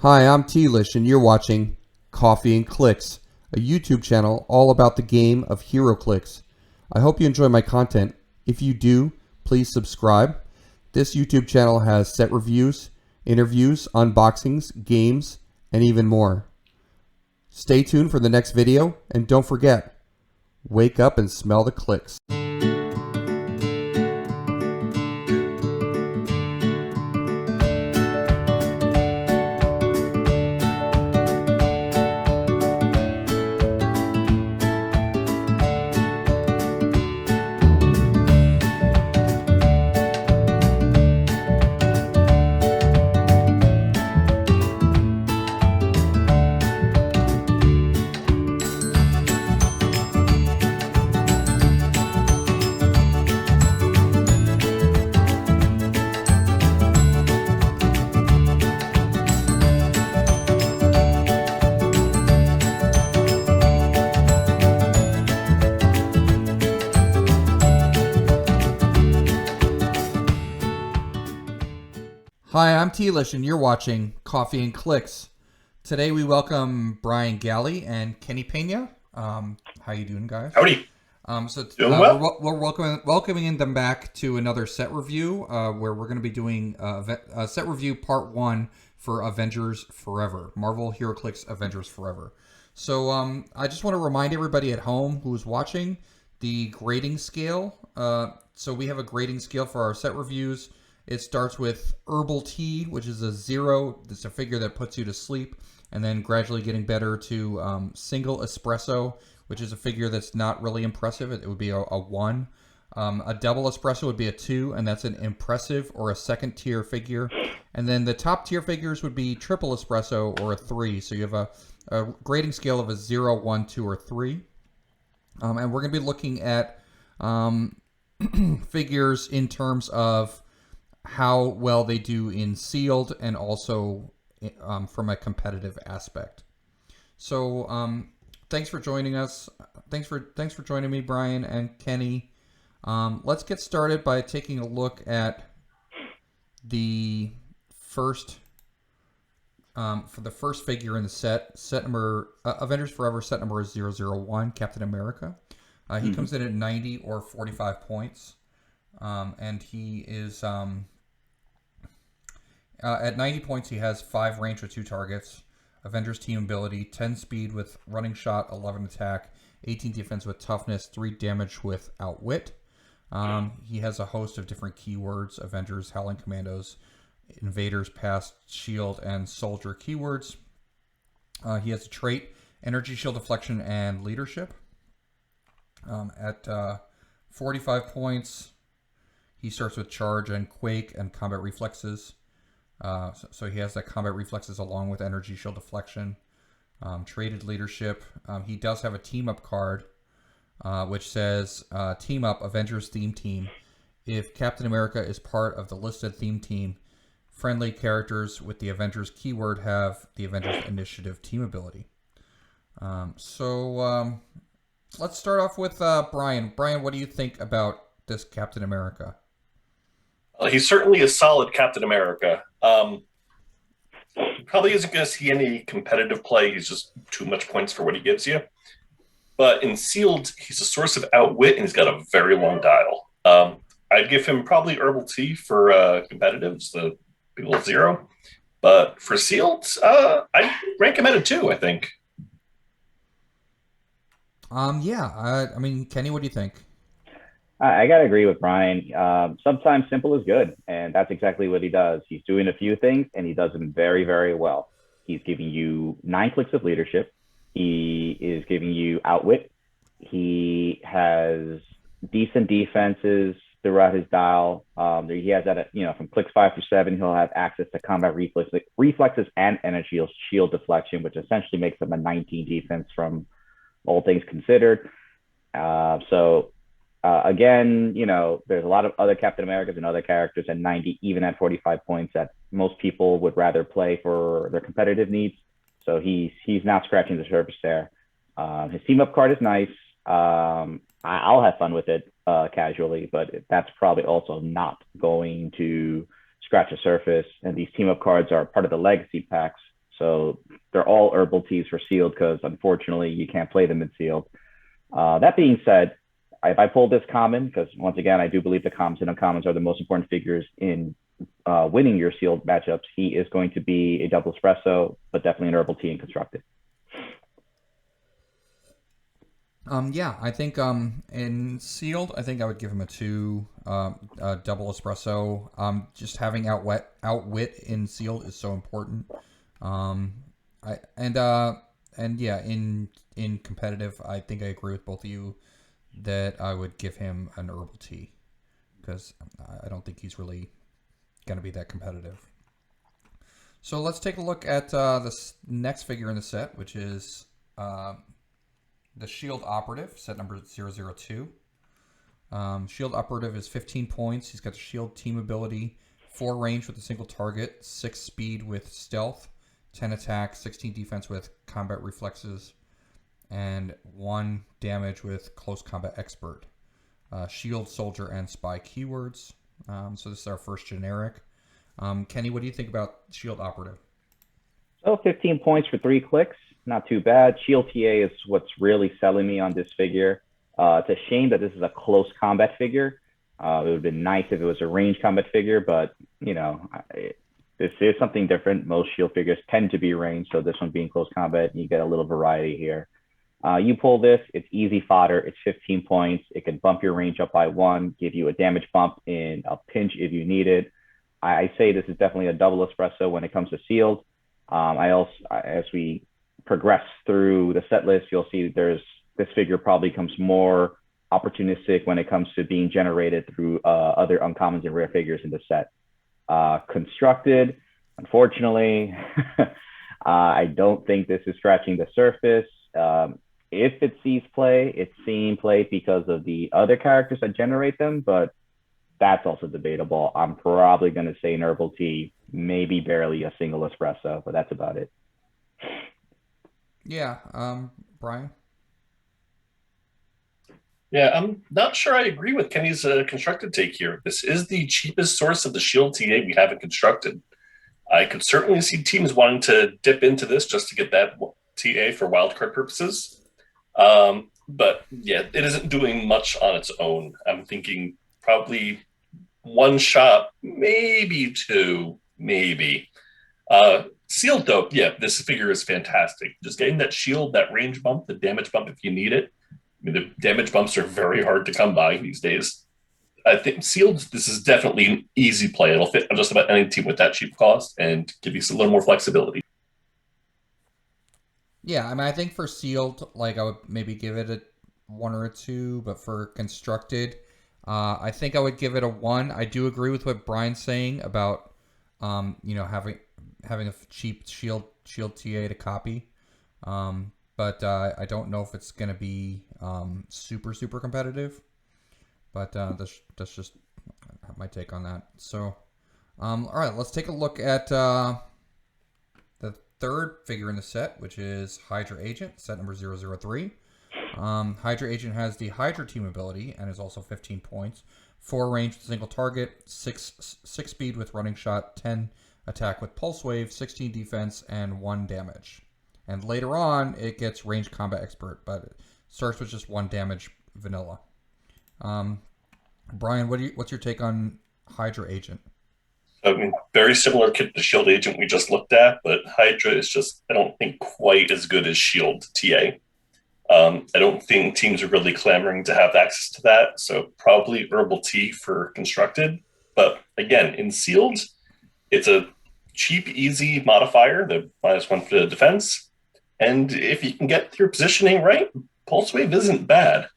Hi, I'm Tealish, and you're watching Coffee and Clix, a YouTube channel all about the game of Heroclix. I hope you enjoy my content. If you do, please subscribe. This YouTube channel has set reviews, interviews, unboxings, games, and even more. Stay tuned for the next video, and don't forget, wake up and smell the clicks. Hi, I'm Tealish, and you're watching Coffee and Clix. Today we welcome Brian Galley and Kennie Peña. How you doing, guys? Howdy. Doing well. We're welcoming them back to another set review, where we're going to be doing a set review part 1 for Avengers Forever, Marvel Heroclix Avengers Forever. So I just want to remind everybody at home who's watching the grading scale. So we have a grading scale for our set reviews. It starts with herbal tea, which is a 0. It's a figure that puts you to sleep, and then gradually getting better to single espresso, which is a figure that's not really impressive. It would be a 1. A double espresso would be a 2, and that's an impressive or a second tier figure. And then the top tier figures would be triple espresso or a 3. So you have a grading scale of a 0, 1, 2, or 3. And we're going to be looking at figures in terms of how well they do in sealed and also from a competitive aspect. So thanks for joining us. Thanks for joining me, Brian and Kenny. Let's get started by taking a look at the first for the first figure in the set number Avengers Forever set number is 001, Captain America. He comes in at 90 or 45 points. And he is at 90 points. He has 5 range with 2 targets, Avengers team ability, 10 speed with running shot, 11 attack, 18 defense with toughness, 3 damage with outwit. He has a host of different keywords: Avengers, Howling Commandos, Invaders, Past, Shield, and Soldier keywords. He has a trait: Energy, Shield Deflection, and Leadership. At 45 points, he starts with Charge and Quake and Combat Reflexes. So he has that Combat Reflexes along with Energy, Shield Deflection. Traded Leadership. He does have a Team Up card, which says, Team Up, Avengers Theme Team. If Captain America is part of the listed theme team, friendly characters with the Avengers keyword have the Avengers Initiative team ability. Let's start off with Brian. Brian, what do you think about this Captain America? He's certainly a solid Captain America. He probably isn't going to see any competitive play. He's just too much points for what he gives you. But in sealed, he's a source of outwit, and he's got a very long dial. I'd give him probably herbal tea for competitives, the people at 0. But for sealed, I'd rank him at a 2, I think. I mean, Kenny, what do you think? I got to agree with Brian. Sometimes simple is good, and that's exactly what he does. He's doing a few things, and he does them very, very well. He's giving you 9 clicks of leadership. He is giving you outwit. He has decent defenses throughout his dial. He has that, from clicks 5 through 7, he'll have access to combat reflexes and energy shield deflection, which essentially makes him a 19 defense from all things considered. Again, there's a lot of other Captain Americas and other characters at 90, even at 45 points, that most people would rather play for their competitive needs. So he's not scratching the surface there. His team up card is nice. I'll have fun with it casually, but that's probably also not going to scratch the surface. And these team up cards are part of the legacy packs. So they're all herbal teas for sealed because unfortunately you can't play them in sealed. That being said, if I pull this common, because once again, I do believe the commons and uncommons are the most important figures in winning your sealed matchups, he is going to be a double espresso, but definitely an herbal tea and constructed. Yeah, I think in sealed, I think I would give him a 2, double espresso. Just having outwit in sealed is so important. And yeah, in competitive, I think I agree with both of you that I would give him an herbal tea because I don't think he's really going to be that competitive. So let's take a look at this next figure in the set, which is the Shield Operative, set number 002. Shield Operative is 15 points. He's got the Shield team ability, 4 range with a single target, 6 speed with stealth, 10 attack, 16 defense with combat reflexes, and 1 damage with close combat expert. Shield, soldier, and spy keywords. So this is our first generic. Kenny, what do you think about Shield Operative? So 15 points for 3 clicks. Not too bad. Shield TA is what's really selling me on this figure. It's a shame that this is a close combat figure. It would have been nice if it was a range combat figure, but, you know, this is something different. Most Shield figures tend to be range, so this one being close combat, you get a little variety here. You pull this, it's easy fodder. It's 15 points. It can bump your range up by 1, give you a damage bump in a pinch if you need it. I say this is definitely a double espresso when it comes to sealed. As we progress through the set list, you'll see this figure probably becomes more opportunistic when it comes to being generated through other uncommons and rare figures in the set. Constructed, unfortunately, I don't think this is scratching the surface. If it sees play, it's seeing play because of the other characters that generate them, but that's also debatable. I'm probably going to say an herbal tea, maybe barely a single espresso, but that's about it. Yeah, Brian? Yeah, I'm not sure I agree with Kenny's constructed take here. This is the cheapest source of the Shield TA we haven't constructed. I could certainly see teams wanting to dip into this just to get that TA for wildcard purposes. But yeah, it isn't doing much on its own. I'm thinking probably 1 shot, maybe 2, maybe. Sealed though, yeah, this figure is fantastic. Just getting that shield, that range bump, the damage bump if you need it. I mean, the damage bumps are very hard to come by these days. I think sealed, this is definitely an easy play. It'll fit on just about any team with that cheap cost and give you a little more flexibility. Yeah, I mean, I think for sealed, like I would maybe give it a 1 or a 2, but for constructed, I think I would give it a 1. I do agree with what Brian's saying about, having a cheap shield TA to copy, but I don't know if it's gonna be super competitive. But that's just my take on that. So, all right, let's take a look at the third figure in the set, which is Hydra Agent, set number 003. Hydra Agent has the Hydra team ability and is also 15 points. 4 range with a single target, 6 speed with running shot, 10 attack with pulse wave, 16 defense, and 1 damage. And later on, it gets range combat expert, but it starts with just 1 damage vanilla. Brian, what's your take on Hydra Agent? I mean, very similar to the Shield Agent we just looked at, but Hydra is just, I don't think, quite as good as Shield TA. I don't think teams are really clamoring to have access to that, so probably Herbal Tea for constructed. But again, in Sealed, it's a cheap, easy modifier, the -1 for the defense. And if you can get your positioning right, Pulse Wave isn't bad.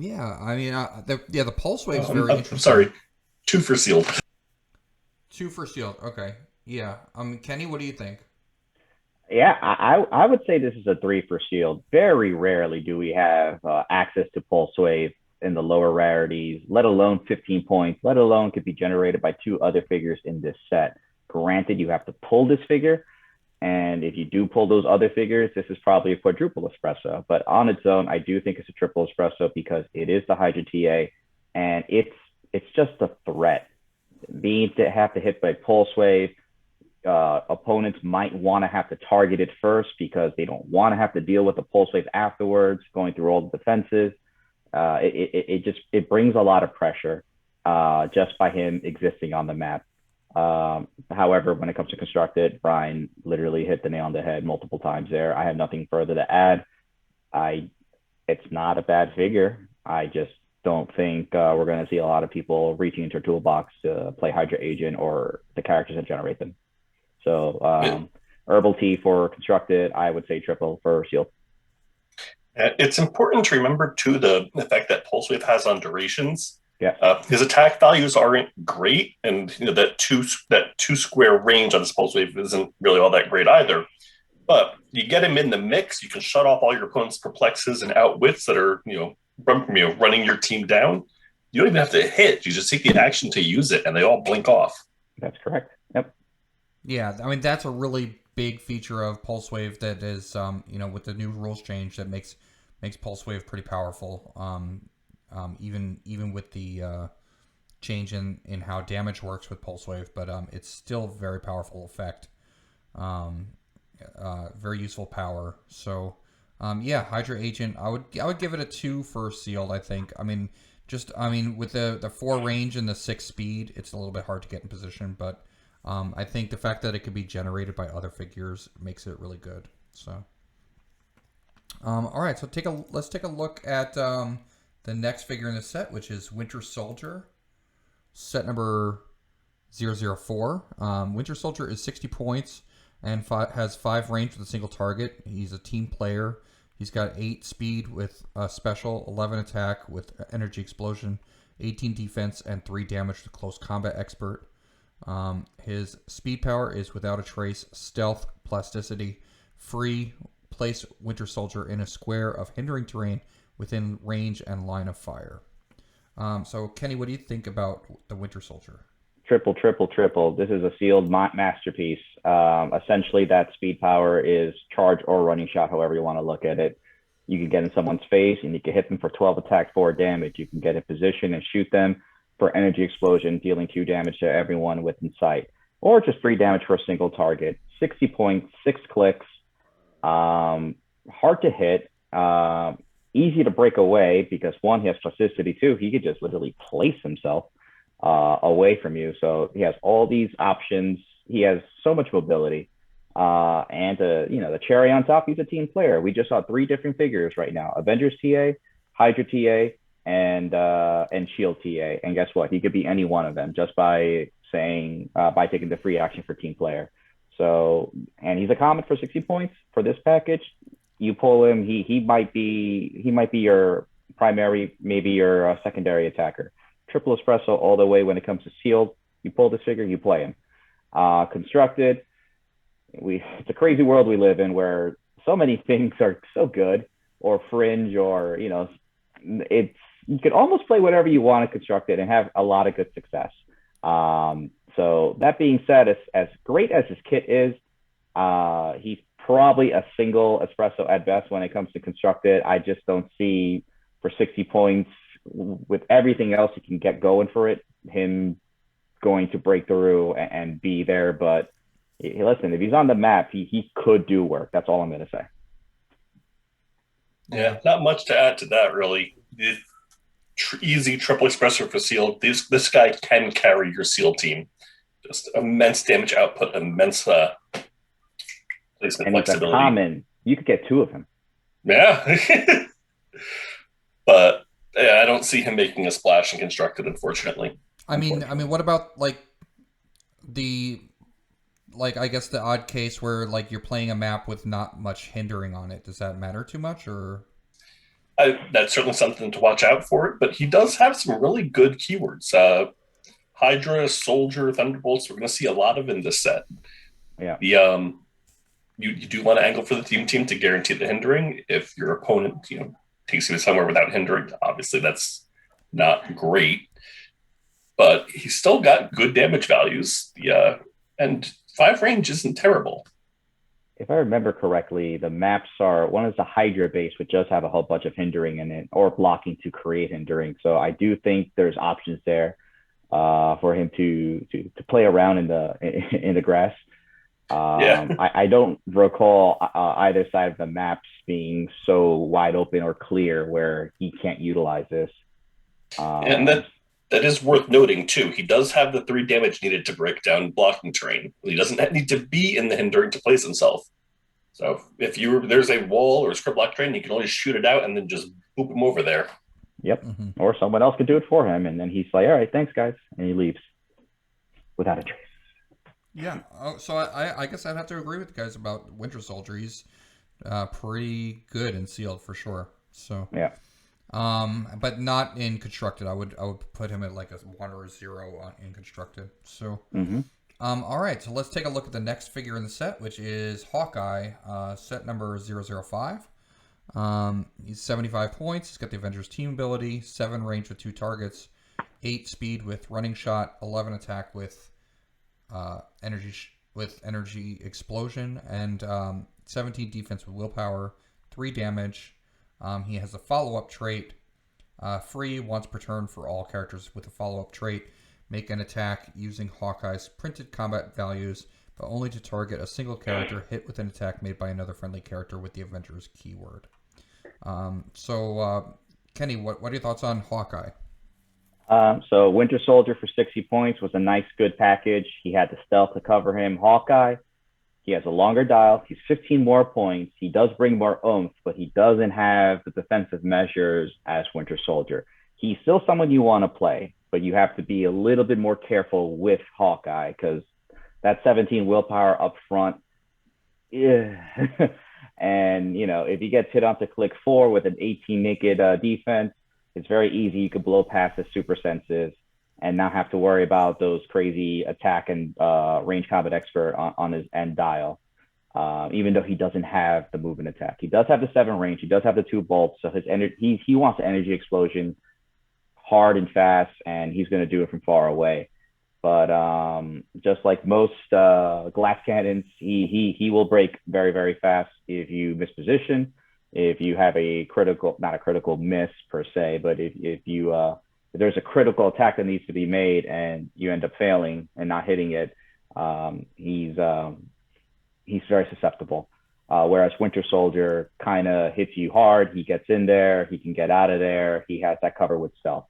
Yeah, I mean, the pulse wave is very interesting. Sorry, 2 for sealed. 2 for sealed. Okay, yeah. Kenny, what do you think? Yeah, I would say this is a 3 for shield. Very rarely do we have access to pulse wave in the lower rarities, let alone 15 points, let alone could be generated by 2 other figures in this set. Granted, you have to pull this figure. And if you do pull those other figures, this is probably a quadruple espresso. But on its own, I do think it's a triple espresso because it is the Hydra TA, and it's just a threat being to have to hit by Pulse Wave, opponents might want to have to target it first because they don't want to have to deal with the Pulse Wave afterwards, going through all the defenses. It brings a lot of pressure just by him existing on the map. However, when it comes to Constructed, Brian literally hit the nail on the head multiple times there. I have nothing further to add. It's not a bad figure. I just don't think we're going to see a lot of people reaching into their toolbox to play Hydra Agent or the characters that generate them. So Herbal Tea for Constructed, I would say triple for Sealed. It's important to remember, too, the effect that Pulse Wave has on durations. Yeah. His attack values aren't great, and that two square range on this Pulse Wave isn't really all that great either. But you get him in the mix, you can shut off all your opponent's perplexes and outwits that are running your team down. You don't even have to hit; you just take the action to use it, and they all blink off. That's correct. Yep. Yeah, I mean that's a really big feature of Pulse Wave that is, with the new rules change that makes Pulse Wave pretty powerful. Even with the change in how damage works with Pulse Wave, but it's still a very powerful effect. Very useful power. So, Hydra Agent, I would give it a 2 for Sealed. I think. I mean, with the 4 range and the 6 speed, it's a little bit hard to get in position, but I think the fact that it could be generated by other figures makes it really good. So, all right, so let's take a look at the next figure in the set, which is Winter Soldier, set number 004. Winter Soldier is 60 points and has 5 range with a single target. He's a team player. He's got 8 speed with a special, 11 attack with energy explosion, 18 defense, and 3 damage to close combat expert. His speed power is without a trace, stealth, plasticity, free. Place Winter Soldier in a square of hindering terrain within range and line of fire. So, Kenny, what do you think about the Winter Soldier? Triple. This is a sealed masterpiece. Essentially, that speed power is charge or running shot, however you want to look at it. You can get in someone's face and you can hit them for 12 attack, 4 damage. You can get in position and shoot them for energy explosion, dealing 2 damage to everyone within sight, or just 3 damage for a single target. 60 points, 6 clicks, hard to hit, easy to break away because 1, he has plasticity, 2, he could just literally place himself away from you. So he has all these options. He has so much mobility. And the cherry on top, he's a team player. We just saw 3 different figures right now: Avengers TA, Hydra TA, and Shield TA. And guess what? He could be any one of them just by taking the free action for team player. So, and he's a comet for 60 points for this package. You pull him, he might be your primary, maybe your secondary attacker. Triple espresso all the way when it comes to Sealed. You pull this figure, you play him. Constructed, it's a crazy world we live in where so many things are so good or fringe, or you could almost play whatever you want to Constructed and have a lot of good success. So that being said, as great as his kit is, he's probably a single espresso at best when it comes to Constructed. I just don't see, for 60 points, with everything else he can get going for it, him going to break through and be there. But listen, if he's on the map, he could do work. That's all I'm going to say. Yeah, not much to add to that, really. Easy triple espresso for Sealed. This guy can carry your Sealed team. Just immense damage output, immense placement and flexibility. It's a common. You could get 2 of him. Yeah. But I don't see him making a splash in Constructed, unfortunately. I mean, what about I guess the odd case where you're playing a map with not much hindering on it? Does that matter too much, or? That's certainly something to watch out for. But he does have some really good keywords. Hydra, Soldier, Thunderbolts. We're going to see a lot of in this set. Yeah. You do want to angle for the team to guarantee the hindering. If your opponent takes you somewhere without hindering, obviously that's not great. But he's still got good damage values. And 5 range isn't terrible. If I remember correctly, the maps are, one is the Hydra base, which does have a whole bunch of hindering in it, or blocking to create hindering. So I do think there's options there. for him to play around in the grass. Yeah. I don't recall either side of the maps being so wide open or clear where he can't utilize this. And that is worth noting too. He does have the 3 damage needed to break down blocking terrain. He doesn't need to be in the hindering to place himself. So if there's a wall or a script block terrain, you can always shoot it out and then just boop him over there. Yep. Or someone else could do it for him, and then he's like, "All right, thanks, guys," and he leaves without a trace. Yeah. So I guess I'd have to agree with the guys about Winter Soldier. He's pretty good in sealed for sure. So yeah. But not in constructed. I would put him at like a 1 or a 0 in constructed. So all right. So let's take a look at the next figure in the set, which is Hawkeye, set number 005. He's 75 points. He's got the Avengers team ability, 7 range with 2 targets, 8 speed with running shot, 11 attack with energy explosion, and 17 defense with willpower, 3 damage. He has a follow-up trait, free once per turn for all characters with a follow-up trait. Make an attack using Hawkeye's printed combat values, but only to target a single character hit with an attack made by another friendly character with the Avengers keyword. Kenny, what are your thoughts on Hawkeye? So Winter Soldier for 60 points was a nice, good package. He had the stealth to cover him. Hawkeye, he has a longer dial. He's 15 more points. He does bring more oomph, but he doesn't have the defensive measures as Winter Soldier. He's still someone you want to play, but you have to be a little bit more careful with Hawkeye because that 17 willpower up front, yeah. And, if he gets hit onto click 4 with an 18 naked defense, it's very easy. You could blow past his super senses and not have to worry about those crazy attack and range combat expert on his end dial. Even though he doesn't have the movement attack. He does have the 7 range. He does have the 2 bolts. So he wants the energy explosion hard and fast, and he's going to do it from far away. But just like most glass cannons, he will break very, very fast if you misposition, if you have not a critical miss per se, but if there's a critical attack that needs to be made and you end up failing and not hitting it, he's very susceptible. Whereas Winter Soldier kind of hits you hard. He gets in there. He can get out of there. He has that cover with stealth.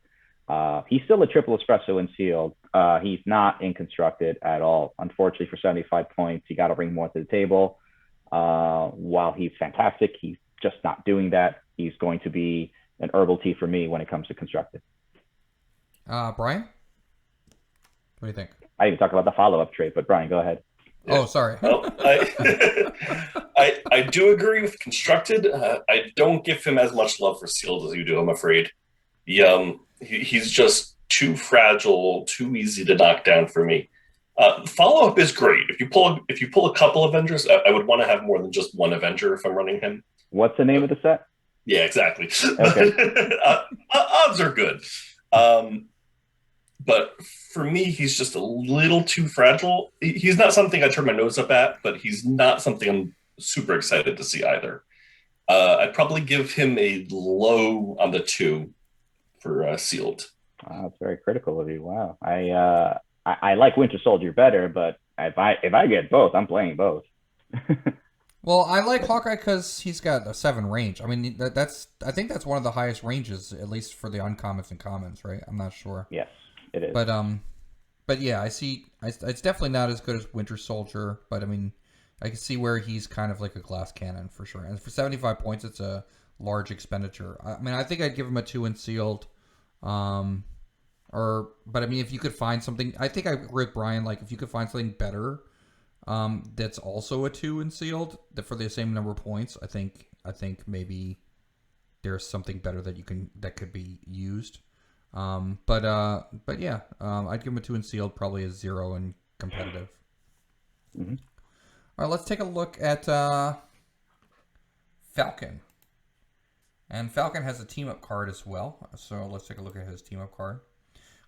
He's still a triple espresso in sealed. He's not in constructed at all. Unfortunately, for 75 points, you got to bring more to the table. While he's fantastic, he's just not doing that. He's going to be an herbal tea for me when it comes to constructed. Brian? What do you think? I didn't talk about the follow-up trait, but Brian, go ahead. Yeah. Oh, sorry. Well, I do agree with constructed. I don't give him as much love for sealed as you do, I'm afraid. He's just too fragile, too easy to knock down for me. Follow-up is great. If you pull a couple Avengers, I would want to have more than just one Avenger if I'm running him. What's the name of the set? Yeah, exactly. Okay. Odds are good. But for me, he's just a little too fragile. He's not something I turn my nose up at, but he's not something I'm super excited to see either. I'd probably give him a low on the 2 for sealed. Wow, that's very critical of you. Wow. I like Winter Soldier better, but if I get both, I'm playing both. Well, I like Hawkeye because he's got a 7 range. I mean, I think that's one of the highest ranges, at least for the uncommons and commons, right? I'm not sure. Yes, it is. But yeah, I see. It's definitely not as good as Winter Soldier, but I mean, I can see where he's kind of like a glass cannon for sure. And for 75 points, it's a large expenditure. I mean, I think I'd give him a 2 in sealed. But I mean, if you could find something, I think I agree with Brian. Like, if you could find something better, that's also a 2 in sealed for the same number of points, I think maybe there's something better that could be used. But yeah, I'd give him a 2 in sealed, probably a 0 in competitive. Mm-hmm. All right, let's take a look at Falcon. And Falcon has a team-up card as well. So let's take a look at his team-up card.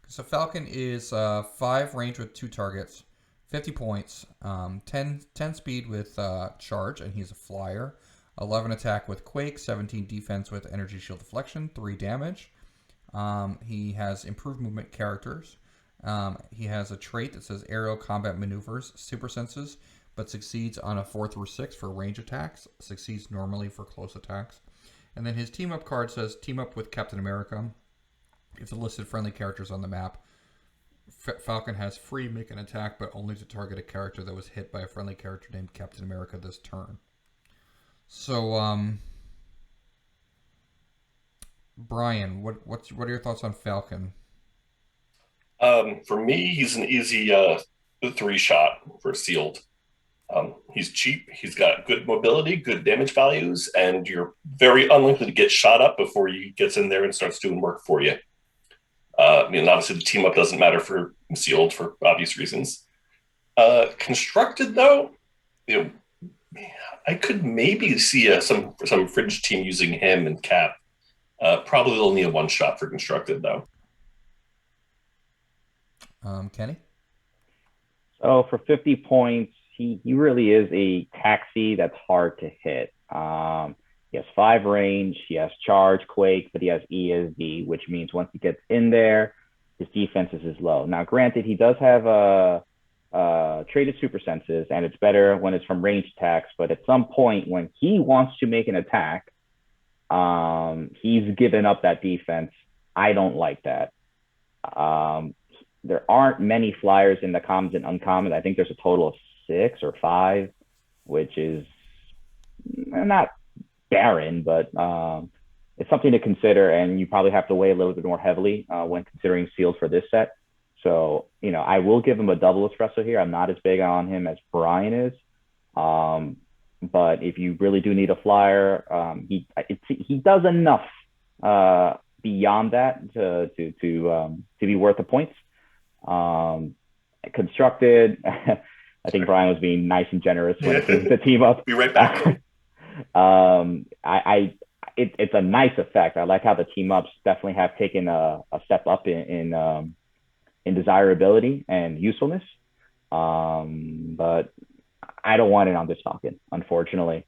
So Falcon is 5 range with 2 targets, 50 points, 10 speed with charge, and he's a flyer, 11 attack with quake, 17 defense with energy shield deflection, 3 damage. He has improved movement characters, He has a trait that says aerial combat maneuvers, super senses, but succeeds on a 4 through 6 for range attacks, succeeds normally for close attacks. And then his team up card says team up with Captain America. If the listed friendly characters on the map, Falcon has free make an attack, but only to target a character that was hit by a friendly character named Captain America this turn. So, Brian, what are your thoughts on Falcon? For me, he's an easy 3-shot for sealed. He's cheap. He's got good mobility, good damage values, and you're very unlikely to get shot up before he gets in there and starts doing work for you. Obviously the team up doesn't matter for sealed for obvious reasons. Constructed though, I could maybe see some fringe team using him and Cap. Probably only a 1-shot for constructed though. Kenny? So for 50 points, he really is a taxi that's hard to hit. He has 5 range, he has charge, quake, but he has ESD, which means once he gets in there, his defenses is low. Now, granted, he does have traded super senses, and it's better when it's from range attacks, but at some point when he wants to make an attack, he's given up that defense. I don't like that. There aren't many flyers in the commons and uncommons. I think there's a total of 6 or 5, which is not barren, but it's something to consider, and you probably have to weigh a little bit more heavily when considering sealed for this set. So, I will give him a double espresso here. I'm not as big on him as Brian is. But if you really do need a flyer, he does enough beyond that to be worth the points. Constructed, I think Brian was being nice and generous when it comes to team up. Be right back. It's a nice effect. I like how the team ups definitely have taken a step up in desirability and usefulness. But I don't want it on this Falcon, unfortunately.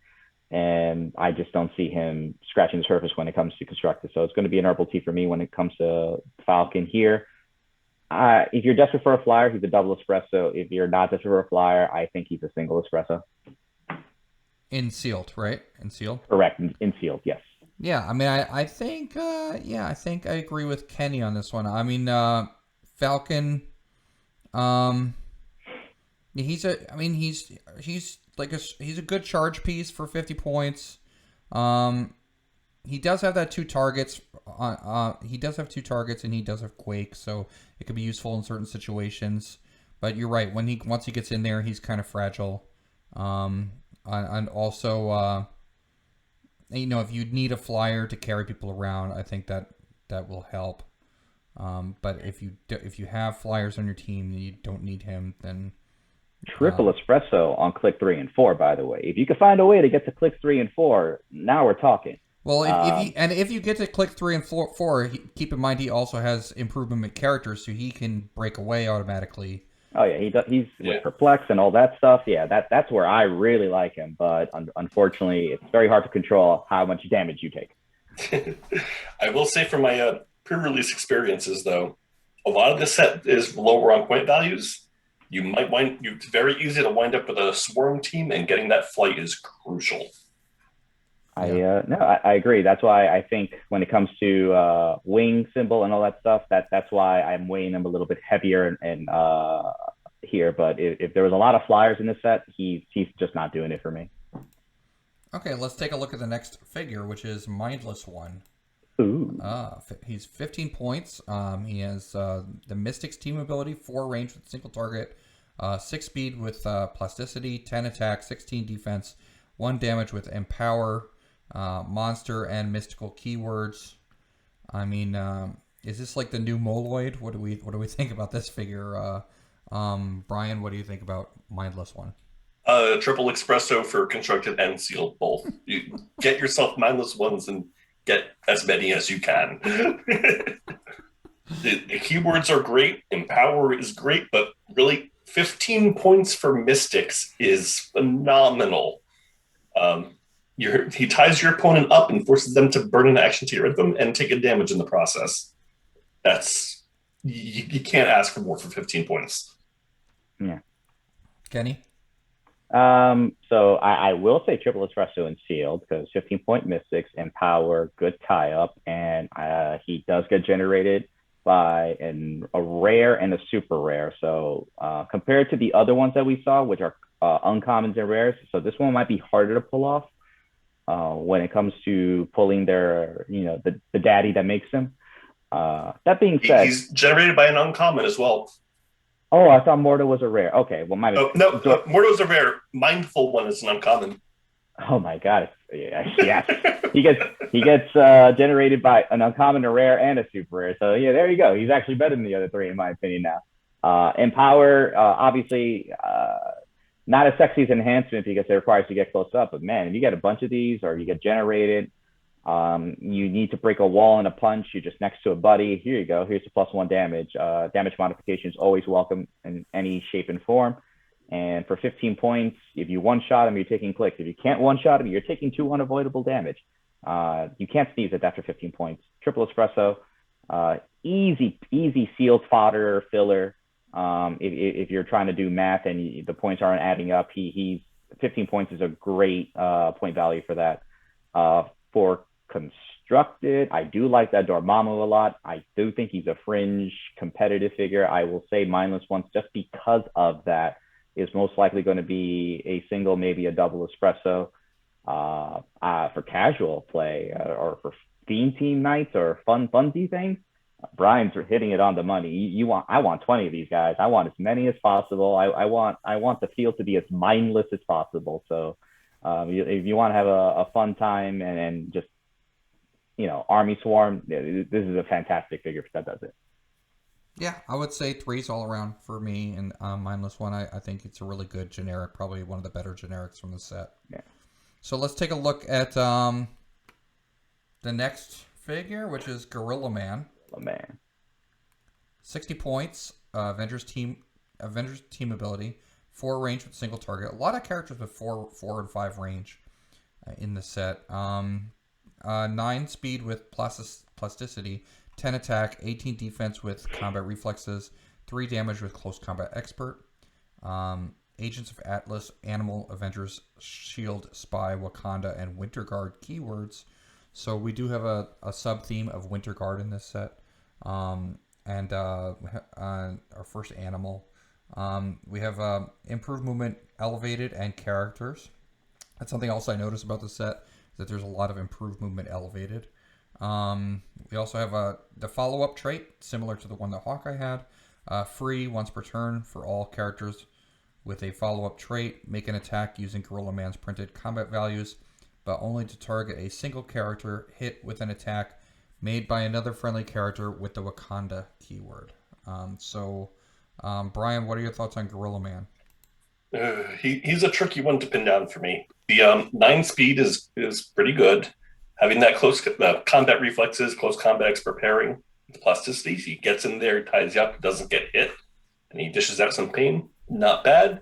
And I just don't see him scratching the surface when it comes to constructed. So it's going to be an herbal tea for me when it comes to Falcon here. If you're desperate for a flyer, he's a double espresso. If you're not desperate for a flyer, I think he's a single espresso. In sealed, right? In sealed? Correct. In sealed, yes. Yeah, I mean, I think I agree with Kenny on this one. I mean, Falcon, he's a good charge piece for 50 points. He does have that 2 targets. He does have 2 targets, and he does have quake, so it could be useful in certain situations. But you're right. Once he gets in there, he's kind of fragile. And also, if you need a flyer to carry people around, I think that will help. But if you have flyers on your team and you don't need him, then triple espresso on click 3 and 4. By the way, if you can find a way to get to click 3 and 4, now we're talking. Well, if you get to click 3 and 4, keep in mind he also has improvement characters, so he can break away automatically. Oh yeah, he does. He's with perplex and all that stuff. Yeah, that's where I really like him. But unfortunately, it's very hard to control how much damage you take. I will say from my pre-release experiences, though, a lot of this set is lower on point values. It's very easy to wind up with a swarm team, and getting that flight is crucial. I agree. That's why I think when it comes to wing symbol and all that stuff, that's why I'm weighing them a little bit heavier and here. But if there was a lot of flyers in this set, he's just not doing it for me. Okay, let's take a look at the next figure, which is Mindless One. Ooh. He's 15 points. He has the Mystic's team ability, 4 range with single target, 6 speed with plasticity, 10 attack, 16 defense, 1 damage with empower, monster and mystical keywords. I mean, is this like the new Moloid? What do we think about this figure? Brian, what do you think about Mindless One? Triple espresso for constructed and sealed both. You get yourself Mindless Ones and get as many as you can. The keywords are great, empower is great, but really 15 points for Mystics is phenomenal. He ties your opponent up and forces them to burn an action to get rid of them and take a damage in the process. That's you can't ask for more for 15 points. Yeah. Kenny? So I will say triple espresso and sealed because 15-point mystics, empower, good tie up, and he does get generated by a rare and a super rare. So compared to the other ones that we saw, which are uncommons and rares, so this one might be harder to pull off when it comes to pulling their, the daddy that makes them. That being said, he's generated by an uncommon as well. Oh, I thought Mordo was a rare. Okay, well, my mistake. No, Mordo's a rare. Mindful one is an uncommon. Oh my god! Yes, he gets generated by an uncommon, a rare, and a super rare. So yeah, there you go. He's actually better than the other three in my opinion now. Empower, obviously, not as sexy as enhancement because it requires you to get close up. But man, if you get a bunch of these or you get generated, you need to break a wall in a punch. You're just next to a buddy. Here you go. Here's the +1 damage. Damage modification is always welcome in any shape and form. And for 15 points, if you one-shot him, you're taking Clix. If you can't one-shot him, you're taking 2 unavoidable damage. You can't sneeze it after 15 points. Triple espresso, easy sealed fodder filler. If you're trying to do math and the points aren't adding up, he's 15 points is a great point value for that. For constructed, I do like that Dormammu a lot. I do think he's a fringe competitive figure. I will say mindless ones just because of that is most likely going to be a single, maybe a double espresso. For casual play or for theme team nights or funsy things, Brian's hitting it on the money. I want 20 of these guys. I want as many as possible. I want the field to be as mindless as possible. So if you want to have a fun time and just, army swarm, this is a fantastic figure that does it. Yeah, I would say 3's all around for me, and mindless one. I think it's a really good generic, probably one of the better generics from the set. Yeah. So let's take a look at the next figure, which is Gorilla Man. Oh man, 60 points. Avengers team ability. 4 range with single target. A lot of characters with 4 and 5 range in the set. 9 speed with plasticity. 10 attack. 18 defense with combat reflexes. 3 damage with close combat expert. Agents of Atlas, Animal, Avengers, Shield, Spy, Wakanda, and Winter Guard keywords. So we do have a sub-theme of Winter Guard in this set. And our first Animal. We have improved movement, elevated, and characters. That's something else I noticed about the set, is that there's a lot of improved movement, elevated. We also have the follow-up trait, similar to the one that Hawkeye had. Free once per turn for all characters with a follow-up trait. Make an attack using Gorilla Man's printed combat values, but only to target a single character hit with an attack made by another friendly character with the Wakanda keyword. Brian, what are your thoughts on Gorilla Man? He's a tricky one to pin down for me. The 9 speed is pretty good. Having that close combat reflexes, close combat expert pairing, the plasticity, he gets in there, ties you up, doesn't get hit, and he dishes out some pain. Not bad,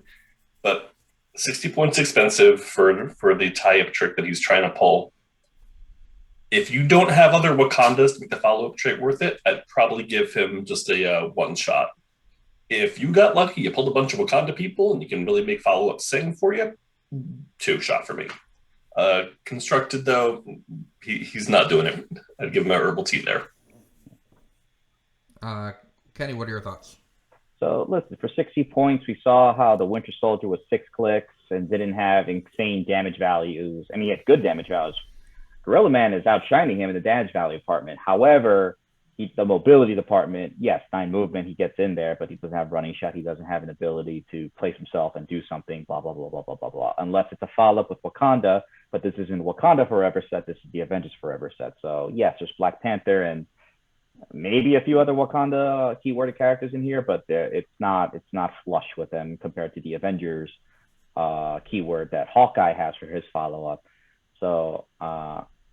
but 60 points expensive for the tie-up trick that he's trying to pull. If you don't have other Wakandas to make the follow-up trait worth it, I'd probably give him just a one-shot. If you got lucky, you pulled a bunch of Wakanda people, and you can really make follow-up sing for you, 2-shot for me. Constructed, though, he's not doing it. I'd give him a herbal tea there. Kenny, what are your thoughts? So listen, for 60 points, we saw how the Winter Soldier was 6 clicks and didn't have insane damage values. I mean, he had good damage values. Gorilla Man is outshining him in the damage value department. However, the mobility department, yes, 9 movement, he gets in there, but he doesn't have running shot. He doesn't have an ability to place himself and do something, blah, blah, blah, blah, blah, blah, blah. Unless it's a follow-up with Wakanda, but this isn't the Wakanda Forever set. This is the Avengers Forever set. So yes, there's Black Panther and maybe a few other Wakanda keyworded characters in here, but it's not flush with them compared to the Avengers keyword that Hawkeye has for his follow-up. So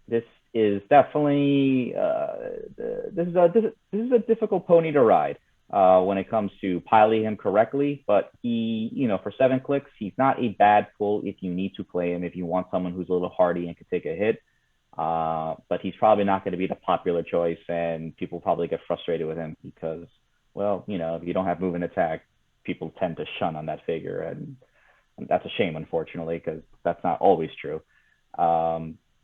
this is definitely this is a difficult pony to ride when it comes to piling him correctly. But he, for 7 clicks, he's not a bad pull if you need to play him, if you want someone who's a little hardy and can take a hit. But he's probably not going to be the popular choice, and people probably get frustrated with him because Well, if you don't have move and attack, people tend to shun on that figure, and that's a shame, unfortunately, because that's not always true.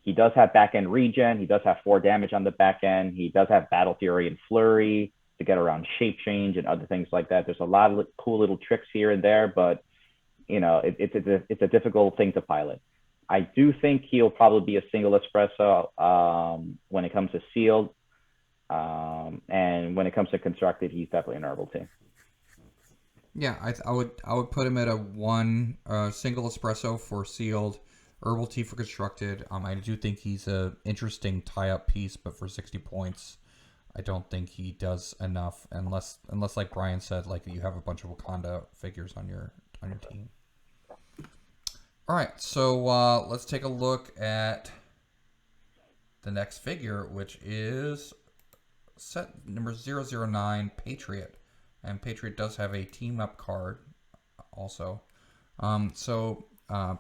He does have back end regen. He does have 4 damage on the back end. He does have Battle Fury and Flurry to get around shape change and other things like that. There's a lot of cool little tricks here and there, but it's a difficult thing to pilot. I do think he'll probably be a single espresso when it comes to sealed, and when it comes to constructed, he's definitely an herbal team. Yeah, I would put him at a 1 single espresso for sealed, herbal tea for constructed. I do think he's a interesting tie-up piece, but for 60 points, I don't think he does enough unless like Brian said, like you have a bunch of Wakanda figures on your team. All right, so let's take a look at the next figure, which is set number 009, Patriot. And Patriot does have a team-up card also.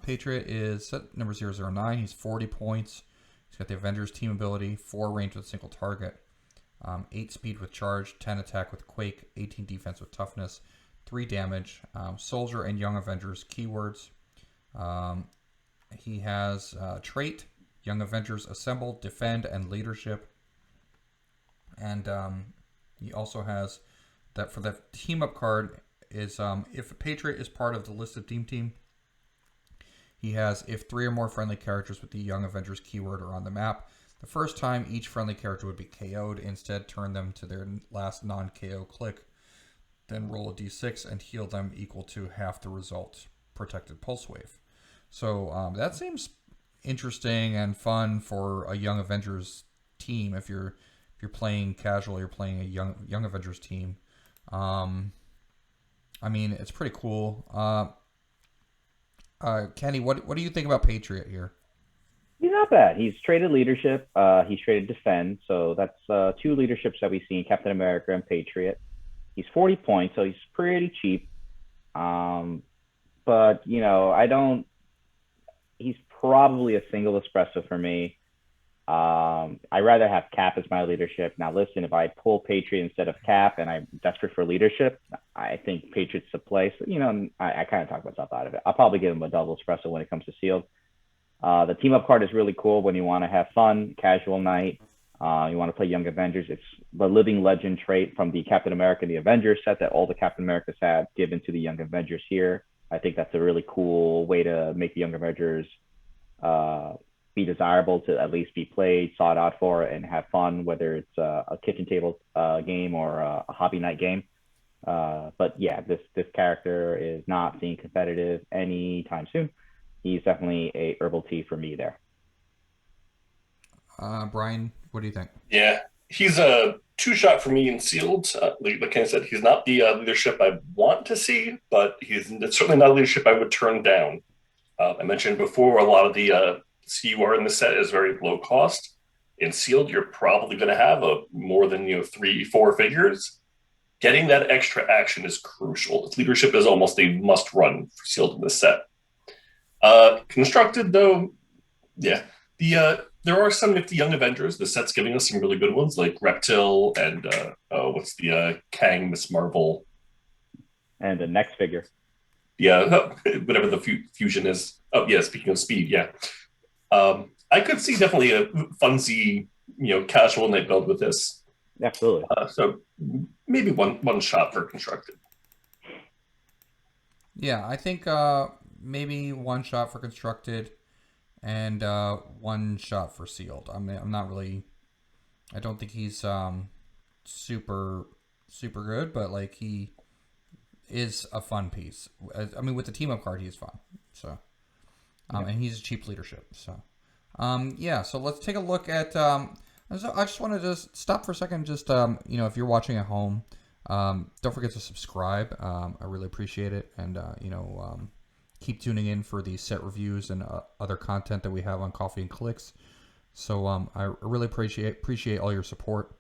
Patriot is set number 009. He's 40 points. He's got the Avengers team ability, 4 range with single target, 8 speed with charge, 10 attack with quake, 18 defense with toughness, 3 damage, soldier and young Avengers keywords. He has trait, young Avengers assemble, defend, and leadership. And he also has that for the team up card is if a Patriot is part of the listed team, he has if 3 or more friendly characters with the Young Avengers keyword are on the map, the first time each friendly character would be KO'd, instead turn them to their last non-KO click, then roll a d6 and heal them equal to half the results protected pulse wave. So that seems interesting and fun for a Young Avengers team. If you're playing casual, you're playing a Young Avengers team. It's pretty cool. Kenny, what do you think about Patriot here? He's not bad. He's traded leadership. He's traded defend. So that's 2 leaderships that we've seen, Captain America and Patriot. He's 40 points, so he's pretty cheap. But he's probably a single espresso for me. I'd rather have Cap as my leadership. Now, listen, if I pull Patriot instead of Cap and I'm desperate for leadership, I think Patriot's the play. So, I kind of talk myself out of it. I'll probably give him a double espresso when it comes to sealed. The team up card is really cool when you want to have fun, casual night. You want to play Young Avengers. It's the living legend trait from the Captain America and the Avengers set that all the Captain Americas had given to the Young Avengers here. I think that's a really cool way to make the Young Avengers be desirable to at least be played, sought out for, and have fun, whether it's a kitchen table game or a hobby night game. But yeah, this character is not being competitive anytime soon. He's definitely a herbal tea for me there. Brian, what do you think? Yeah, he's a 2-shot for me in sealed. Like I said, he's not the leadership I want to see, but he's certainly not a leadership I would turn down. I mentioned before, a lot of the CUR in the set is very low cost. In sealed, you're probably going to have more than 3-4 figures. Getting that extra action is crucial. Its leadership is almost a must-run for sealed in this set. Constructed, though, yeah, there are some nifty Young Avengers. The set's giving us some really good ones, like Reptile and what's the Kang, Miss Marvel, and the next figure. Yeah, whatever the fusion is. Oh yeah, speaking of speed, yeah. I could see definitely a funsy, casual night build with this. Absolutely. So maybe one shot for constructed. Yeah, I think maybe 1 shot for constructed and 1 shot for sealed. I'm not really. I don't think he's super good, but like he is a fun piece. With the team up card, he's fun. So, and he's a cheap leadership. So, So let's take a look at. So I just wanted to stop for a second. Just if you're watching at home, don't forget to subscribe. I really appreciate it, and keep tuning in for these set reviews and other content that we have on Coffee and Clix. So I really appreciate all your support.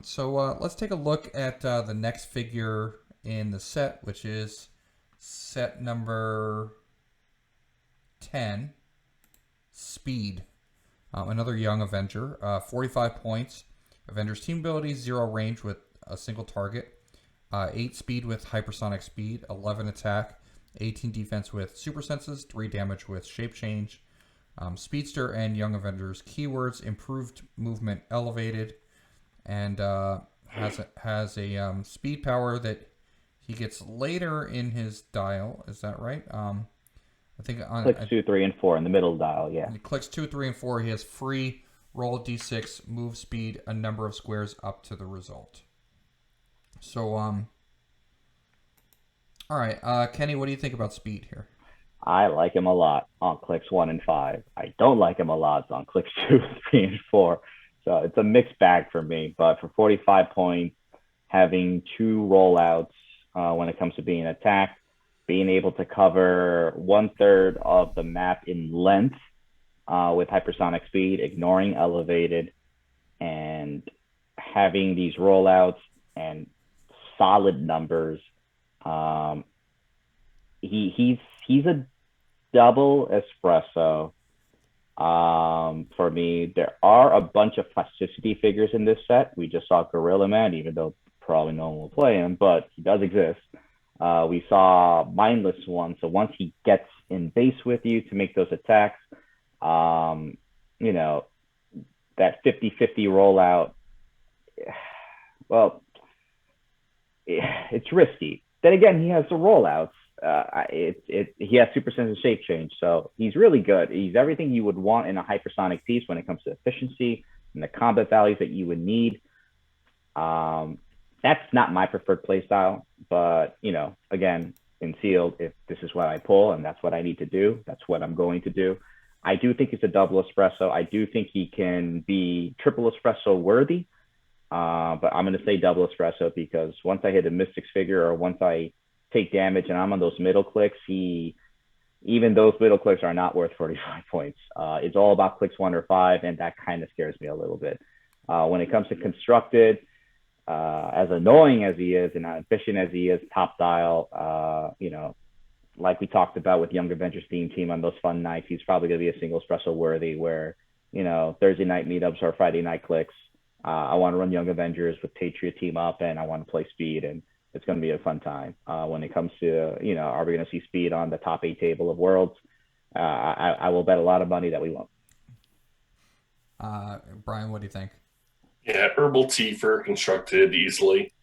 So let's take a look at the next figure in the set, which is set number 10, Speed. Another Young Avenger, 45 points. Avengers team ability, 0 range with a single target, 8 speed with hypersonic speed, 11 attack, 18 defense with super senses, 3 damage with shape change. Speedster and Young Avengers keywords: improved movement, elevated, and has a speed power that he gets later in his dial. Is that right? I think on Clix 2, 3, and 4 in the middle dial. Yeah. Clix 2, 3, and 4. He has free roll d6, move speed, a number of squares up to the result. So all right, Kenny, what do you think about speed here? I like him a lot on Clix 1 and 5. I don't like him a lot on Clix 2, 3, and 4. So it's a mixed bag for me. But for 45 points, having 2 rollouts when it comes to being attacked, being able to cover 1/3 of the map in length with hypersonic speed, ignoring elevated, and having these rollouts and solid numbers. He's a double espresso for me. There are a bunch of plasticity figures in this set. We just saw Gorilla Man, even though probably no one will play him, but he does exist. We saw Mindless One, so once he gets in base with you to make those attacks, you know, that 50-50 rollout, well, it's risky. Then again, he has the rollouts. He has super sense and shape change, so he's really good. He's everything you would want in a hypersonic piece when it comes to efficiency and the combat values that you would need. That's not my preferred playstyle, but you know, again, in sealed, if this is what I pull and that's what I need to do, that's what I'm going to do. I do think it's a double espresso. I do think he can be triple espresso worthy, but I'm going to say double espresso because once I hit a Mystics figure or once I take damage and I'm on those middle clicks, even those middle clicks are not worth 45 points. It's all about clicks 1 or 5, and that kind of scares me a little bit. When it comes to constructed, as annoying as he is and as efficient as he is, top dial, you know, like we talked about with Young Avengers team on those fun nights, he's probably going to be a single espresso worthy where, you know, Thursday night meetups or Friday night clicks. I want to run Young Avengers with Patriot team up and I want to play speed, and it's going to be a fun time. When it comes to, you know, are we going to see speed on the top 8 table of worlds? I will bet a lot of money that we won't. Brian, what do you think? Yeah, herbal tea for constructed easily.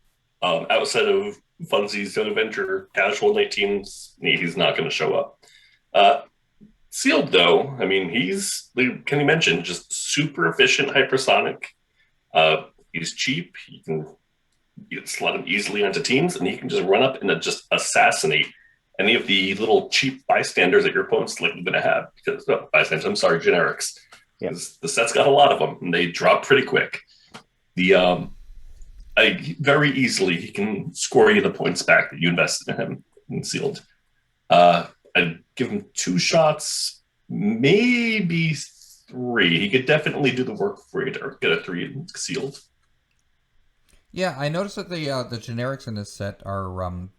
Outside of Funzy's Young Avenger casual night teams, he's not going to show up. Sealed, though, I mean, he's, like Kenny mentioned, just super efficient hypersonic. He's cheap. You can slot him easily onto teams, and he can just run up and just assassinate any of the little cheap bystanders that your opponent's likely going to have. Because bystanders, I'm sorry, generics. Yep. The set's got a lot of them, and they drop pretty quick. Very easily he can score you the points back that you invested in him in sealed. I'd give him 2 shots, maybe 3. He could definitely do the work for you to get a 3 in sealed. Yeah, I noticed that the generics in this set are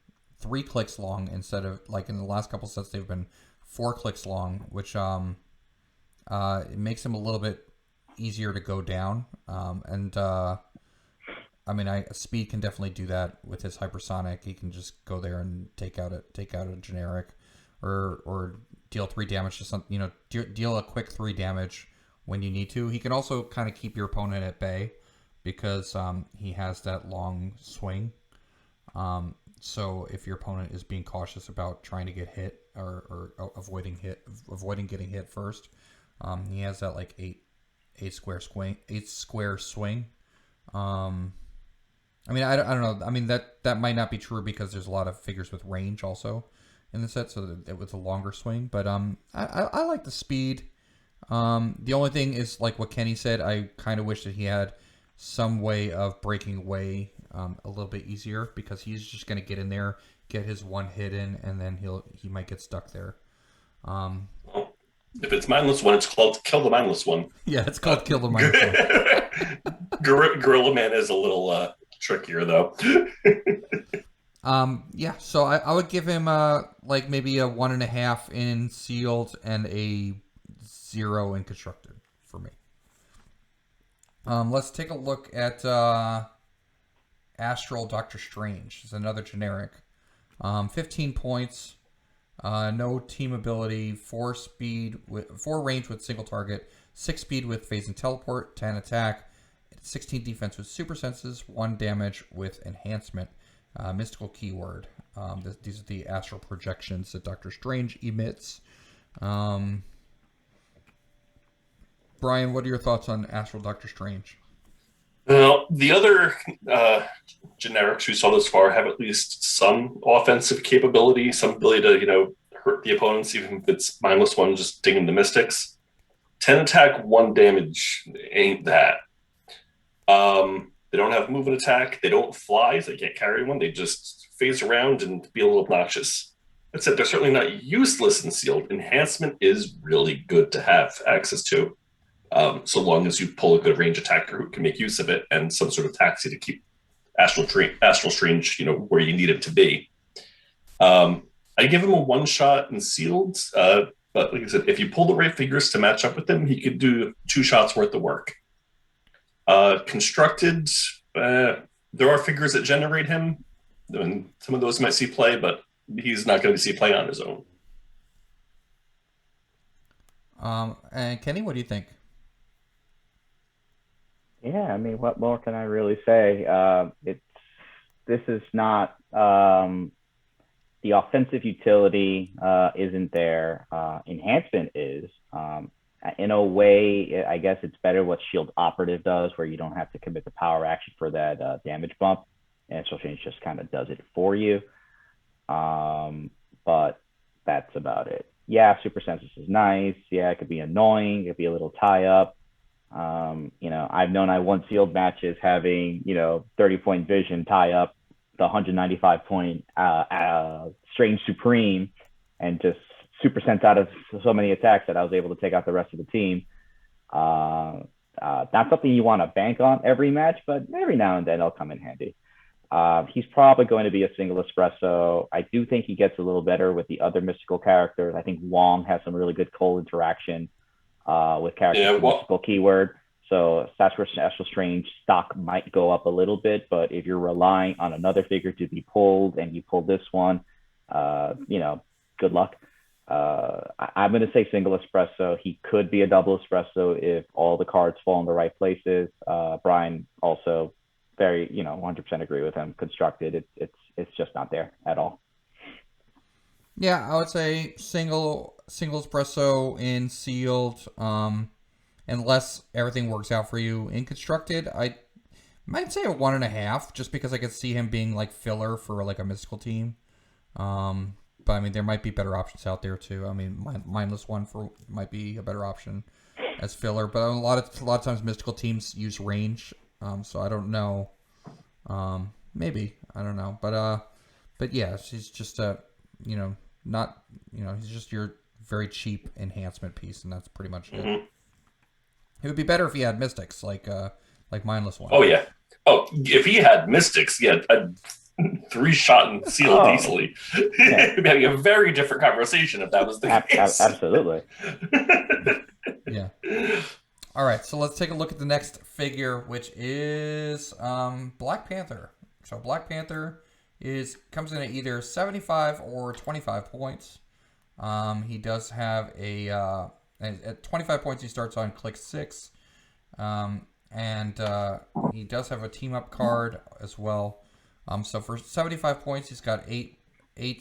3 clicks long instead of, like in the last couple sets they've been 4 clicks long, which it makes them a little bit easier to go down. I mean, speed can definitely do that with his hypersonic. He can just go there and take out a generic, or deal 3 damage to something. You know, deal a quick 3 damage when you need to. He can also kind of keep your opponent at bay because he has that long swing. So if your opponent is being cautious about trying to get hit or avoiding getting hit first, he has that like 8 square swing. I mean, I don't know. I mean, that might not be true because there's a lot of figures with range also in the set, so that it was a longer swing. But I like the speed. The only thing is, like what Kenny said, I kind of wish that he had some way of breaking away a little bit easier, because he's just going to get in there, get his 1 hit in, and then he might get stuck there. If it's Mindless One, it's called Kill the Mindless One. Yeah, it's called Kill the Mindless One. Gorilla Man is a little trickier, though. Yeah, so I would give him like maybe a 1.5 in sealed and a 0 in constructed for me. Let's take a look at Astral Doctor Strange. It's another generic. 15 points. No team ability. 4 range with single target. 6 speed with phase and teleport. 10 attack. 16 defense with super senses. 1 damage with enhancement. Mystical keyword. These are the astral projections that Doctor Strange emits. Brian, what are your thoughts on Astral Doctor Strange? Well, the other generics we saw this far have at least some offensive capability, some ability to, hurt the opponents, even if it's mindless one, just dinging the mystics. 10 attack, 1 damage ain't that. They don't have move and attack. They don't fly, so they can't carry one. They just phase around and be a little obnoxious. That said, they're certainly not useless in sealed. Enhancement is really good to have access to. So long as you pull a good range attacker who can make use of it and some sort of taxi to keep Astral Strange, where you need it to be. I give him a 1-shot in sealed, but like I said, if you pull the right figures to match up with him, he could do 2 shots worth of work. Constructed, there are figures that generate him, and some of those might see play, but he's not going to see play on his own. And Kenny, what do you think? Yeah, I mean, what more can I really say? This is not the offensive utility isn't there. Enhancement is. In a way, I guess it's better what Shield Operative does, where you don't have to commit the power action for that damage bump, and Astral Change just kind of does it for you. But that's about it. Yeah, Super Senses is nice. Yeah, it could be annoying. It could be a little tie up. I've known I won sealed matches having 30-point vision tie up the 195-point Strange Supreme and just super sense out of so many attacks that I was able to take out the rest of the team. Not something you want to bank on every match, but every now and then it'll come in handy. He's probably going to be a single espresso. I do think he gets a little better with the other mystical characters. I think Wong has some really good Cole interaction with characters with mystical keyword. So Astral Strange stock might go up a little bit, but if you're relying on another figure to be pulled and you pull this one, good luck. I'm going to say single espresso. He could be a double espresso if all the cards fall in the right places. Brian also very, 100% agree with him. Constructed, it's just not there at all. Yeah, I would say single espresso in sealed, unless everything works out for you. In constructed, I might say a 1.5, just because I could see him being like filler for like a mystical team. But I mean, there might be better options out there too. I mean, mindless one might be a better option as filler. But a lot of times mystical teams use range, so I don't know. Maybe I don't know, but yeah, she's just not he's just your very cheap enhancement piece, and that's pretty much it. It would be better if he had mystics like mindless one. Oh yeah. Oh, if he had mystics, yeah. 3-shot and sealed easily. Yeah. We'd be having a very different conversation if that was the case. Absolutely. Yeah. All right, so let's take a look at the next figure, which is Black Panther. So Black Panther comes in at either 75 or 25 points. He does have at 25 points he starts on Clix 6, and he does have a team up card as well. So for 75 points, he's got 8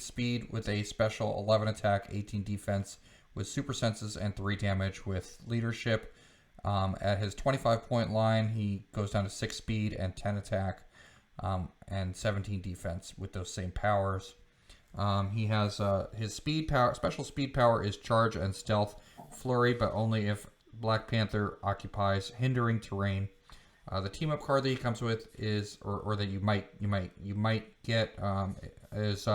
speed with a special, 11 attack, 18 defense with super senses, and 3 damage with leadership. At his 25-point line, he goes down to 6 speed and 10 attack, and 17 defense with those same powers. He has his speed power, special speed power is charge and stealth flurry, but only if Black Panther occupies hindering terrain. The team up card that he comes with is, or that you might get, is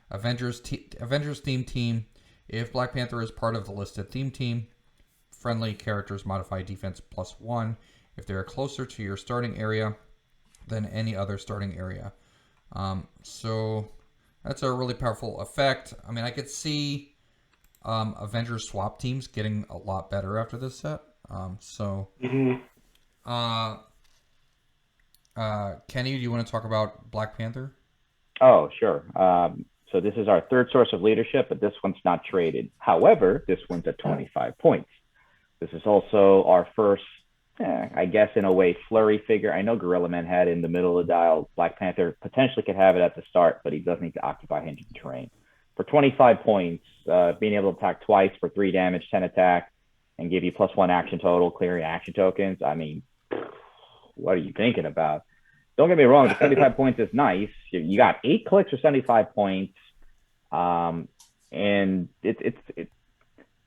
Avengers theme team. If Black Panther is part of the listed theme team, friendly characters modify defense +1 if they are closer to your starting area than any other starting area. So that's a really powerful effect. I mean, I could see Avengers swap teams getting a lot better after this set. Kenny, do you want to talk about Black Panther? Oh, sure. So this is our third source of leadership, but this one's not traded. However, this one's at 25 points. This is also our first, I guess, in a way, flurry figure. I know Gorilla Man had it in the middle of the dial. Black Panther potentially could have it at the start, but he does need to occupy hinged terrain. For 25 points, being able to attack twice for 3 damage, 10 attack, and give you +1 action total, clearing action tokens. I mean, what are you thinking about? Don't get me wrong, the 75 points is nice. You got 8 clicks for 75 points. And it's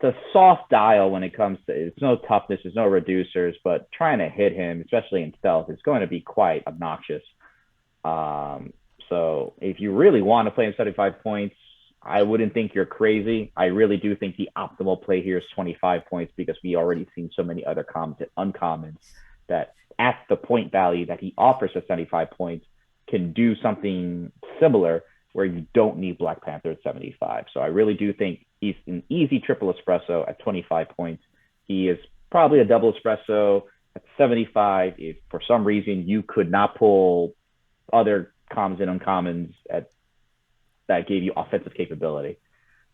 a soft dial when it comes to, it's no toughness, there's no reducers, but trying to hit him, especially in stealth, is going to be quite obnoxious. So if you really want to play him 75 points, I wouldn't think you're crazy. I really do think the optimal play here is 25 points because we already seen so many other commons and uncommons that at the point value that he offers at 75 points can do something similar where you don't need Black Panther at 75. So I really do think he's an easy triple espresso at 25 points. He is probably a double espresso at 75 if for some reason you could not pull other commons and uncommons that gave you offensive capability.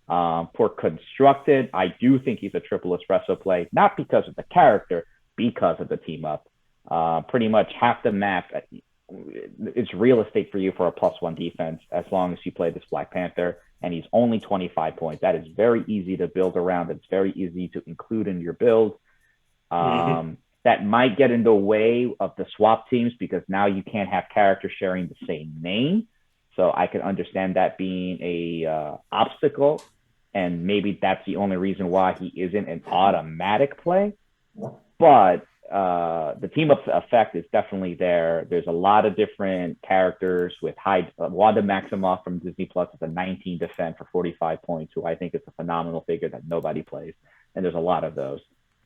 For constructed, I do think he's a triple espresso play, not because of the character, because of the team up. Pretty much half the map, it's real estate for you for a +1 defense as long as you play this Black Panther, and he's only 25 points. That is very easy to build around. It's very easy to include in your build. That might get in the way of the swap teams because now you can't have characters sharing the same name. So I can understand that being a obstacle, and maybe that's the only reason why he isn't an automatic play. But the team up effect is definitely there. There's a lot of different characters with Wanda Maximoff from Disney Plus is a 19 defense for 45 points, who I think is a phenomenal figure that nobody plays. And there's a lot of those.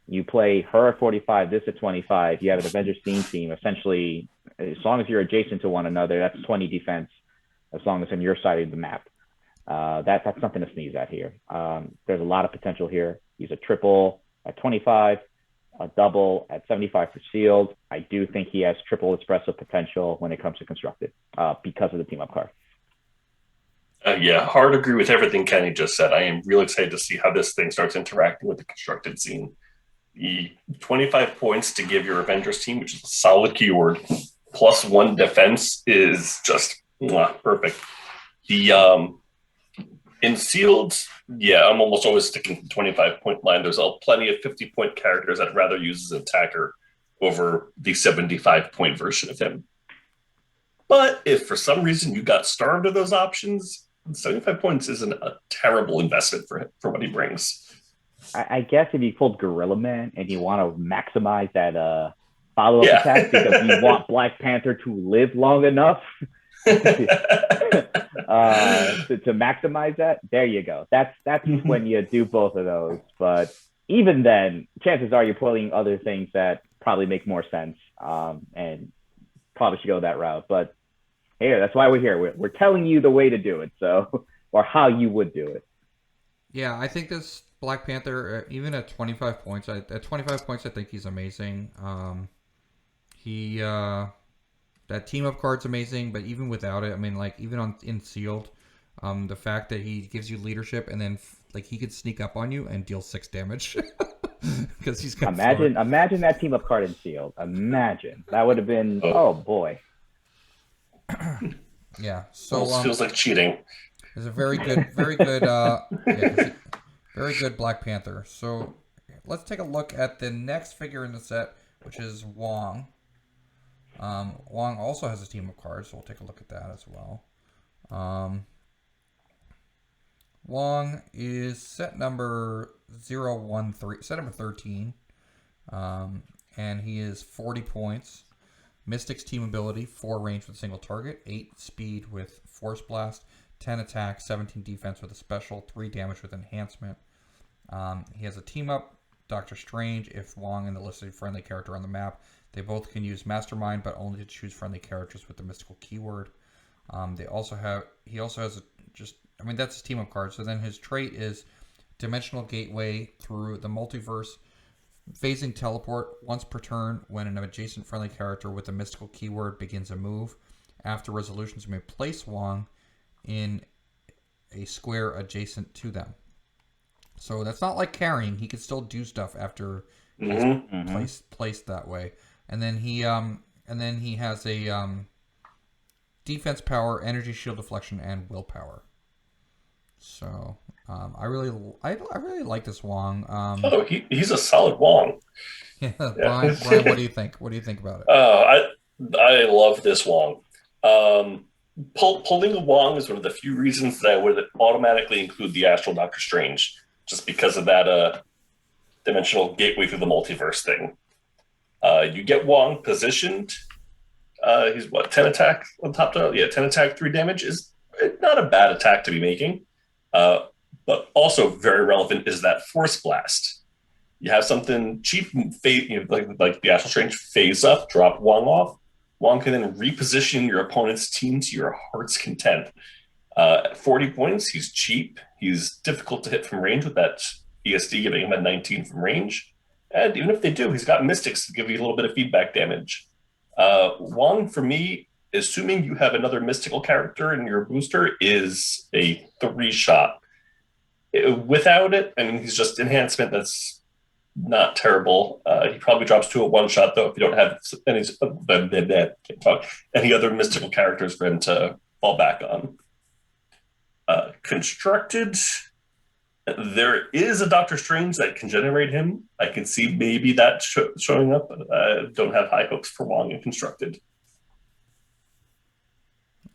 You play her at 45, this at 25. You have an Avengers team. Essentially, as long as you're adjacent to one another, that's 20 defense, as long as on your side of the map. That's something to sneeze at here. There's a lot of potential here. He's a triple at 25, a double at 75 for sealed. I do think he has triple espresso potential when it comes to constructed because of the team up card. Yeah, hard to agree with everything Kenny just said. I am real excited to see how this thing starts interacting with the constructed scene. The 25 points to give your Avengers team, which is a solid keyword, +1 defense is just perfect. The in sealed, yeah, I'm almost always sticking to the 25-point line. There's plenty of 50-point characters I'd rather use as an attacker over the 75-point version of him. But if for some reason you got starved of those options, 75 points isn't a terrible investment for what he brings. I guess if you pulled Gorilla Man and you want to maximize that follow-up attack because you want Black Panther to live long enough to maximize that, there you go. That's when you do both of those. But even then, chances are you're pulling other things that probably make more sense and probably should go that route. But hey, that's why we're here. We're telling you the way to do it, so or how you would do it. Yeah, I think this Black Panther, even at 25 points, I think he's amazing. That team up card's amazing, but even without it, I mean, like even in sealed, the fact that he gives you leadership and then like he could sneak up on you and deal 6 damage because he's got. Imagine that team up card in sealed. Imagine that would have been. Oh boy. Yeah. So feels like cheating. It's a very good, very good Black Panther. So let's take a look at the next figure in the set, which is Wong. Wong also has a team of cards, so we'll take a look at that as well. Wong is set number 13, and he is 40 points. Mystic's team ability, 4 range with a single target, 8 speed with Force Blast, 10 attack, 17 defense with a special, 3 damage with enhancement. He has a team up, Doctor Strange. If Wong and the listed friendly character on the map, they both can use Mastermind, but only to choose friendly characters with the mystical keyword. He also has that's his team up card. So then his trait is Dimensional Gateway through the multiverse. Phasing teleport once per turn when an adjacent friendly character with a mystical keyword begins a move. After resolutions, you may place Wong in a square adjacent to them. So that's not like carrying. He can still do stuff after he's placed that way. And then he has a defense power, energy shield deflection, and willpower. So I really like this Wong. He's a solid Wong. Yeah, Brian, what do you think? What do you think about it? I love this Wong. Pulling a Wong is one of the few reasons that I would automatically include the Astral Doctor Strange, just because of that dimensional gateway through the multiverse thing. You get Wong positioned. He's 10 attack on top to 10 attack, 3 damage is not a bad attack to be making. But also very relevant is that Force Blast. You have something cheap, like the Astral Strange, phase up, drop Wong off. Wong can then reposition your opponent's team to your heart's content. At 40 points, he's cheap. He's difficult to hit from range with that ESD, giving him a 19 from range. And even if they do, he's got Mystics to give you a little bit of feedback damage. Wong, for me, assuming you have another mystical character in your booster, is a 3-shot. Without it, I mean, he's just enhancement. That's not terrible. He probably drops to a 1-shot, though, if you don't have any other mystical characters for him to fall back on. Constructed, there is a Doctor Strange that can generate him. I can see maybe that showing up, but I don't have high hopes for Wong and Constructed.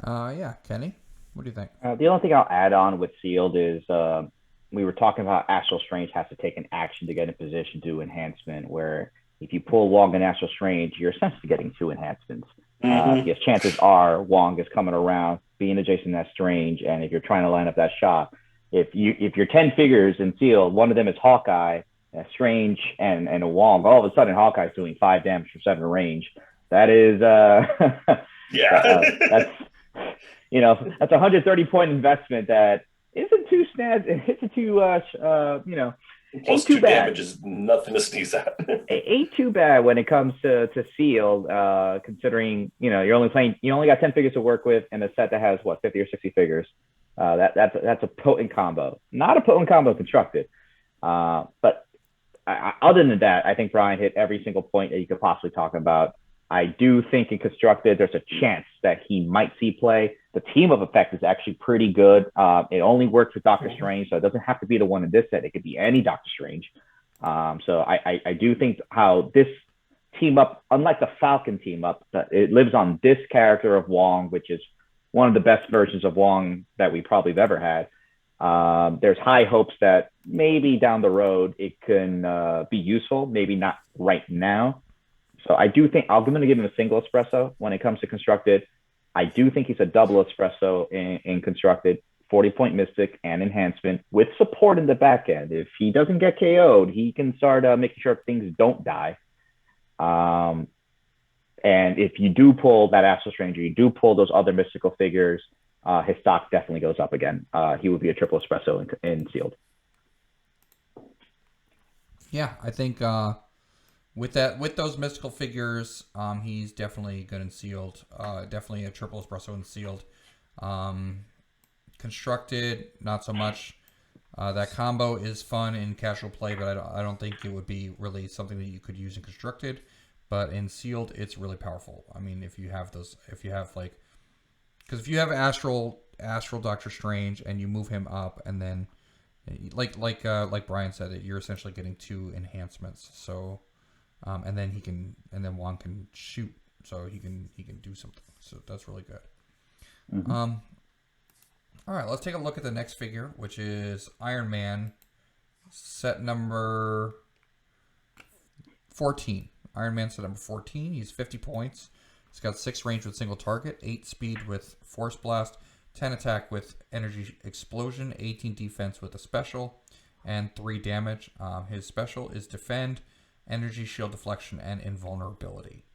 Kenny, what do you think? The only thing I'll add on with Sealed is we were talking about Astral Strange has to take an action to get in position to do enhancement, where if you pull Wong and Astral Strange, you're essentially getting 2 enhancements. Because chances are Wong is coming around, being adjacent to Strange, and if you're trying to line up that shot, if you're 10 figures in Sealed, one of them is Hawkeye, a Strange, and a Wong, all of a sudden Hawkeye's doing 5 damage from 7 range. That is that's a 130-point investment that isn't too Plus 2 damage is nothing to sneeze at. Ain't too bad when it comes to Sealed, considering you only got 10 figures to work with in a set that has 50 or 60 figures. That's a potent combo. Not a potent combo Constructed, but other than that, I think Brian hit every single point that you could possibly talk about. I do think in Constructed, there's a chance that he might see play. The team of effect is actually pretty good. It only works with Doctor Strange, so it doesn't have to be the one in this set. It could be any Doctor Strange. So I do think how this team up, unlike the Falcon team up, it lives on this character of Wong, which is one of the best versions of Wong that we probably have ever had. There's high hopes that maybe down the road it can be useful, maybe not right now. So I do think I'm going to give him a single espresso when it comes to Constructed. I do think he's a double espresso in Constructed, 40-point Mystic and enhancement with support in the back end. If he doesn't get KO'd, he can start making sure things don't die. And if you do pull that Astral Stranger, you do pull those other mystical figures, his stock definitely goes up again. He would be a triple espresso in Sealed. Yeah, I think with those mystical figures, he's definitely good in Sealed. Definitely a triple espresso in Sealed. Constructed, not so much. That combo is fun in casual play, but I don't think it would be really something that you could use in Constructed. But in Sealed, it's really powerful. I mean, if you have Astral Doctor Strange and you move him up, and then like Brian said, you're essentially getting 2 enhancements. So. And then Wong can shoot, so he can do something. So that's really good. Mm-hmm. All right, let's take a look at the next figure, which is Iron Man, set number 14. Iron Man set number 14. He's 50 points. He's got 6 range with single target, 8 speed with Force Blast, 10 attack with Energy Explosion, 18 defense with a special, and 3 damage. His special is Defend, Energy Shield Deflection, and Invulnerability.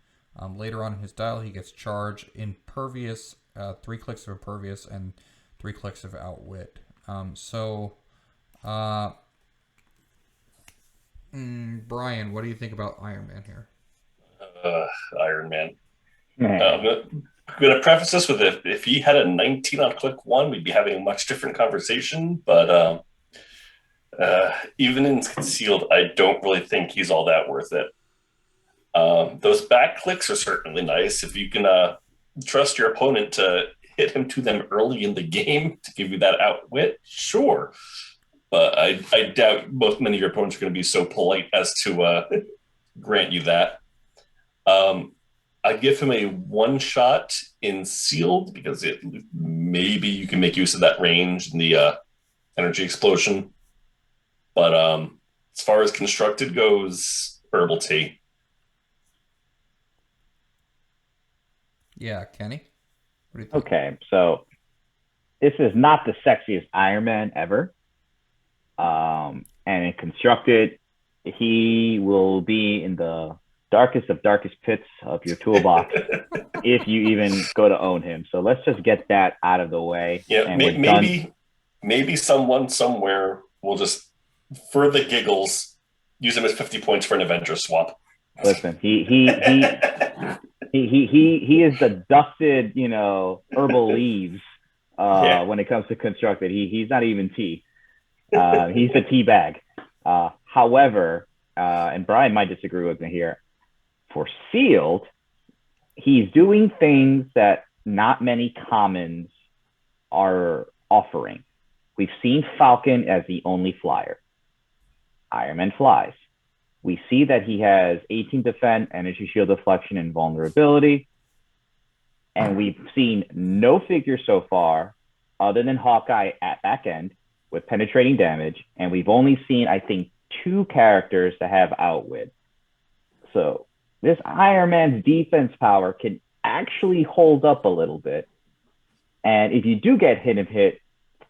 Later on in his dial, he gets Charge, Impervious, 3 clicks of Impervious, and 3 clicks of Outwit. Brian, Brian, what do you think about Iron Man here? Iron Man. I'm going to preface this with if he had a 19 on click 1, we'd be having a much different conversation. But even in concealed, I don't really think he's all that worth it. Those back clicks are certainly nice. If you can trust your opponent to hit him to them early in the game to give you that outwit, sure. But I doubt many of your opponents are going to be so polite as to grant you that. I give him a one shot in sealed because maybe you can make use of that range and the energy explosion. But as far as constructed goes, herbal tea. Yeah, Kenny? What do you think? Okay, so this is not the sexiest Iron Man ever. And in constructed, he will be in the darkest of darkest pits of your toolbox if you even go to own him. So let's just get that out of the way. Yeah, and maybe someone somewhere will just, for the giggles, use him as 50 points for an Avengers swap. Listen, he is the dusted, herbal leaves when it comes to constructed. He's not even tea. He's a tea bag. However, and Brian might disagree with me here, for sealed, he's doing things that not many commons are offering. We've seen Falcon as the only flyer. Iron Man flies. We see that he has 18 defense, energy shield deflection, and vulnerability. And we've seen no figure so far other than Hawkeye at back end with penetrating damage. And we've only seen, I think, 2 characters that have outwit. So this Iron Man's defense power can actually hold up a little bit. And if you do get hit,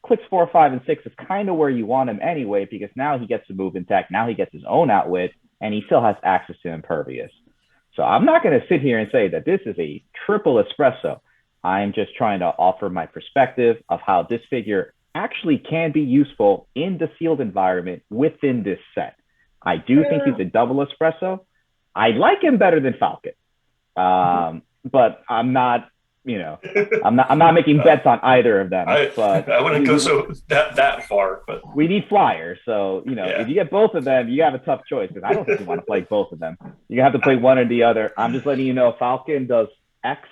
Clix 4, 5, and 6 is kind of where you want him anyway, because now he gets to move in tech. Now he gets his own outwit, and he still has access to impervious. So I'm not going to sit here and say that this is a triple espresso. I'm just trying to offer my perspective of how this figure actually can be useful in the sealed environment within this set. I do think he's a double espresso. I like him better than Falcon, but I'm not. I'm not making bets on either of them. But I wouldn't go so that far. But we need flyers, so if you get both of them, you have a tough choice because I don't think you want to play both of them. You have to play one or the other. I'm just letting you know, Falcon does X,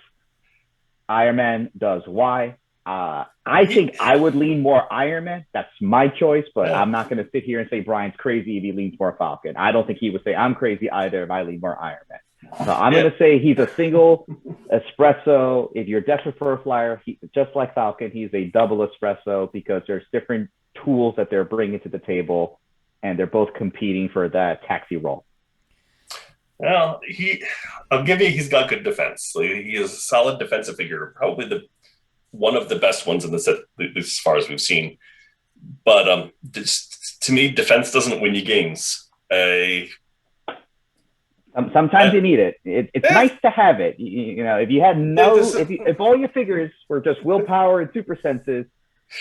Iron Man does Y. I think I would lean more Iron Man. That's my choice, but I'm not going to sit here and say Brian's crazy if he leans more Falcon. I don't think he would say I'm crazy either if I lean more Iron Man. So I'm going to say he's a single espresso. If you're desperate for a flyer, just like Falcon, he's a double espresso because there's different tools that they're bringing to the table, and they're both competing for that taxi role. Well, I'll give you, he's got good defense. He is a solid defensive figure, probably one of the best ones in the set as far as we've seen. But to me, defense doesn't win you games. Sometimes you need it. It's nice to have it. If you had if all your figures were just willpower and super senses,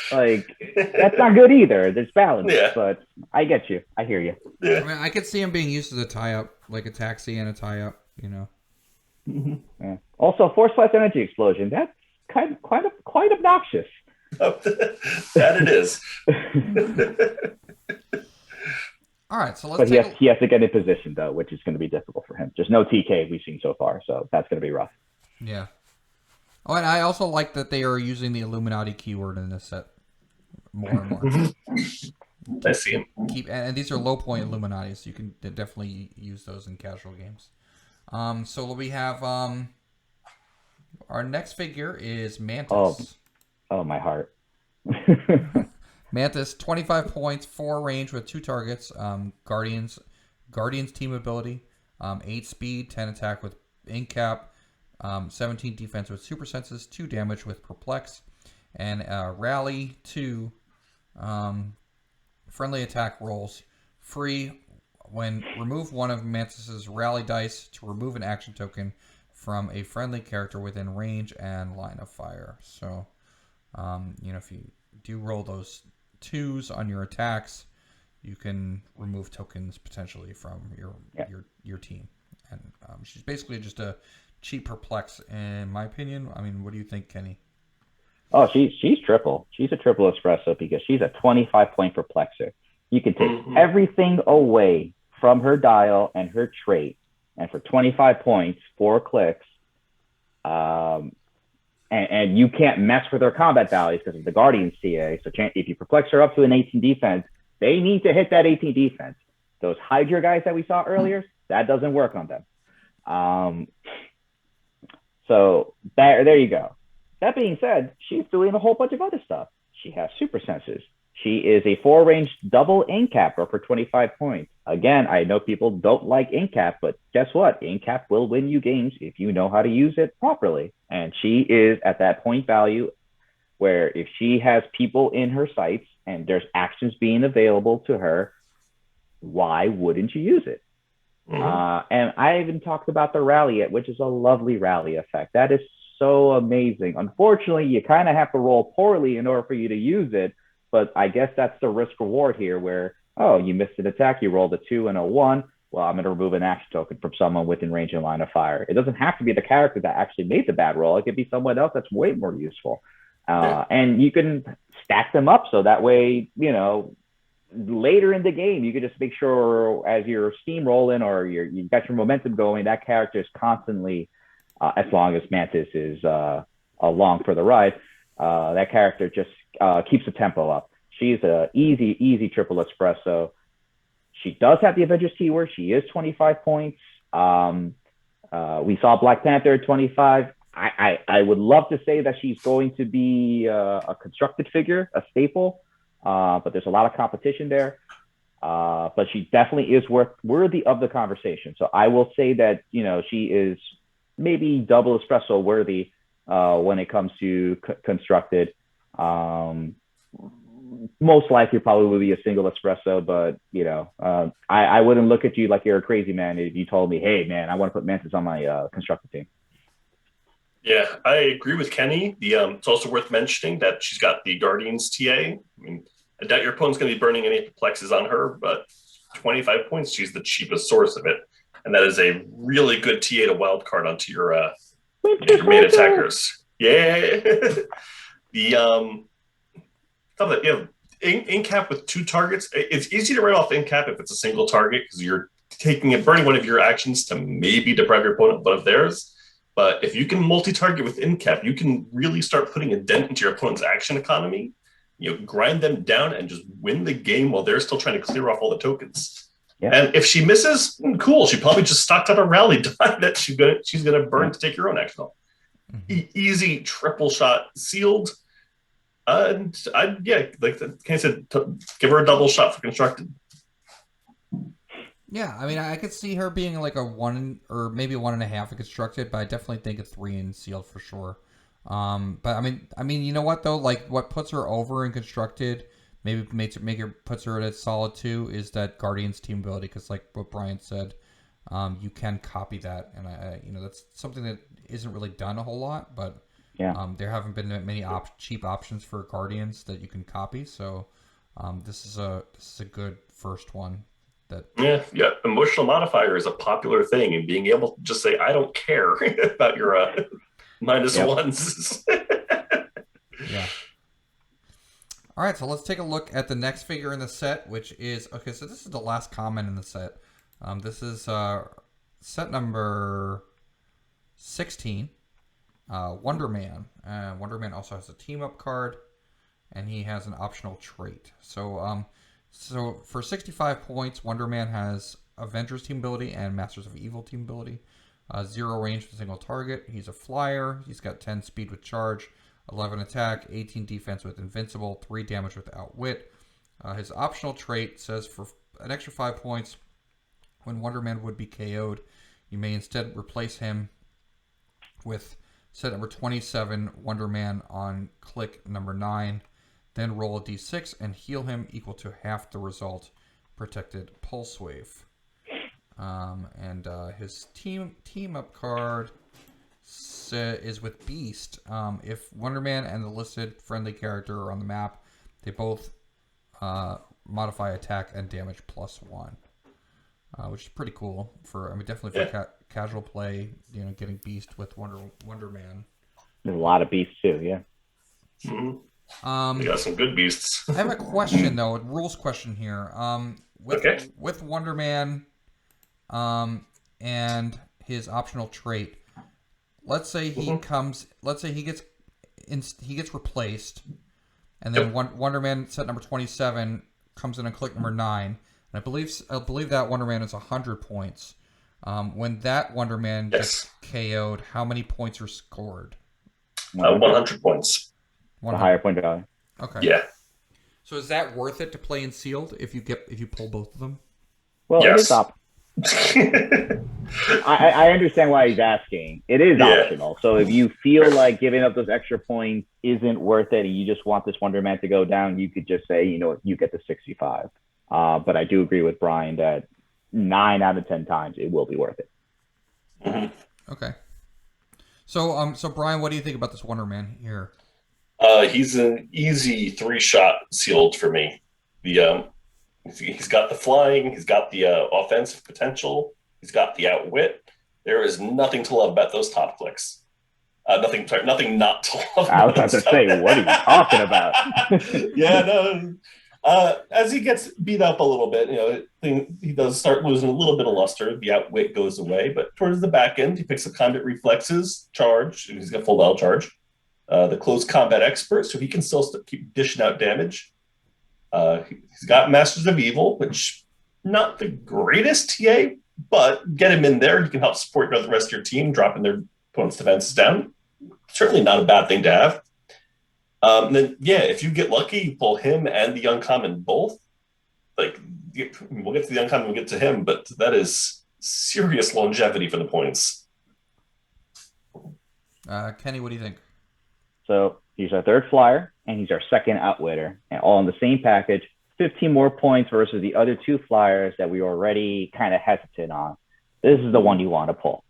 that's not good either. There's balance, but I get you. I hear you. Yeah. I mean, I could see him being used as a tie-up, like a taxi and a tie-up. Mm-hmm. Yeah. Also, force flash energy explosion. That's quite obnoxious. That it is. All right, so he has to get in position though, which is going to be difficult for him. There's no TK we've seen so far, so that's going to be rough. Yeah. Oh, and I also like that they are using the Illuminati keyword in this set more and more. I see him. And these are low point Illuminati, so you can definitely use those in casual games. So we have our next figure is Mantis. Oh my heart. Mantis, 25 points, 4 range with 2 targets. Guardians team ability, 8 speed, 10 attack with incap, 17 defense with super senses, 2 damage with perplex, and rally 2 friendly attack rolls. Free when remove one of Mantis's rally dice to remove an action token from a friendly character within range and line of fire. So, if you do roll those 2s on your attacks, you can remove tokens potentially from your team. And she's basically just a cheap perplex, in my opinion. I mean, what do you think, Kenny? Oh, she's triple. She's a triple espresso because she's a 25-point perplexer. You can take everything away from her dial and her trait, and for 25 points, 4 clicks, and you can't mess with her combat values because of the Guardian's TA. So if you perplex her up to an 18 defense, they need to hit that 18 defense. Those Hydra guys that we saw earlier, that doesn't work on them. So there you go. That being said, she's doing a whole bunch of other stuff. She has super senses. She is a 4-range double incapper for 25 points. Again, I know people don't like incap, but guess what? Incap will win you games if you know how to use it properly. And she is at that point value where if she has people in her sights and there's actions being available to her, why wouldn't you use it? And I even talked about the rally, which is a lovely rally effect. That is so amazing. Unfortunately, you kind of have to roll poorly in order for you to use it. But I guess that's the risk reward here where, oh, you missed an attack, you rolled a 2 and a 1. Well, I'm going to remove an action token from someone within range and line of fire. It doesn't have to be the character that actually made the bad roll. It could be someone else that's way more useful. And you can stack them up so that way, later in the game, you can just make sure as you're steamrolling or you've got your momentum going, that character is constantly, as long as Mantis is along for the ride, that character just keeps the tempo up. She's a easy triple espresso. She does have the Avengers keyword. She is 25 points. We saw Black Panther at 25. I would love to say that she's going to be a constructed figure, a staple, but there's a lot of competition there. But she definitely is worthy of the conversation. So I will say that, she is maybe double espresso worthy when it comes to constructed. Most likely probably will be a single espresso, but I wouldn't look at you like you're a crazy man if you told me, hey man, I want to put Mantis on my constructed team. Yeah, I agree with Kenny. It's also worth mentioning that she's got the Guardian's TA. I mean, I doubt your opponent's going to be burning any perplexes on her, but 25 points, she's the cheapest source of it. And that is a really good TA to wildcard onto your main attackers. Yeah. Incap with 2 targets. It's easy to write off incap if it's a single target because you're burning one of your actions to maybe deprive your opponent of one of theirs. But if you can multi-target with incap, you can really start putting a dent into your opponent's action economy. Grind them down and just win the game while they're still trying to clear off all the tokens. Yeah. And if she misses, cool. She probably just stocked up a rally die that she's gonna burn to take her own action off. Easy triple shot sealed. And like Ken said, give her a double shot for constructed. Yeah, I mean, I could see her being like a 1 or maybe 1.5 in constructed, but I definitely think a 3 in sealed for sure. But I mean, you know what though? Like, what puts her over in constructed, maybe puts her at a solid 2 is that Guardian's team ability, because like what Brian said, you can copy that, and I that's something that isn't really done a whole lot, but there haven't been many cheap options for Guardians that you can copy, so this is a good first one. Emotional modifier is a popular thing, and being able to just say I don't care about your -1s. Yeah. All right, so let's take a look at the next figure in the set, which is so this is the last comment in the set. This is set number 16, Wonder Man. Wonder Man also has a team up card, and he has an optional trait. So for 65 points, Wonder Man has Avengers team ability and Masters of Evil team ability. 0 range for a single target. He's a flyer. He's got 10 speed with charge, 11 attack, 18 defense with invincible, 3 damage with outwit. His optional trait says for an extra 5 points, when Wonder Man would be KO'd, you may instead replace him with set number 27, Wonder Man on click number 9. Then roll a d6 and heal him equal to half the result protected pulse wave. And his team up card is with Beast. If Wonder Man and the listed friendly character are on the map, they both modify attack and damage +1, which is pretty cool definitely for casual play. Getting Beast with Wonder Man. There's a lot of beasts too. Yeah. Mm-hmm. We got some good beasts. I have a question though, a rules question here. With Wonder Man, and his optional trait. Let's say he comes. Let's say he gets replaced, and then Wonder Man set number 27 comes in on click number 9. And I believe that Wonder Man is 100 points. When that Wonder Man gets KO'd, how many points are scored? 100 points. A higher point value. Okay. Yeah. So is that worth it to play in sealed if you pull both of them? Well, it is optional. I understand why he's asking. It is optional. So if you feel like giving up those extra points isn't worth it and you just want this Wonder Man to go down, you could just say, you get the 65. But I do agree with Brian that 9 out of 10 times it will be worth it. Mm-hmm. Okay. So Brian, what do you think about this Wonder Man here? He's an easy 3-shot sealed for me. He's got the flying, he's got the offensive potential, he's got the outwit. There is nothing to love about those top clicks. Nothing not to love. I was about to say, what are you talking about? As he gets beat up a little bit, he does start losing a little bit of luster. The outwit goes away, but towards the back end, he picks up combat reflexes, charge. He's got full battle charge. The close combat expert, so he can still keep dishing out damage. He's got Masters of Evil, which not the greatest TA, but get him in there. You can help support the rest of your team, dropping their opponent's defenses down. Certainly not a bad thing to have. Then, if you get lucky, you pull him and the Uncommon both. We'll get to the Uncommon, we'll get to him, but that is serious longevity for the points. Kenny, what do you think? So he's our 3rd flyer, and he's our 2nd outwitter, and all in the same package. 15 more points versus the other 2 flyers that we were already kind of hesitant on. This is the one you want to pull.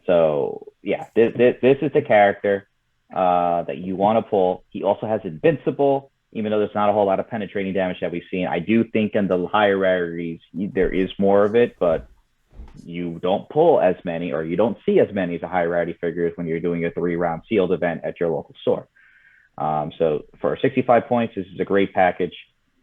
So this is the character that you want to pull. He also has Invincible, even though there's not a whole lot of penetrating damage that we've seen. I do think in the higher rarities there is more of it, but you don't pull as many, or you don't see as many as the high rarity figures when you're doing a 3-round sealed event at your local store. So for 65 points, this is a great package.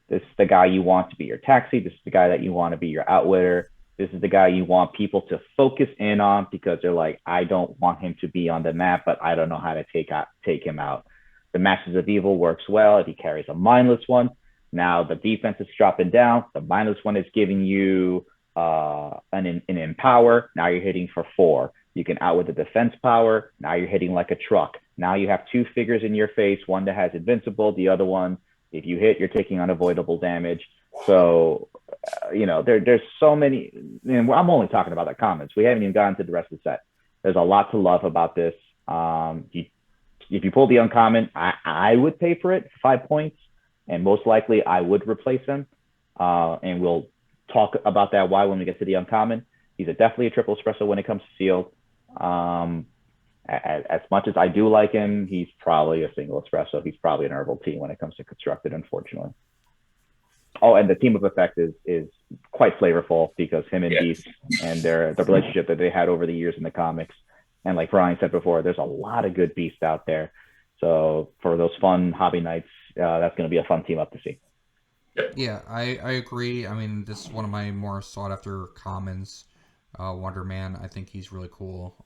This is the guy you want to be your taxi. This is the guy that you want to be your outwitter. This is the guy you want people to focus in on because they're like, I don't want him to be on the map, but I don't know how to take him out. The Masters of Evil works well if he carries a mindless one. Now the defense is dropping down. The mindless one is giving you an empower. Now you're hitting for 4. You can out with the defense power. Now you're hitting like a truck. Now you have 2 figures in your face, one that has Invincible, the other one, if you hit, you're taking unavoidable damage. So, there's so many, and I'm only talking about the comments. We haven't even gotten to the rest of the set. There's a lot to love about this. If you pull the uncommon, I would pay for it, 5 points, and most likely I would replace him. And we'll talk about that why when we get to the uncommon. He's definitely a triple espresso when it comes to sealed. As much as I do like him, he's probably a single espresso. He's probably an herbal tea when it comes to constructed, unfortunately. Oh, and the team of effect is quite flavorful because him and Beast and the relationship that they had over the years in the comics. And like Brian said before, there's a lot of good Beasts out there. So for those fun hobby nights, that's going to be a fun team up to see. Yeah, I agree. I mean, this is one of my more sought after commons. Wonder Man, I think he's really cool.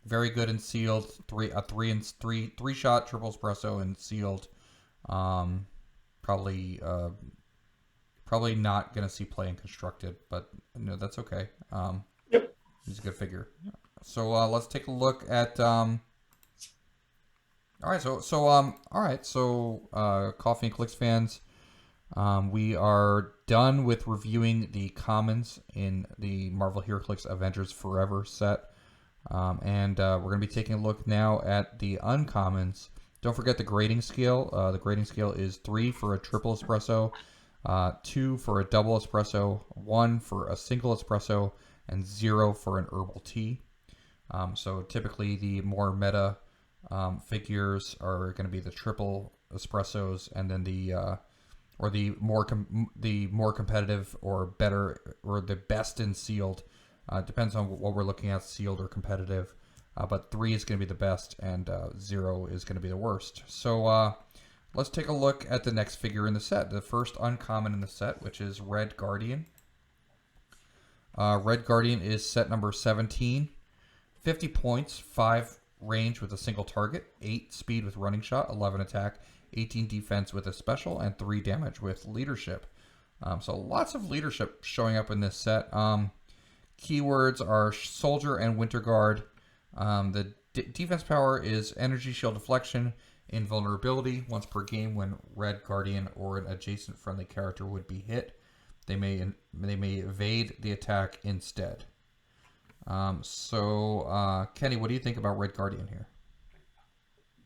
Very good in sealed. 3-shot triple espresso and sealed. Probably not gonna see play in constructed, but no, that's okay. He's a good figure. So let's take a look at. All right, so Coffee and Clix fans. We are done with reviewing the commons in the Marvel Heroclix Avengers Forever set. And we're going to be taking a look now at the uncommons. Don't forget the grading scale. The grading scale is 3 for a triple espresso, 2 for a double espresso, 1 for a single espresso, and 0 for an herbal tea. So typically the more meta figures are going to be the triple espressos, and then the or the more competitive or better or the best in sealed. Depends on what we're looking at, sealed or competitive. But 3 is going to be the best, and 0 is going to be the worst. So let's take a look at the next figure in the set. The first uncommon in the set, which is Red Guardian. Red Guardian is set number 17. 50 points, 5 range with a single target, 8 speed with running shot, 11 attack, 18 defense with a special, and 3 damage with leadership. So lots of leadership showing up in this set. Keywords are Soldier and Winter Guard. The defense power is Energy Shield Deflection, Invulnerability. Once per game when Red Guardian or an adjacent friendly character would be hit, they may evade the attack instead. Kenny, what do you think about Red Guardian here?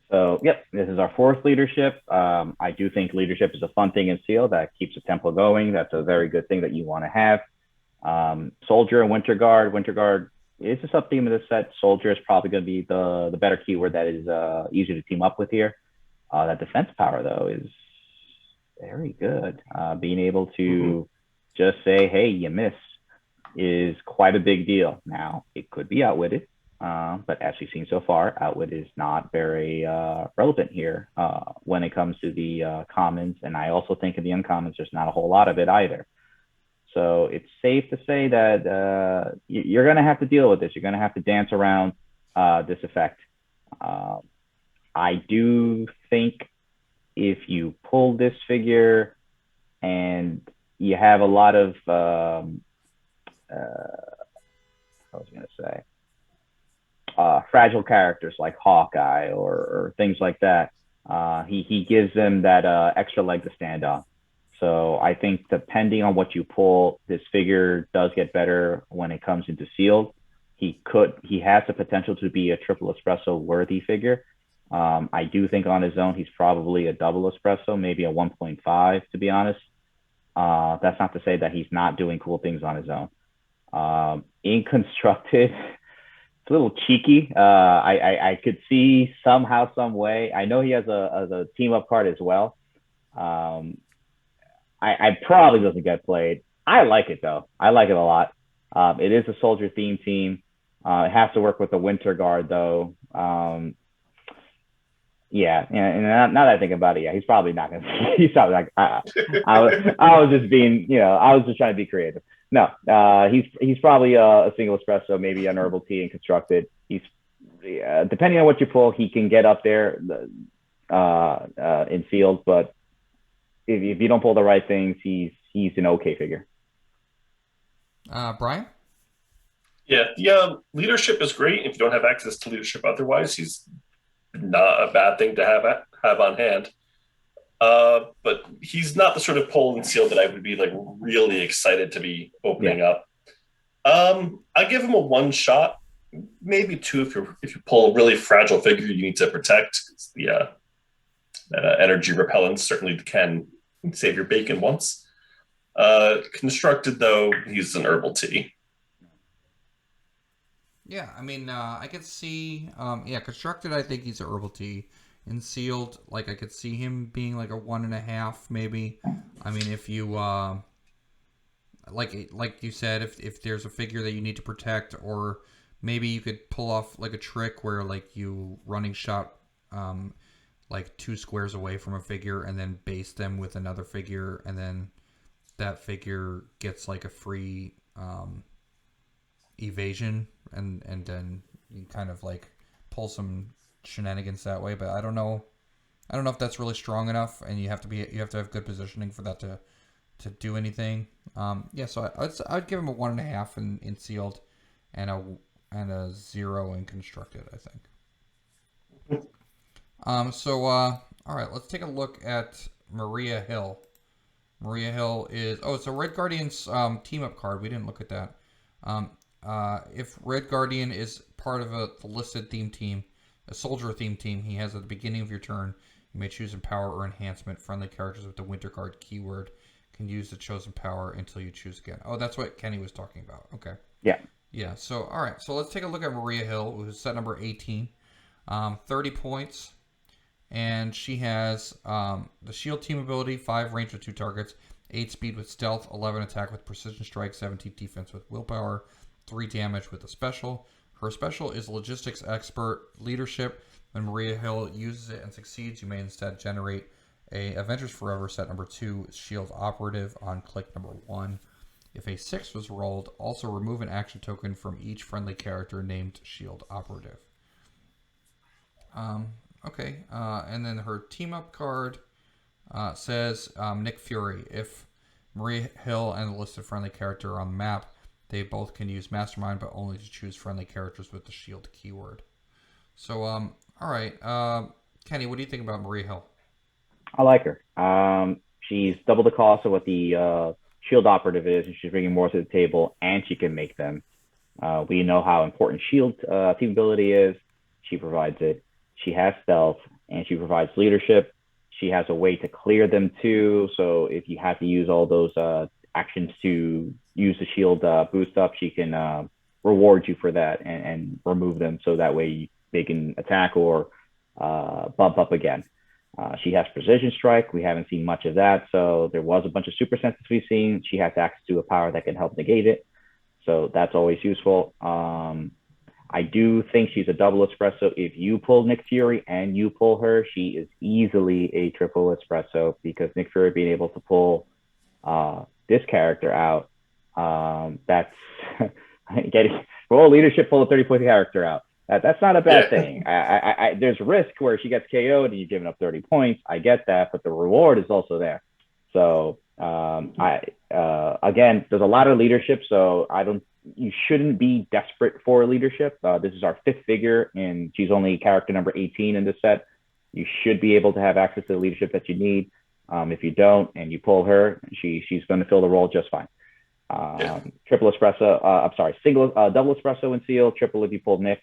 So, yep, this is our 4th leadership. I do think leadership is a fun thing in Seal that keeps the tempo going. That's a very good thing that you want to have. Soldier and Winter Guard. Winter Guard is a sub-theme of this set. Soldier is probably going to be the better keyword that is easy to team up with here. That defense power, though, is very good. Being able to just say, hey, you miss, is quite a big deal. Now, it could be outwitted, but as we've seen so far, outwit is not very relevant here when it comes to the commons. And I also think in the uncommons, there's not a whole lot of it either. So it's safe to say that you're going to have to deal with this. You're going to have to dance around this effect. I do think if you pull this figure and you have a lot of, I was going to say, fragile characters like Hawkeye or things like that, he gives them that extra leg to stand on. So I think depending on what you pull, this figure does get better when it comes into sealed. He has the potential to be a triple espresso worthy figure. I do think on his own, he's probably a double espresso, maybe a 1.5, to be honest. That's not to say that he's not doing cool things on his own. In constructed, it's a little cheeky. I could see somehow, some way. I know he has a team up card as well. I probably doesn't get played. I like it though. I like it a lot. It is a soldier themed team. It has to work with the Winter Guard though. Yeah, and now that I think about it, yeah, he's probably not gonna. He's probably like, I was just being, I was just trying to be creative. No, he's probably a single espresso, maybe an herbal tea and constructed. He's depending on what you pull, he can get up there in field, but if you don't pull the right things, he's an okay figure. Brian? Yeah, leadership is great. If you don't have access to leadership otherwise, he's not a bad thing to have on hand. But he's not the sort of pull and seal that I would be like really excited to be opening up. I give him a 1 shot, maybe 2 if you pull a really fragile figure you need to protect. The energy repellents certainly can save your bacon once. Constructed though, he's an herbal tea. Yeah, I mean, I could see, constructed, I think he's a herbal tea. And sealed, like, I could see him being like a 1.5, maybe. I mean, if you, like you said, if there's a figure that you need to protect, or maybe you could pull off, like, a trick where, like, you running shot, like, 2 squares away from a figure and then base them with another figure, and then that figure gets, like, a free, evasion, and then you kind of like pull some shenanigans that way. But I don't know if that's really strong enough, and you have to have good positioning for that to do anything. So I'd give him a 1.5 in sealed, and a 0 in constructed, I think. All right, let's take a look at Maria Hill. Maria Hill is it's a Red Guardian's team up card. We didn't look at that. If Red Guardian is part of the listed theme team, a soldier theme team, he has at the beginning of your turn, you may choose power or enhancement. Friendly characters with the Winter Guard keyword can use the chosen power until you choose again. Oh, that's what Kenny was talking about. Okay. Yeah. Yeah. So, all right. So let's take a look at Maria Hill, who's set number 18. 30 points and she has the shield team ability, 5 range with 2 targets, 8 speed with stealth, 11 attack with precision strike, 17 defense with willpower, 3 damage with a special. Her special is logistics expert leadership. When Maria Hill uses it and succeeds, you may instead generate a Avengers Forever set number 2 shield operative on click number 1. If a 6 was rolled, also remove an action token from each friendly character named shield operative. Okay, and then her team up card says Nick Fury. If Maria Hill and the listed friendly character are on the map, they both can use Mastermind, but only to choose friendly characters with the shield keyword. So, all right, Kenny, what do you think about Maria Hill? I like her. She's double the cost of what the shield operative is, and she's bringing more to the table, and she can make them. We know how important shield team ability is. She provides it. She has stealth, and she provides leadership. She has a way to clear them too. So if you have to use all those actions to use the shield boost up, she can reward you for that and remove them. So that way they can attack or bump up again. She has precision strike. We haven't seen much of that. So there was a bunch of super senses we've seen. She has access to a power that can help negate it. So that's always useful. I do think she's a double espresso. If you pull Nick Fury and you pull her, she is easily a triple espresso, because Nick Fury being able to pull this character out, that's getting roll leadership, pull a 30-point character out. That's not a bad thing. There's risk where she gets KO'd and you've given up 30 points. I get that, but the reward is also there. So again, there's a lot of leadership, so you shouldn't be desperate for leadership. This is our 5th figure, and she's only character number 18 in this set. You should be able to have access to the leadership that you need. If you don't and you pull her, she's going to fill the role just fine. Triple espresso, double espresso in seal, triple if you pull Nick.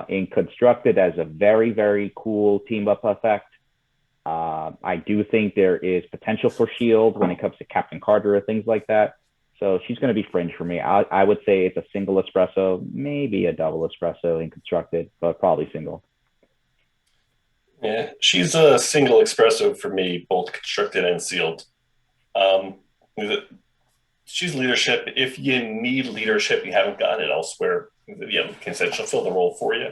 In constructed as a very, very cool team up effect. I do think there is potential for shield when it comes to Captain Carter or things like that. So she's going to be fringe for me. I would say it's a single espresso, maybe a double espresso in constructed, but probably single. Yeah, she's a single espresso for me, both constructed and sealed. She's leadership. If you need leadership, you haven't gotten it elsewhere, like I said, she'll fill the role for you.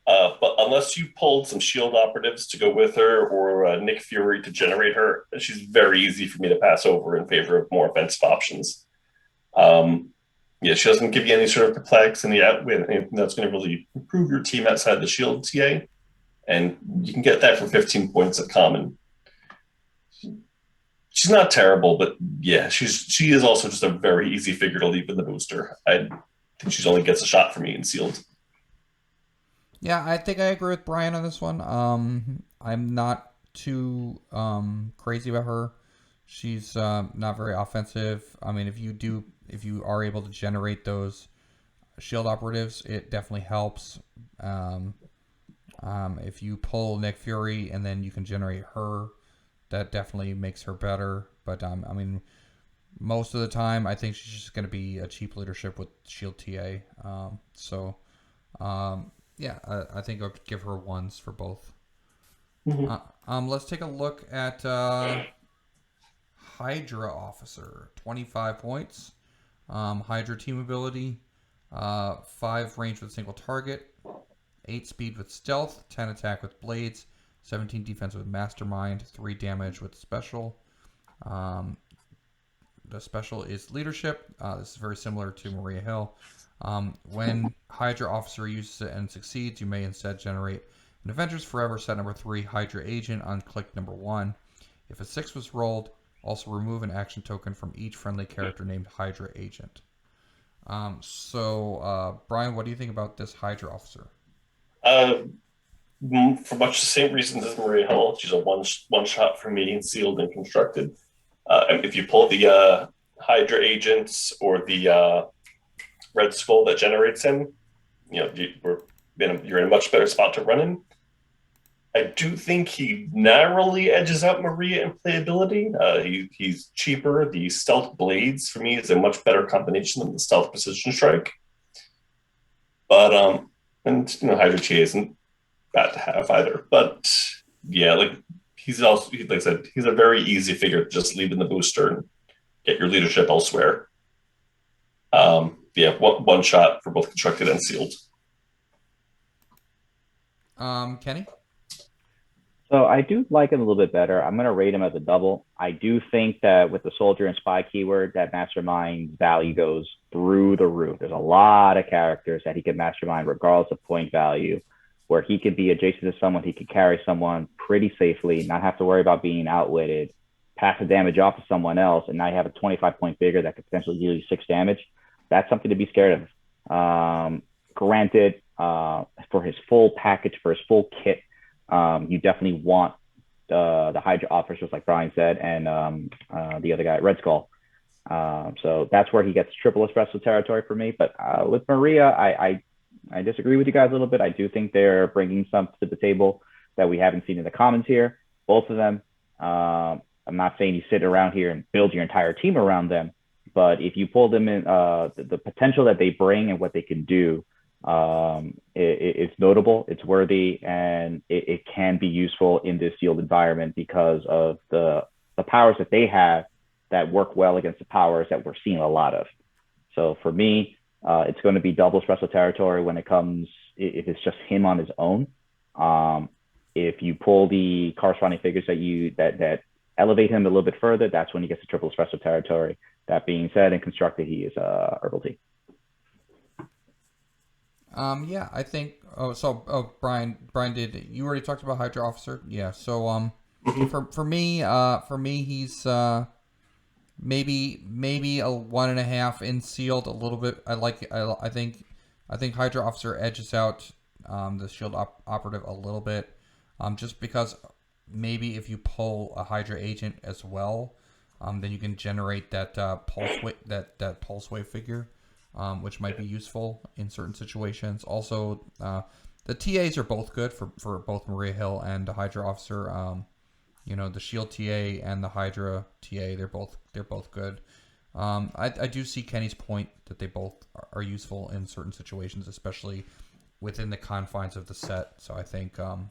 But unless you pulled some shield operatives to go with her, or Nick Fury to generate her, she's very easy for me to pass over in favor of more offensive options. She doesn't give you any sort of perplex and anything that's going to really improve your team outside the shield TA. And you can get that for 15 points at common. She's not terrible, but yeah, she is also just a very easy figure to leave in the booster. I think she only gets a shot for me in sealed. Yeah, I think I agree with Brian on this one. I'm not too crazy about her. She's not very offensive. I mean, if you are able to generate those shield operatives, it definitely helps. If you pull Nick Fury and then you can generate her, that definitely makes her better. But I mean, most of the time, I think she's just going to be a cheap leadership with shield TA. Yeah, I think I'll give her 1s for both. Mm-hmm. Let's take a look at Hydra Officer. 25 points. Hydra team ability. 5 range with a single target. 8 speed with stealth. 10 attack with blades. 17 defense with mastermind. 3 damage with special. The special is leadership. This is very similar to Maria Hill. When Hydra Officer uses it and succeeds, you may instead generate an Avengers Forever set number 3 Hydra Agent on click number 1. If a 6 was rolled, also remove an action token from each friendly character named Hydra Agent. Brian, what do you think about this Hydra Officer? For much the same reasons as Maria Hill, she's a one shot for me, sealed and constructed. If you pull the Hydra Agents or the Red Skull that generates him, you're in a much better spot to run in. I do think he narrowly edges out Maria in playability. He's cheaper. The Stealth Blades, for me, is a much better combination than the Stealth Precision Strike. But, Hydra TA isn't bad to have either. But Yeah, like he's also, like I said, he's a very easy figure to just leave in the booster and get your leadership elsewhere. Yeah, one shot for both constructed and sealed. Kenny? So I do like him a little bit better. I'm going to rate him as a double. I do think that with the soldier and spy keyword, that mastermind value goes through the roof. There's a lot of characters that he can mastermind regardless of point value, where he could be adjacent to someone, he could carry someone pretty safely, not have to worry about being outwitted, pass the damage off to someone else, and now you have a 25-point figure that could potentially deal you 6 damage. That's something to be scared of. Granted, for his full package, for his full kit, you definitely want the Hydra officers, like Brian said, and the other guy, Red Skull. So that's where he gets triple espresso territory for me. But with Maria, I disagree with you guys a little bit. I do think they're bringing something to the table that we haven't seen in the commons here. Both of them. I'm not saying you sit around here and build your entire team around them, but if you pull them in, the potential that they bring and what they can do, it's notable, it's worthy, and it can be useful in this sealed environment because of the powers that they have that work well against the powers that we're seeing a lot of. So for me, it's going to be double espresso territory when it comes, if it's just him on his own. If you pull the corresponding figures that elevate him a little bit further, that's when he gets the triple espresso territory. That being said, in constructed, he is herbal tea. Yeah, I think. Brian did. You already talked about Hydra Officer. Yeah. So for me, he's maybe a 1.5 in sealed, a little bit. I think Hydra Officer edges out the shield operative a little bit, just because maybe if you pull a Hydra agent as well, then you can generate that pulse wave figure. Which might be useful in certain situations. Also, the TAs are both good for both Maria Hill and the Hydra Officer. The Shield TA and the Hydra TA, they're both good. I do see Kenny's point that they both are useful in certain situations, especially within the confines of the set. So I think, they're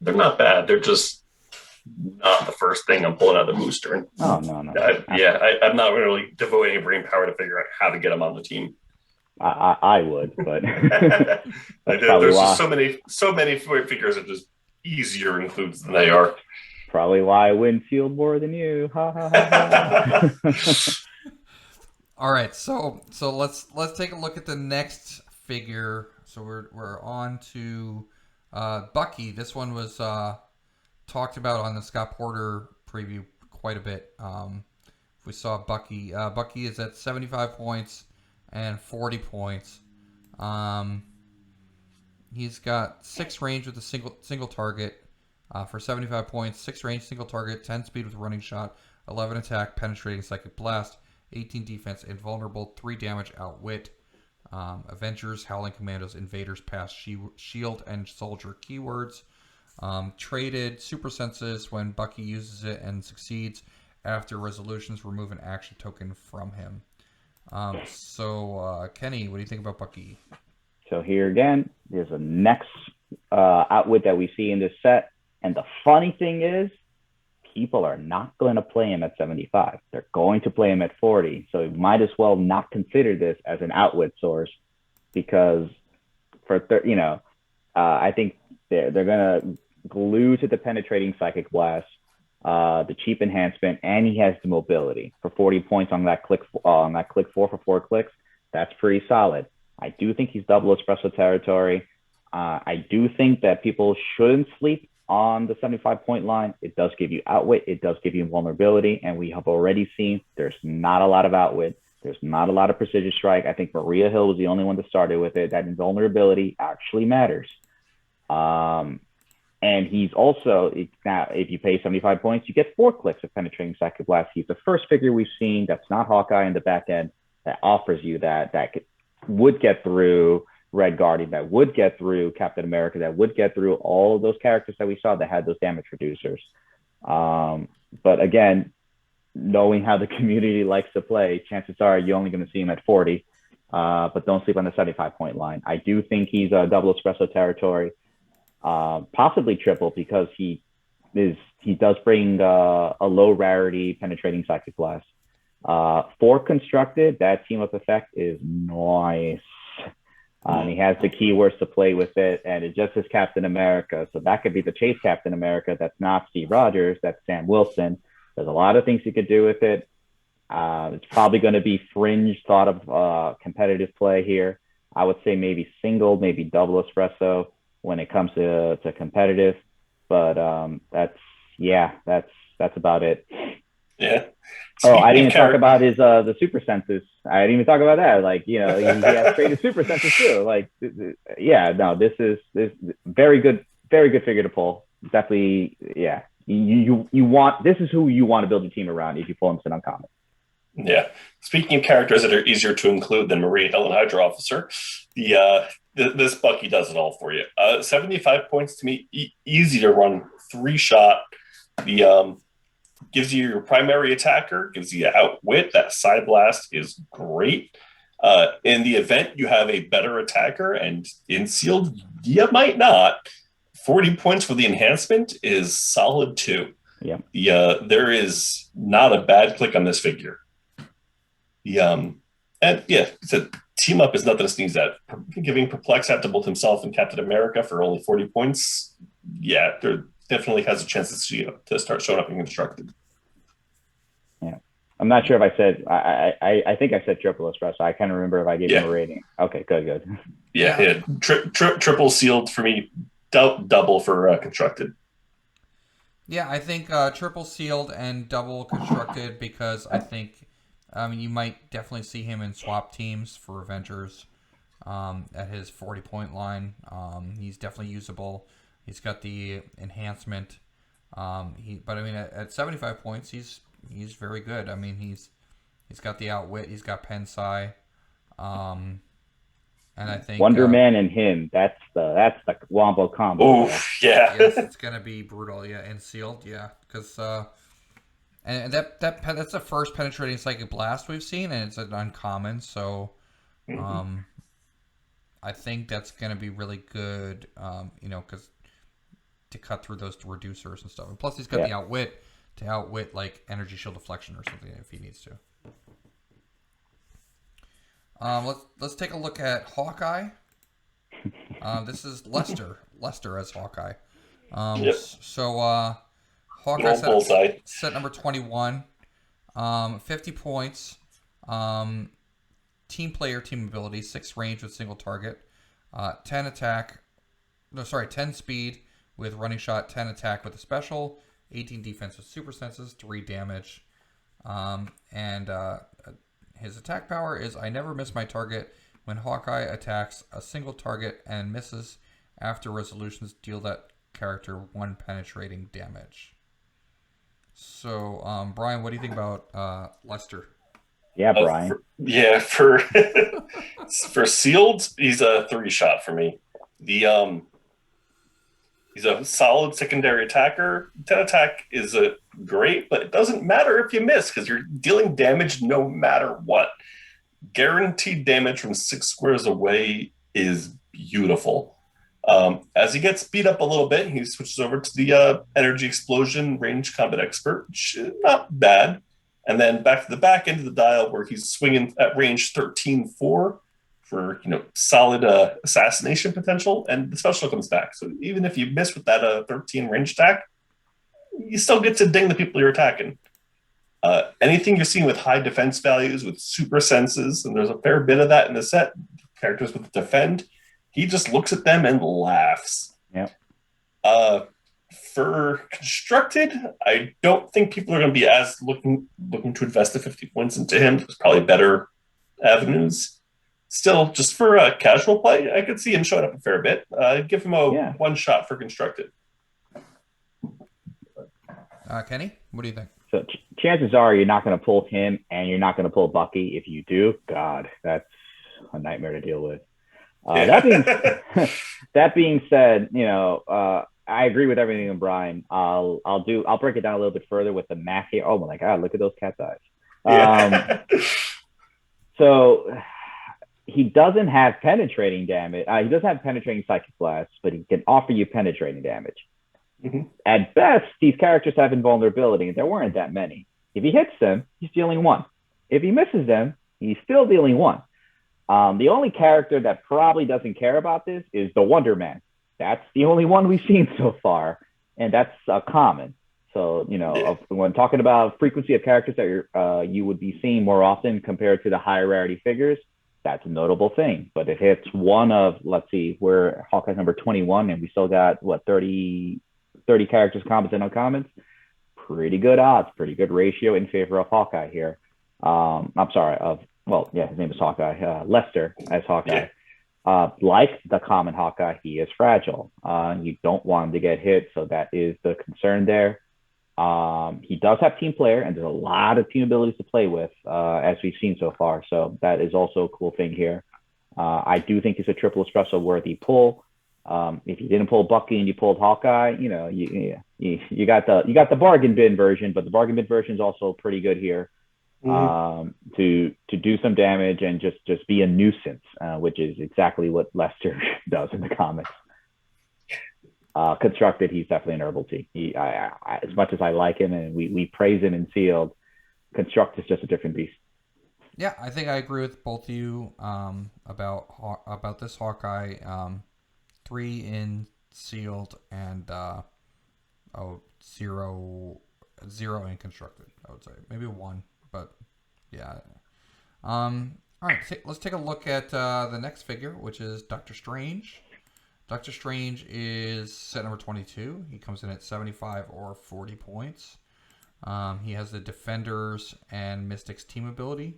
not bad. They're just not the first thing I'm pulling out of the booster. Oh, no. I'm not really devoting any brain power to figure out how to get them on the team. I would, but there's just so many figures are just easier includes than they are. Probably why I win sealed more than you. Ha ha ha. All right, so let's take a look at the next figure. So we're on to Bucky. This one was talked about on the Scott Porter preview quite a bit. If we saw Bucky, Bucky is at 75 points and 40 points. He's got 6 range with a single target for 75 points, 6 range, single target, 10 speed with running shot, 11 attack, penetrating psychic blast, 18 defense, invulnerable, 3 damage, outwit. Avengers, Howling Commandos, Invaders, Pass, Shield, and Soldier keywords. Traded super senses when Bucky uses it and succeeds. After resolutions, remove an action token from him. Kenny, what do you think about Bucky? So here again, there's a next outwit that we see in this set. And the funny thing is, people are not going to play him at 75. They're going to play him at 40. So you might as well not consider this as an outwit source, because I think they're going to glue to the penetrating psychic blast, the cheap enhancement, and he has the mobility for 40 points on that click 4 for 4 clicks. That's pretty solid. I do think he's double espresso territory. I do think that people shouldn't sleep on the 75-point line. It does give you outwit. It does give you vulnerability. And we have already seen there's not a lot of outwit. There's not a lot of precision strike. I think Maria Hill was the only one that started with it. That invulnerability actually matters. And he's also, now if you pay 75 points, you get 4 clicks of penetrating psychic blast. He's the first figure we've seen that's not Hawkeye in the back end that offers you that would get through Red Guardian, that would get through Captain America, that would get through all of those characters that we saw that had those damage reducers. But again, knowing how the community likes to play, chances are you're only going to see him at 40, but don't sleep on the 75-point line. I do think he's a double espresso territory. possibly triple because he does bring a low rarity penetrating psychic blast. For constructed, that team up effect is nice. He has the keywords to play with it, and it just says Captain America. So that could be the Chase Captain America. That's not Steve Rogers. That's Sam Wilson. There's a lot of things you could do with it. It's probably going to be fringe thought of competitive play here. I would say maybe single, maybe double espresso when it comes to competitive. But that's about it. Yeah. I didn't even talk about his the super senses. I didn't even talk about that. Like, he has traded super senses too. Like, this is very good figure to pull. Definitely, yeah. You want, this is who you want to build a team around if you pull him to uncommon. Yeah. Speaking of characters that are easier to include than Marie Helen Hydra Officer, this Bucky does it all for you. 75 points to me, easy to run, 3-shot. Gives you your primary attacker, gives you outwit. That side blast is great. In the event, you have a better attacker, and in sealed, you might not. 40 points for the enhancement is solid too. Yeah. There is not a bad click on this figure. It's a team up is nothing to sneeze at. Giving Perplex out to both himself and Captain America for only 40 points. Yeah, there definitely has a chance to start showing up in constructed. Yeah, I'm not sure if I said. I think I said triple espresso. I can't remember if I gave him a rating. Okay, good. Yeah. Triple sealed for me. Double for constructed. Yeah, I think triple sealed and double constructed because I think you might definitely see him in swap teams for Avengers at his 40-point line. He's definitely usable. He's got the enhancement. But I mean, at 75 points, he's very good. I mean, he's got the outwit. He's got pen psi. And I think Wonder Man and him. That's the wombo combo. Oh yeah. Yes, it's gonna be brutal. Yeah, and sealed. Yeah, because and that's the first penetrating psychic blast we've seen, and it's an uncommon. So, I think that's gonna be really good. Because to cut through those reducers and stuff. And plus, he's got the outwit to outwit like energy shield deflection or something if he needs to. Let's take a look at Hawkeye. This is Lester as Hawkeye. So Hawkeye set number 21. 50 points. Team player, team ability, 6 range with single target. 10 speed with running shot, 10 attack with a special, 18 defense with super senses, 3 damage. His attack power is I never miss my target. When Hawkeye attacks a single target and misses, after resolutions deal that character 1 penetrating damage. So, Brian, what do you think about Lester? Yeah, Brian. For sealed, he's a 3-shot for me. He's a solid secondary attacker. 10 attack is great, but it doesn't matter if you miss because you're dealing damage no matter what. Guaranteed damage from 6 squares away is beautiful. As he gets beat up a little bit, he switches over to the energy explosion range combat expert, which is not bad. And then back to the back end of the dial where he's swinging at range 13-4 for solid assassination potential, and the special comes back. So even if you miss with that 13 range attack, you still get to ding the people you're attacking. Anything you're seeing with high defense values, with super senses, and there's a fair bit of that in the set, characters with defend, he just looks at them and laughs. Yeah. For constructed, I don't think people are going to be as looking to invest the 50 points into him. There's probably better avenues. Still, just for casual play, I could see him showing up a fair bit. Give him a 1 shot for constructed. Kenny, what do you think? So chances are you're not going to pull him, and you're not going to pull Bucky. If you do, God, that's a nightmare to deal with. That being said, I agree with everything in Brian. I'll break it down a little bit further with the math here. Oh my God, look at those cat's eyes. So he doesn't have penetrating damage. He doesn't have penetrating psychic blast, but he can offer you penetrating damage. Mm-hmm. At best, these characters have invulnerability, and there weren't that many. If he hits them, he's dealing 1. If he misses them, he's still dealing 1. The only character that probably doesn't care about this is the Wonder Man. That's the only one we've seen so far, and that's common. So, when talking about frequency of characters that you would be seeing more often compared to the higher rarity figures, that's a notable thing. But it hits one of, let's see, we're Hawkeye's number 21, and we still got, 30 characters, commons and uncommons. Pretty good odds, pretty good ratio in favor of Hawkeye here. I'm sorry, his name is Hawkeye. Lester as Hawkeye. Yeah. Like the common Hawkeye, he is fragile. You don't want him to get hit, so that is the concern there. He does have team player, and there's a lot of team abilities to play with, as we've seen so far. So that is also a cool thing here. I do think it's a triple espresso worthy pull. If you didn't pull Bucky and you pulled Hawkeye, you got the bargain bin version, but the bargain bin version is also pretty good here. To do some damage and just be a nuisance, which is exactly what Lester does in the comics. Constructed, he's definitely an herbal tea. As much as I like him and we praise him in Sealed, Construct is just a different beast. Yeah, I think I agree with both of you about this Hawkeye. 3 in Sealed and 0 in Constructed, I would say. Maybe 1. But yeah. All right, let's take a look at the next figure, which is Doctor Strange. Doctor Strange is set number 22. He comes in at 75 or 40 points. He has the Defenders and Mystics team ability.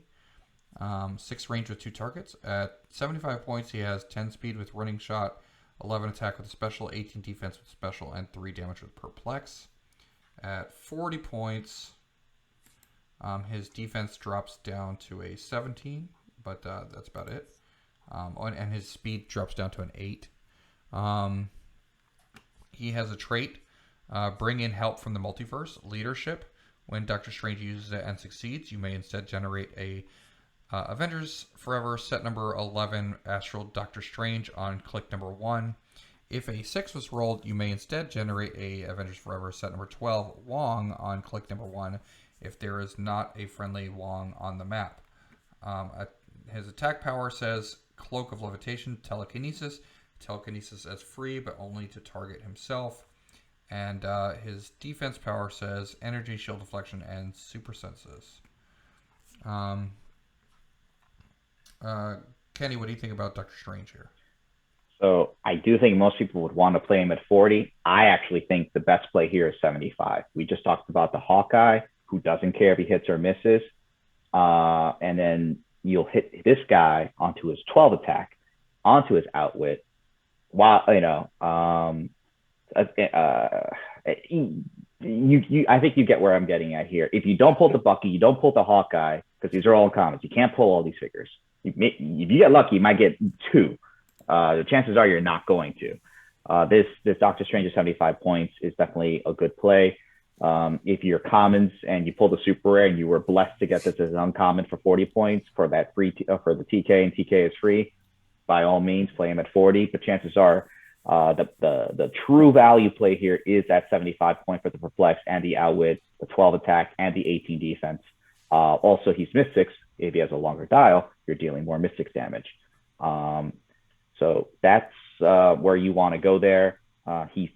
6 range with 2 targets. At 75 points, he has 10 speed with running shot, 11 attack with a special, 18 defense with special, and 3 damage with perplex. At 40 points, his defense drops down to a 17, but that's about it. And his speed drops down to an 8. He has a trait, bring in help from the multiverse, leadership. When Doctor Strange uses it and succeeds, you may instead generate a Avengers Forever set number 11 Astral Doctor Strange on click number 1. If a 6 was rolled, you may instead generate a Avengers Forever set number 12 Wong on click number 1 if there is not a friendly Wong on the map. His attack power says Cloak of Levitation, Telekinesis. Telekinesis as free, but only to target himself. And his defense power says Energy, Shield Deflection, and Super Senses. Kenny, what do you think about Doctor Strange here? So I do think most people would want to play him at 40. I actually think the best play here is 75. We just talked about the Hawkeye, who doesn't care if he hits or misses. And then you'll hit this guy onto his 12 attack, onto his outwit. While, I think you get where I'm getting at here. If you don't pull the Bucky, you don't pull the Hawkeye, because these are all commons. You can't pull all these figures. If you get lucky, you might get 2. The chances are you're not going to. This Doctor Strange at 75 points is definitely a good play. If you're commons and you pull the super rare and you were blessed to get this as an uncommon for 40 points for that free for the TK, and TK is free, by all means play him at 40. But chances are the true value play here is that 75 point for the perplex and the outwit, the 12 attack and the 18 defense. Also, he's Mystics. If he has a longer dial, you're dealing more Mystics damage. So that's where you want to go there. He's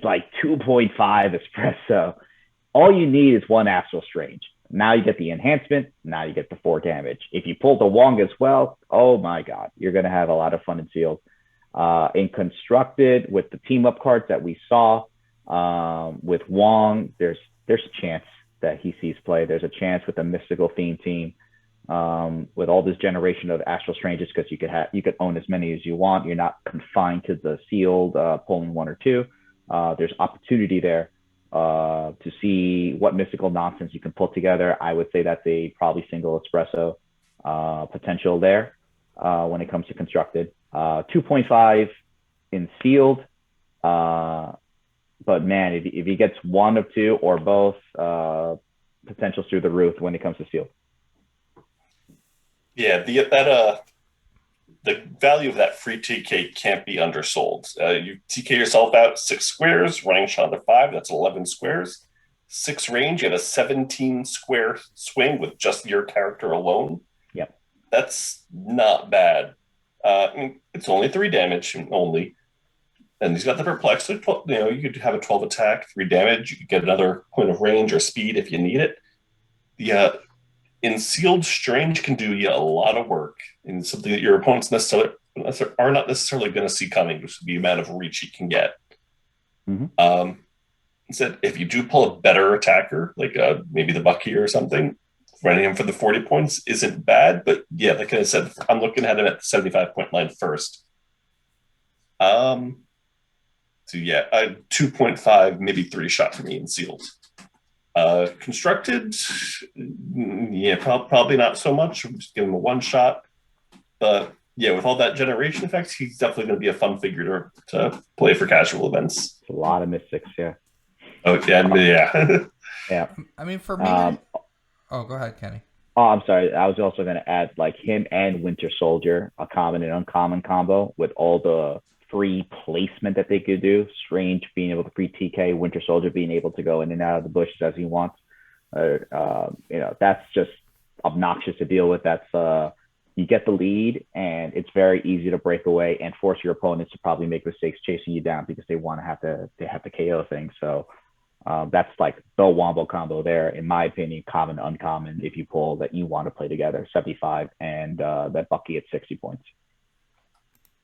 like 2.5 espresso. All you need is 1 Astral Strange. Now you get the enhancement. Now you get the 4 damage. If you pull the Wong as well, oh my God, you're going to have a lot of fun in Sealed. In Constructed, with the team up cards that we saw with Wong, there's a chance that he sees play. There's a chance with the mystical theme team. With all this generation of Astral Stranges, because you could own as many as you want. You're not confined to the Sealed pulling 1 or 2. There's opportunity there to see what mystical nonsense you can pull together. I would say that's a probably single espresso potential there when it comes to Constructed. 2.5 in Sealed, but man, if he gets 1 of 2 or both, potentials through the roof when it comes to Sealed. Yeah, the value of that free TK can't be undersold. You TK yourself out 6 squares, running shot to 5, that's 11 squares. 6 range, you have a 17 square swing with just your character alone. Yep. That's not bad. It's only 3 damage, only. And he's got the perplex. So you could have a 12 attack, 3 damage. You could get another point of range or speed if you need it. The in sealed, strange can do you a lot of work in something that your opponents are not necessarily going to see coming, which is the amount of reach you can get. Mm-hmm. Instead, if you do pull a better attacker, like maybe the Bucky or something, running him for the 40 points isn't bad. But yeah, like I said, I'm looking at him at the 75-point line first. So yeah, 2.5, maybe 3 shot for me in sealed. Constructed, yeah, probably not so much. I'm just giving him a 1 shot. But yeah, with all that generation effects, he's definitely going to be a fun figure to play for casual events. A lot of mystics, yeah. Oh yeah. Yeah. I mean, for me. Oh, go ahead, Kenny. Oh, I'm sorry. I was also going to add like him and Winter Soldier, a common and uncommon combo with all the free placement that they could do. Strange being able to free TK, Winter Soldier being able to go in and out of the bushes as he wants. That's just obnoxious to deal with. That's you get the lead, and it's very easy to break away and force your opponents to probably make mistakes chasing you down because they have to KO things. So that's like the wombo combo there, in my opinion, common, uncommon, if you pull that you want to play together, 75, and that Bucky at 60 points.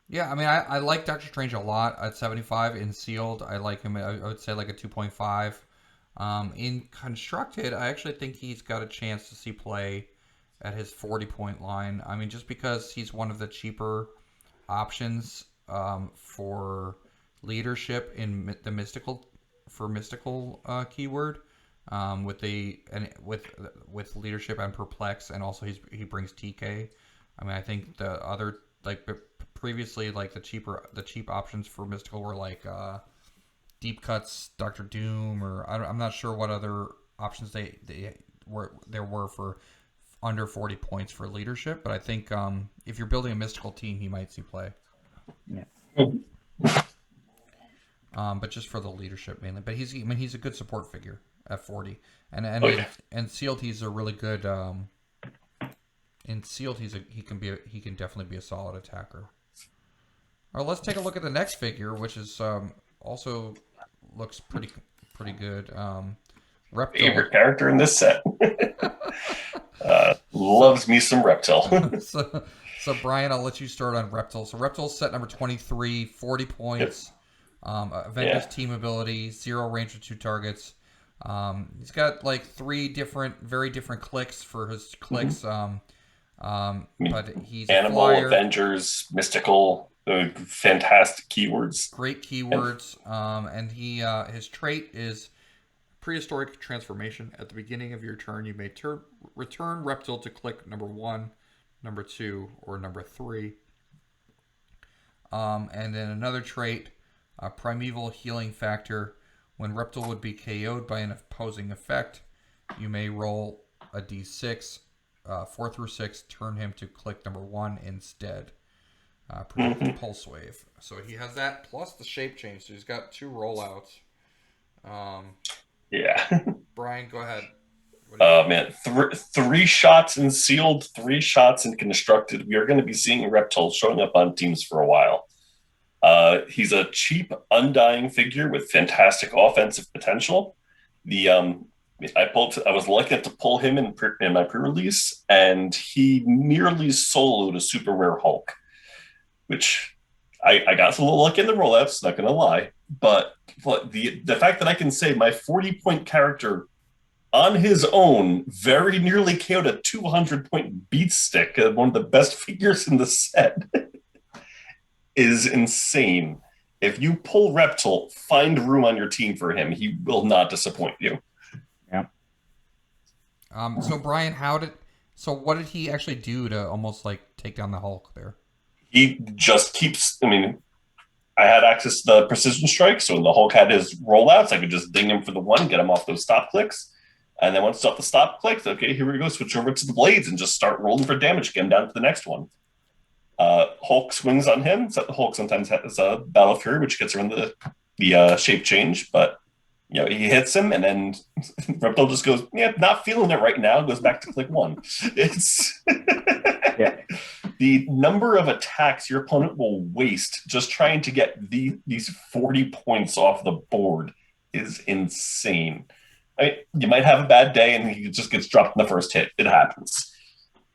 Yeah, I mean, I like Doctor Strange a lot at 75 in sealed. I like him, I would say like a 2.5. In constructed, I actually think he's got a chance to see play at his 40-point line. I mean, just because he's one of the cheaper options for leadership in the mystical keyword, with leadership and perplex, and also he brings TK. I mean, I think the other previously the cheap options for mystical were like Deep Cuts, Doctor Doom, or I'm not sure what other options there were for under 40 points for leadership. But I think if you're building a mystical team, he might see play. Yeah. But just for the leadership mainly. But he's a good support figure at 40, and sealed he's a really good. In sealed he can definitely be a solid attacker. All right, let's take a look at the next figure, which is also looks pretty good. Reptile. Favorite character in this set. Loves me some Reptile. So Brian, I'll let you start on Reptile. So Reptile's set number 23, 40 points. Avengers team ability, 0 range with 2 targets. He's got like 3 very different clicks for his clicks. But he's Animal, a flyer. Avengers, mystical, fantastic keywords. Great keywords. And his trait is prehistoric transformation. At the beginning of your turn, you may return Reptile to click number 1, number 2, or number 3. And then another trait, primeval healing factor. When Reptile would be KO'd by an opposing effect, you may roll a d6, 4 through 6, turn him to click number 1 instead. Predict Pulse Wave. So he has that plus the shape change. So he's got 2 rollouts. Yeah. Brian, go ahead. Man, 3 shots in sealed, 3 shots in constructed. We are going to be seeing Reptile showing up on teams for a while. He's a cheap, undying figure with fantastic offensive potential. I was lucky enough to pull him in my pre-release, and he nearly soloed a super rare Hulk, which I got a little lucky in the rollouts, not going to lie. But the fact that I can say my 40-point character on his own very nearly KO'd a 200-point beat stick, one of the best figures in the set, is insane. If you pull Reptile, find room on your team for him. He will not disappoint you. Yeah. So Brian, what did he actually do to almost take down the Hulk there? He just keeps. I mean, I had access to the precision strike, so when the Hulk had his rollouts, I could just ding him for the 1, get him off those stop clicks. And then once it's off the stop click, okay, here we go. Switch over to the blades and just start rolling for damage again down to the next one. Hulk swings on him. So Hulk sometimes has a Battle Fury, which gets around the shape change, but he hits him, and then Reptile just goes, not feeling it right now, goes back to click 1. It's the number of attacks your opponent will waste just trying to get these 40 points off the board is insane. You might have a bad day and he just gets dropped in the first hit. It happens.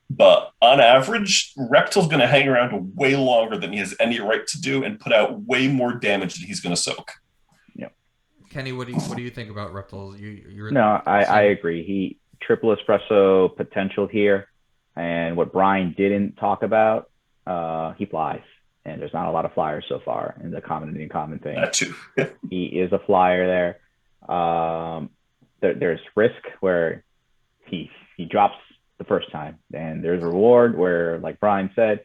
But on average, Reptile's going to hang around way longer than he has any right to do and put out way more damage than he's going to soak. Kenny, what do you think about Reptile? I agree. He triple espresso potential here, and what Brian didn't talk about, he flies, and there's not a lot of flyers so far in the common and the uncommon thing. That too. He is a flyer there. There's risk where he drops the first time, and there's reward where, like Brian said,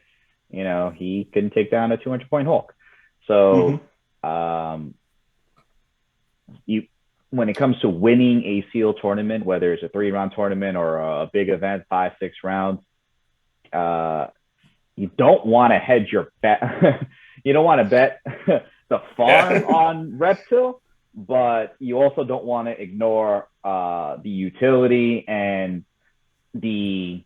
he couldn't take down a 200-point Hulk. So. When it comes to winning a SEAL tournament, whether it's a 3-round tournament or a big event, 5-6 rounds, you don't want to hedge your bet. You don't want to bet the farm on Reptile, but you also don't want to ignore the utility and the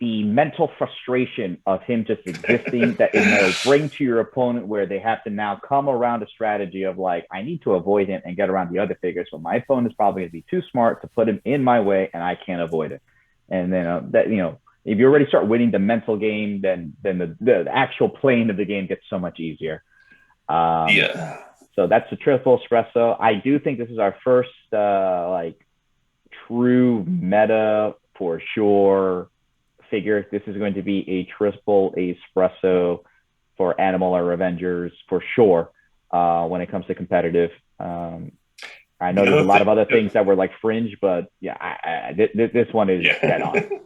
mental frustration of him just existing that it may bring to your opponent, where they have to now come around a strategy of like, I need to avoid him and get around the other figures. So my opponent is probably going to be too smart to put him in my way, and I can't avoid it. And then if you already start winning the mental game, then the actual playing of the game gets so much easier. So that's the triple espresso. I do think this is our first true meta for sure figure. This is going to be a triple espresso for Animal or Avengers for sure when it comes to competitive. I know there's a lot of other things that were like fringe, but this one is dead on.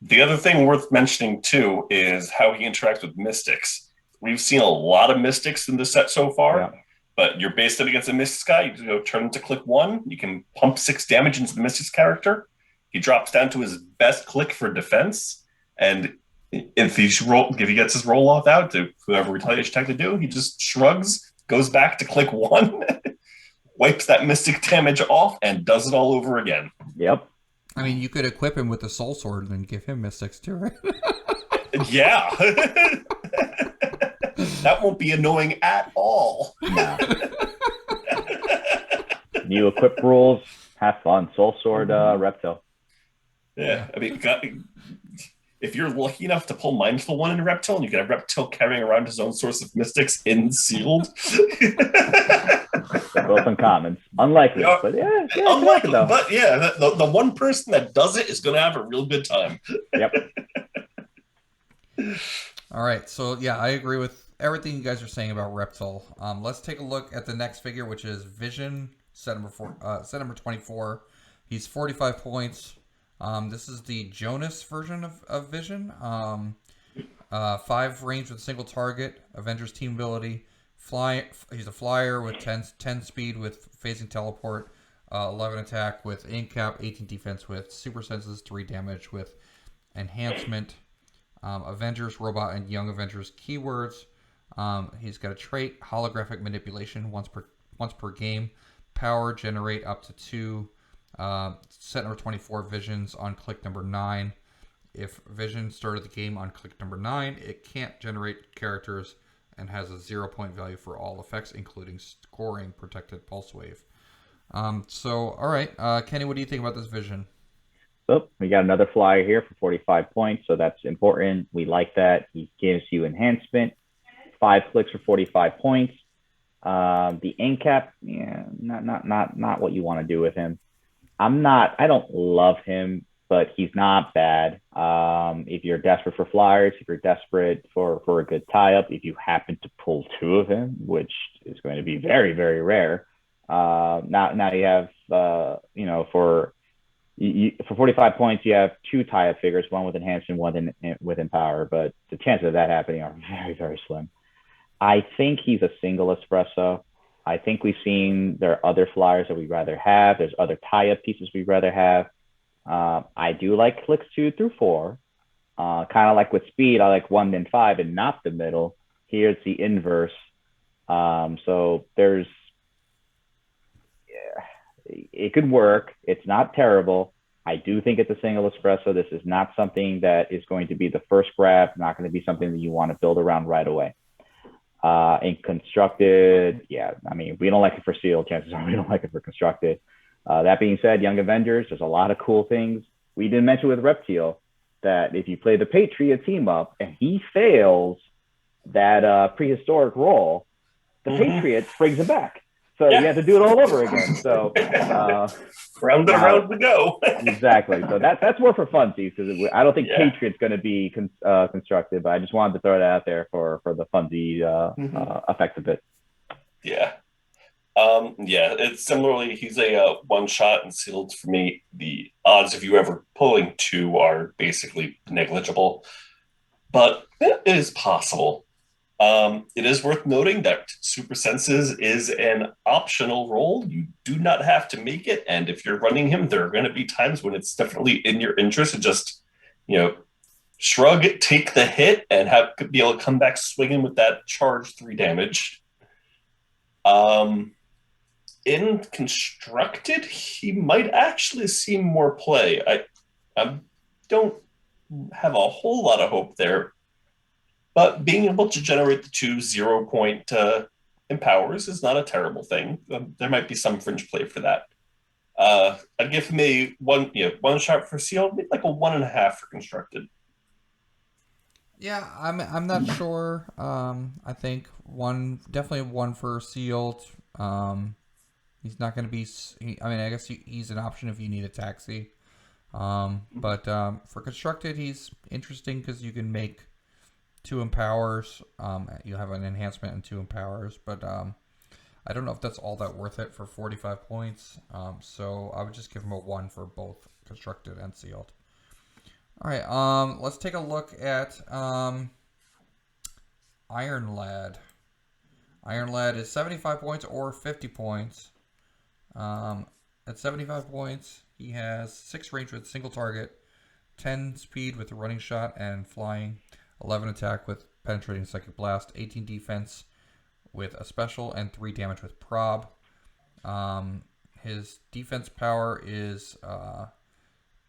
The other thing worth mentioning too is how he interacts with Mystics. We've seen a lot of Mystics in this set so far, but you're based it against a Mystics guy. You go turn into click 1. You can pump 6 damage into the Mystics character. He drops down to his best click for defense, and if he gets his roll off out to whoever retaliation attack to do, he just shrugs, goes back to click 1, wipes that mystic damage off, and does it all over again. Yep. I mean, you could equip him with the Soul Sword and then give him mystics too, right? Yeah. That won't be annoying at all. No. New equip rules. Have fun. Soul Sword Reptile. Yeah, I mean, if you're lucky enough to pull Mindful One in Reptile, and you can have Reptile carrying around his own source of mystics in sealed. They're both uncommons. Unlikely, but unlikely. But the one person that does it is going to have a real good time. Yep. All right, so I agree with everything you guys are saying about Reptile. Let's take a look at the next figure, which is Vision, set number 24. He's 45 points. This is the Jonas version of Vision. 5 range with a single target. Avengers team ability. He's a flyer with 10 speed with phasing teleport. 11 attack with incap. 18 defense with super senses. 3 damage with enhancement. Avengers, robot, and young Avengers keywords. He's got a trait, holographic manipulation, once per game. Power, generate up to 2 set number 24 visions on click number 9. If Vision started the game on click number 9, it can't generate characters and has a 0-point value for all effects, including scoring protected pulse wave. All right, Kenny, what do you think about this Vision? So we got another flyer here for 45 points, so that's important. We like that. He gives you enhancement, 5 clicks for 45 points. The incap, not what you want to do with him. I don't love him, but he's not bad. If you're desperate for flyers, if you're desperate for a good tie-up, if you happen to pull 2 of him, which is going to be very, very rare. Now you have, for 45 points, you have 2 tie-up figures, one with enhancement, one with empower, but the chances of that happening are very, very slim. I think he's a single espresso. I think we've seen there are other flyers that we'd rather have. There's other tie-up pieces we'd rather have. I do like Clix 2 through 4. Kind of like with speed, I like 1 then 5 and not the middle. Here it's the inverse. So there's, it could work. It's not terrible. I do think it's a single espresso. This is not something that is going to be the first grab, not going to be something that you want to build around right away. And constructed, yeah, I mean, we don't like it for sealed. Chances are we don't like it for constructed. That being said, Young Avengers, there's a lot of cool things. We didn't mention with Reptile that if you play the Patriot team up and he fails that prehistoric role, the Patriot brings him back. So you have to do it all over again. So round and round we go. Exactly. So that's more for funsies, because I don't think Patriot's going to be constructed, but I just wanted to throw that out there for the funsy effect of it. Yeah. It's similarly, he's a one shot and sealed. For me, the odds of you ever pulling 2 are basically negligible, but it is possible. It is worth noting that Super Senses is an optional role. You do not have to make it, and if you're running him, there are going to be times when it's definitely in your interest to just, shrug it, take the hit, and be able to come back swinging with that charge 3 damage. In constructed, he might actually see more play. I don't have a whole lot of hope there. But being able to generate the 2 0-point empowers is not a terrible thing. There might be some fringe play for that. I'd give him a one shot for sealed, maybe like a 1.5 for constructed. Yeah, I'm not sure. I think definitely 1 for sealed. He's not going to be. I guess he's an option if you need a taxi. But for constructed, he's interesting because you can make 2 empowers. You have an enhancement and 2 empowers, but I don't know if that's all that worth it for 45 points. So I would just give him a 1 for both constructed and sealed. All right, let's take a look at Iron Lad. Iron Lad is 75 points or 50 points. At 75 points, he has 6 range with single target, 10 speed with a running shot and flying, 11 attack with penetrating psychic blast, 18 defense with a special, and 3 damage with prob. His defense power is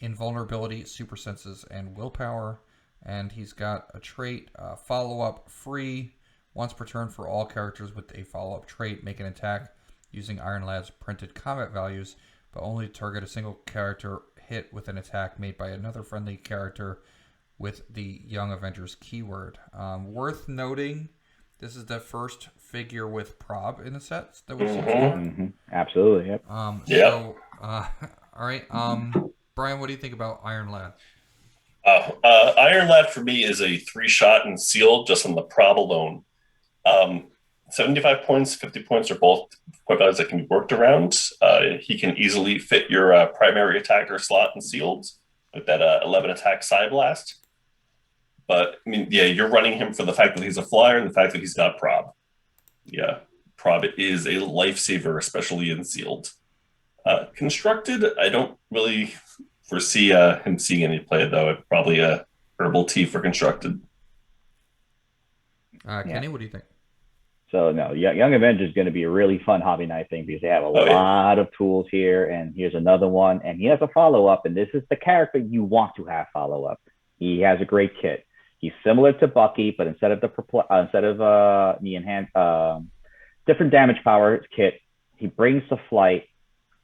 invulnerability, super senses, and willpower. And he's got a trait, follow-up free, once per turn for all characters with a follow-up trait. Make an attack using Iron Lad's printed combat values, but only target a single character hit with an attack made by another friendly character with the Young Avengers keyword. Worth noting, this is the first figure with prob in the sets that we've seen so far. Absolutely, yep. So, all right. Brian, what do you think about Iron Lad? Iron Lad for me is a 3-shot and sealed just on the prob alone. 75 points, 50 points are both point values that can be worked around. He can easily fit your primary attacker slot and sealed with that 11 attack side blast. But I mean, you're running him for the fact that he's a flyer and the fact that he's got prob. Yeah, prob is a lifesaver, especially in sealed. Constructed, I don't really foresee him seeing any play, though. Probably a herbal tea for constructed. Kenny, what do you think? So, no, Young Avengers is going to be a really fun hobby night thing because they have a lot of tools here. And here's another one. And he has a follow-up. And this is the character you want to have follow-up. He has a great kit. He's similar to Bucky, but instead of the enhanced different damage power kit, he brings the flight.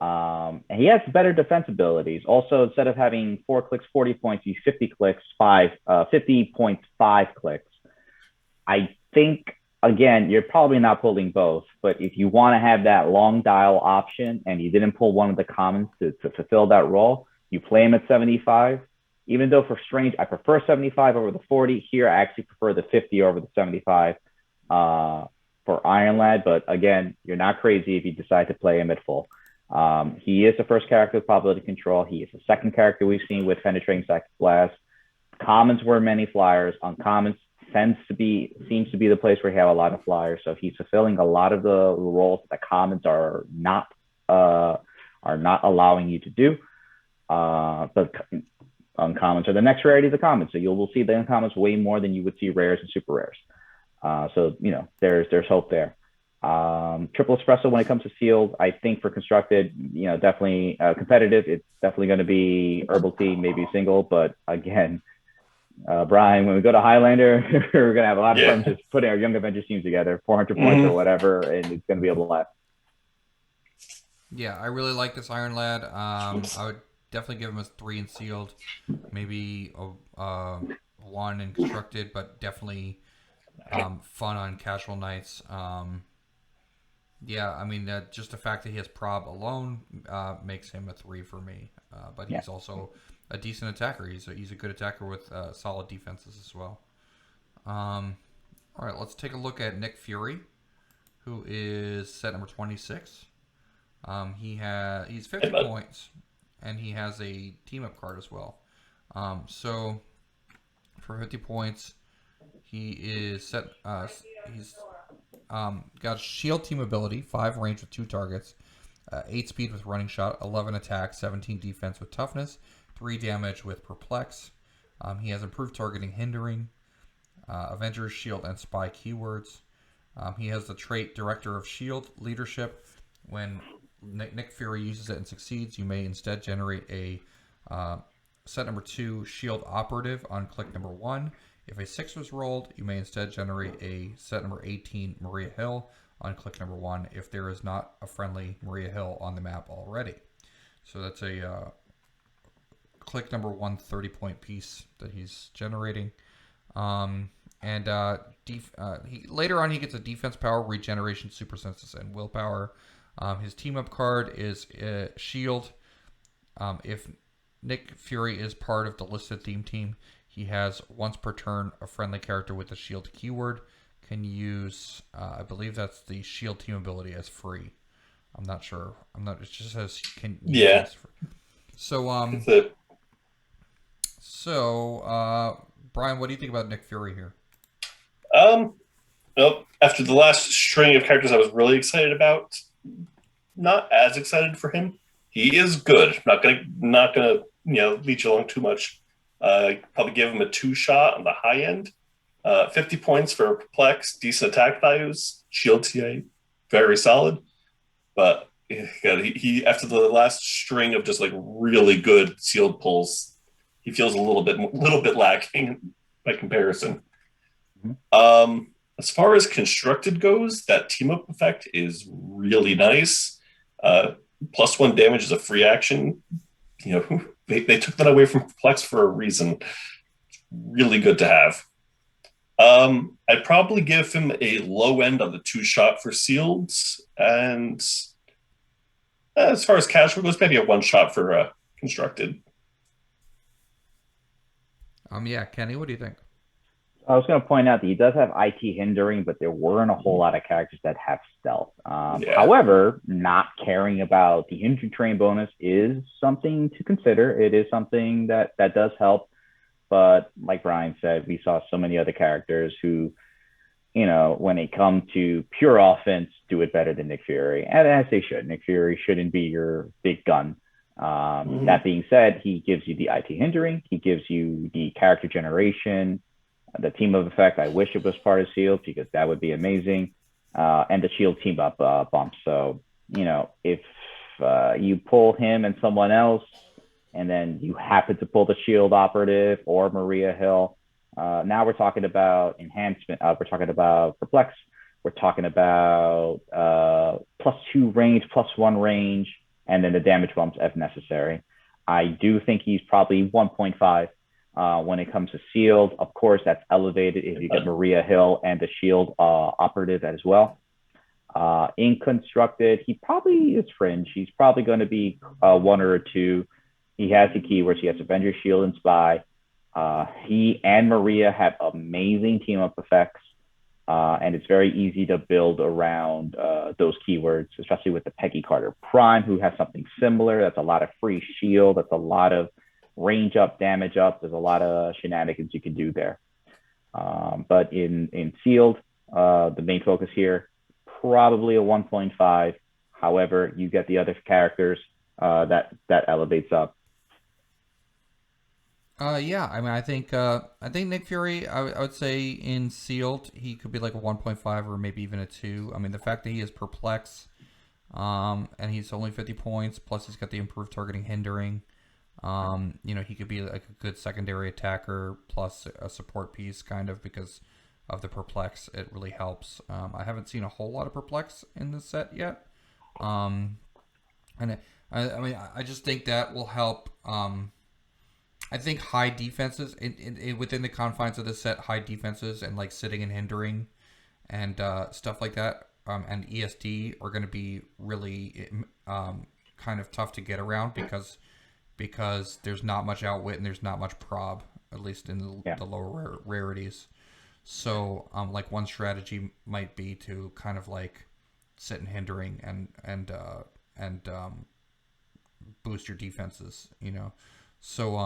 And he has better defense abilities. Also, instead of having 4 clicks, 40 points, he's 50 clicks, 50 points, 5 clicks. I think, again, you're probably not pulling both, but if you want to have that long dial option and you didn't pull one of the commons to fulfill that role, you play him at 75. Even though for Strange, I prefer 75 over the 40. Here, I actually prefer the 50 over the 75 for Iron Lad. But again, you're not crazy if you decide to play him at full. He is the first character with probability control. He is the second character we've seen with penetrating psychic blast. Commons were many flyers. Uncommons, seems to be the place where he have a lot of flyers. So he's fulfilling a lot of the roles that the commons are not allowing you to do. But uncommons are the next rarity of the commons. So will see the uncommons way more than you would see rares and super rares. So there's hope there. Triple espresso when it comes to sealed, I think for constructed, definitely competitive. It's definitely going to be herbal tea, maybe single. But again, Brian, when we go to Highlander, we're going to have a lot of fun just putting our Young Avengers teams together, 400 points or whatever, and it's going to be able to last. Yeah, I really like this Iron Lad. I would definitely give him a 3 in sealed, maybe a 1 in constructed, but definitely fun on casual nights. Yeah, I mean, just the fact that he has prob alone makes him a 3 for me. But he's also a decent attacker. He's a good attacker with solid defenses as well. All right, let's take a look at Nick Fury, who is set number 26. He's 50 points, and he has a team up card as well. So for 50 points, he is set. He's got shield team ability, 5 range with 2 targets, 8 speed with running shot, 11 attack, 17 defense with toughness, 3 damage with perplex. He has improved targeting, hindering, Avengers, shield, and spy keywords. He has the trait Director of Shield leadership. When Nick Fury uses it and succeeds, you may instead generate a set number 2 shield operative on click number 1. If a 6 was rolled, you may instead generate a set number 18 Maria Hill on click number 1 if there is not a friendly Maria Hill on the map already. So that's a click number 1 30-point piece that he's generating. Later on he gets a defense power, regeneration, super senses, and willpower. His team up card is shield. If Nick Fury is part of the listed theme team, he has once per turn a friendly character with the shield keyword can use. I believe that's the shield team ability as free. I'm not sure. It just says can. Yeah. So Brian, what do you think about Nick Fury here? Well, after the last string of characters I was really excited about, not as excited for him. He is good. Not gonna leech along too much. Probably give him a 2 shot on the high end. 50 points for perplex, decent attack values, shield TA, very solid. But he after the last string of just like really good sealed pulls, he feels a little bit lacking by comparison. Mm-hmm. As far as constructed goes, that team up effect is really nice. +1 damage is a free action. They took that away from Perplex for a reason. It's really good to have. I'd probably give him a low end on the 2 shot for sealed, and as far as casual goes, maybe a 1 shot for constructed. Kenny, what do you think? I was going to point out that he does have IT hindering, but there weren't a whole lot of characters that have stealth. However, not caring about the hindering train bonus is something to consider. It is something that does help. But like Brian said, we saw so many other characters who, when it comes to pure offense, do it better than Nick Fury. And as they should. Nick Fury shouldn't be your big gun. That being said, he gives you the IT hindering. He gives you the character generation. The team up effect, I wish it was part of sealed because that would be amazing. And the shield team up bump. So, if you pull him and someone else, and then you happen to pull the shield operative or Maria Hill, now we're talking about enhancement. We're talking about perplex. We're talking about +2 range, +1 range, and then the damage bumps if necessary. I do think he's probably 1.5. When it comes to sealed, of course, that's elevated if you get Maria Hill and the shield operative as well. In constructed, he probably is fringe. He's probably going to be 1 or 2. He has the keywords. He has Avengers, shield, and spy. He and Maria have amazing team up effects, and it's very easy to build around those keywords, especially with the Peggy Carter Prime, who has something similar. That's a lot of free shield. That's a lot of range up, damage up. There's a lot of shenanigans you can do there. But in sealed, the main focus here, probably a 1.5. However, you get the other characters that elevates up. Yeah, I mean, I think Nick Fury, I would say in sealed, he could be like a 1.5 or maybe even a 2. I mean, the fact that he is perplex, and he's only 50 points, plus he's got the improved targeting hindering. He could be like a good secondary attacker plus a support piece, kind of, because of the perplex. It really helps. I haven't seen a whole lot of perplex in this set yet. And I just think that will help. I think high defenses within the confines of this set, high defenses and like sitting and hindering and stuff like that, and ESD are going to be really kind of tough to get around because there's not much outwit and there's not much prob, at least in the lower rarities. So like one strategy might be to kind of like sit and hindering and boost your defenses, So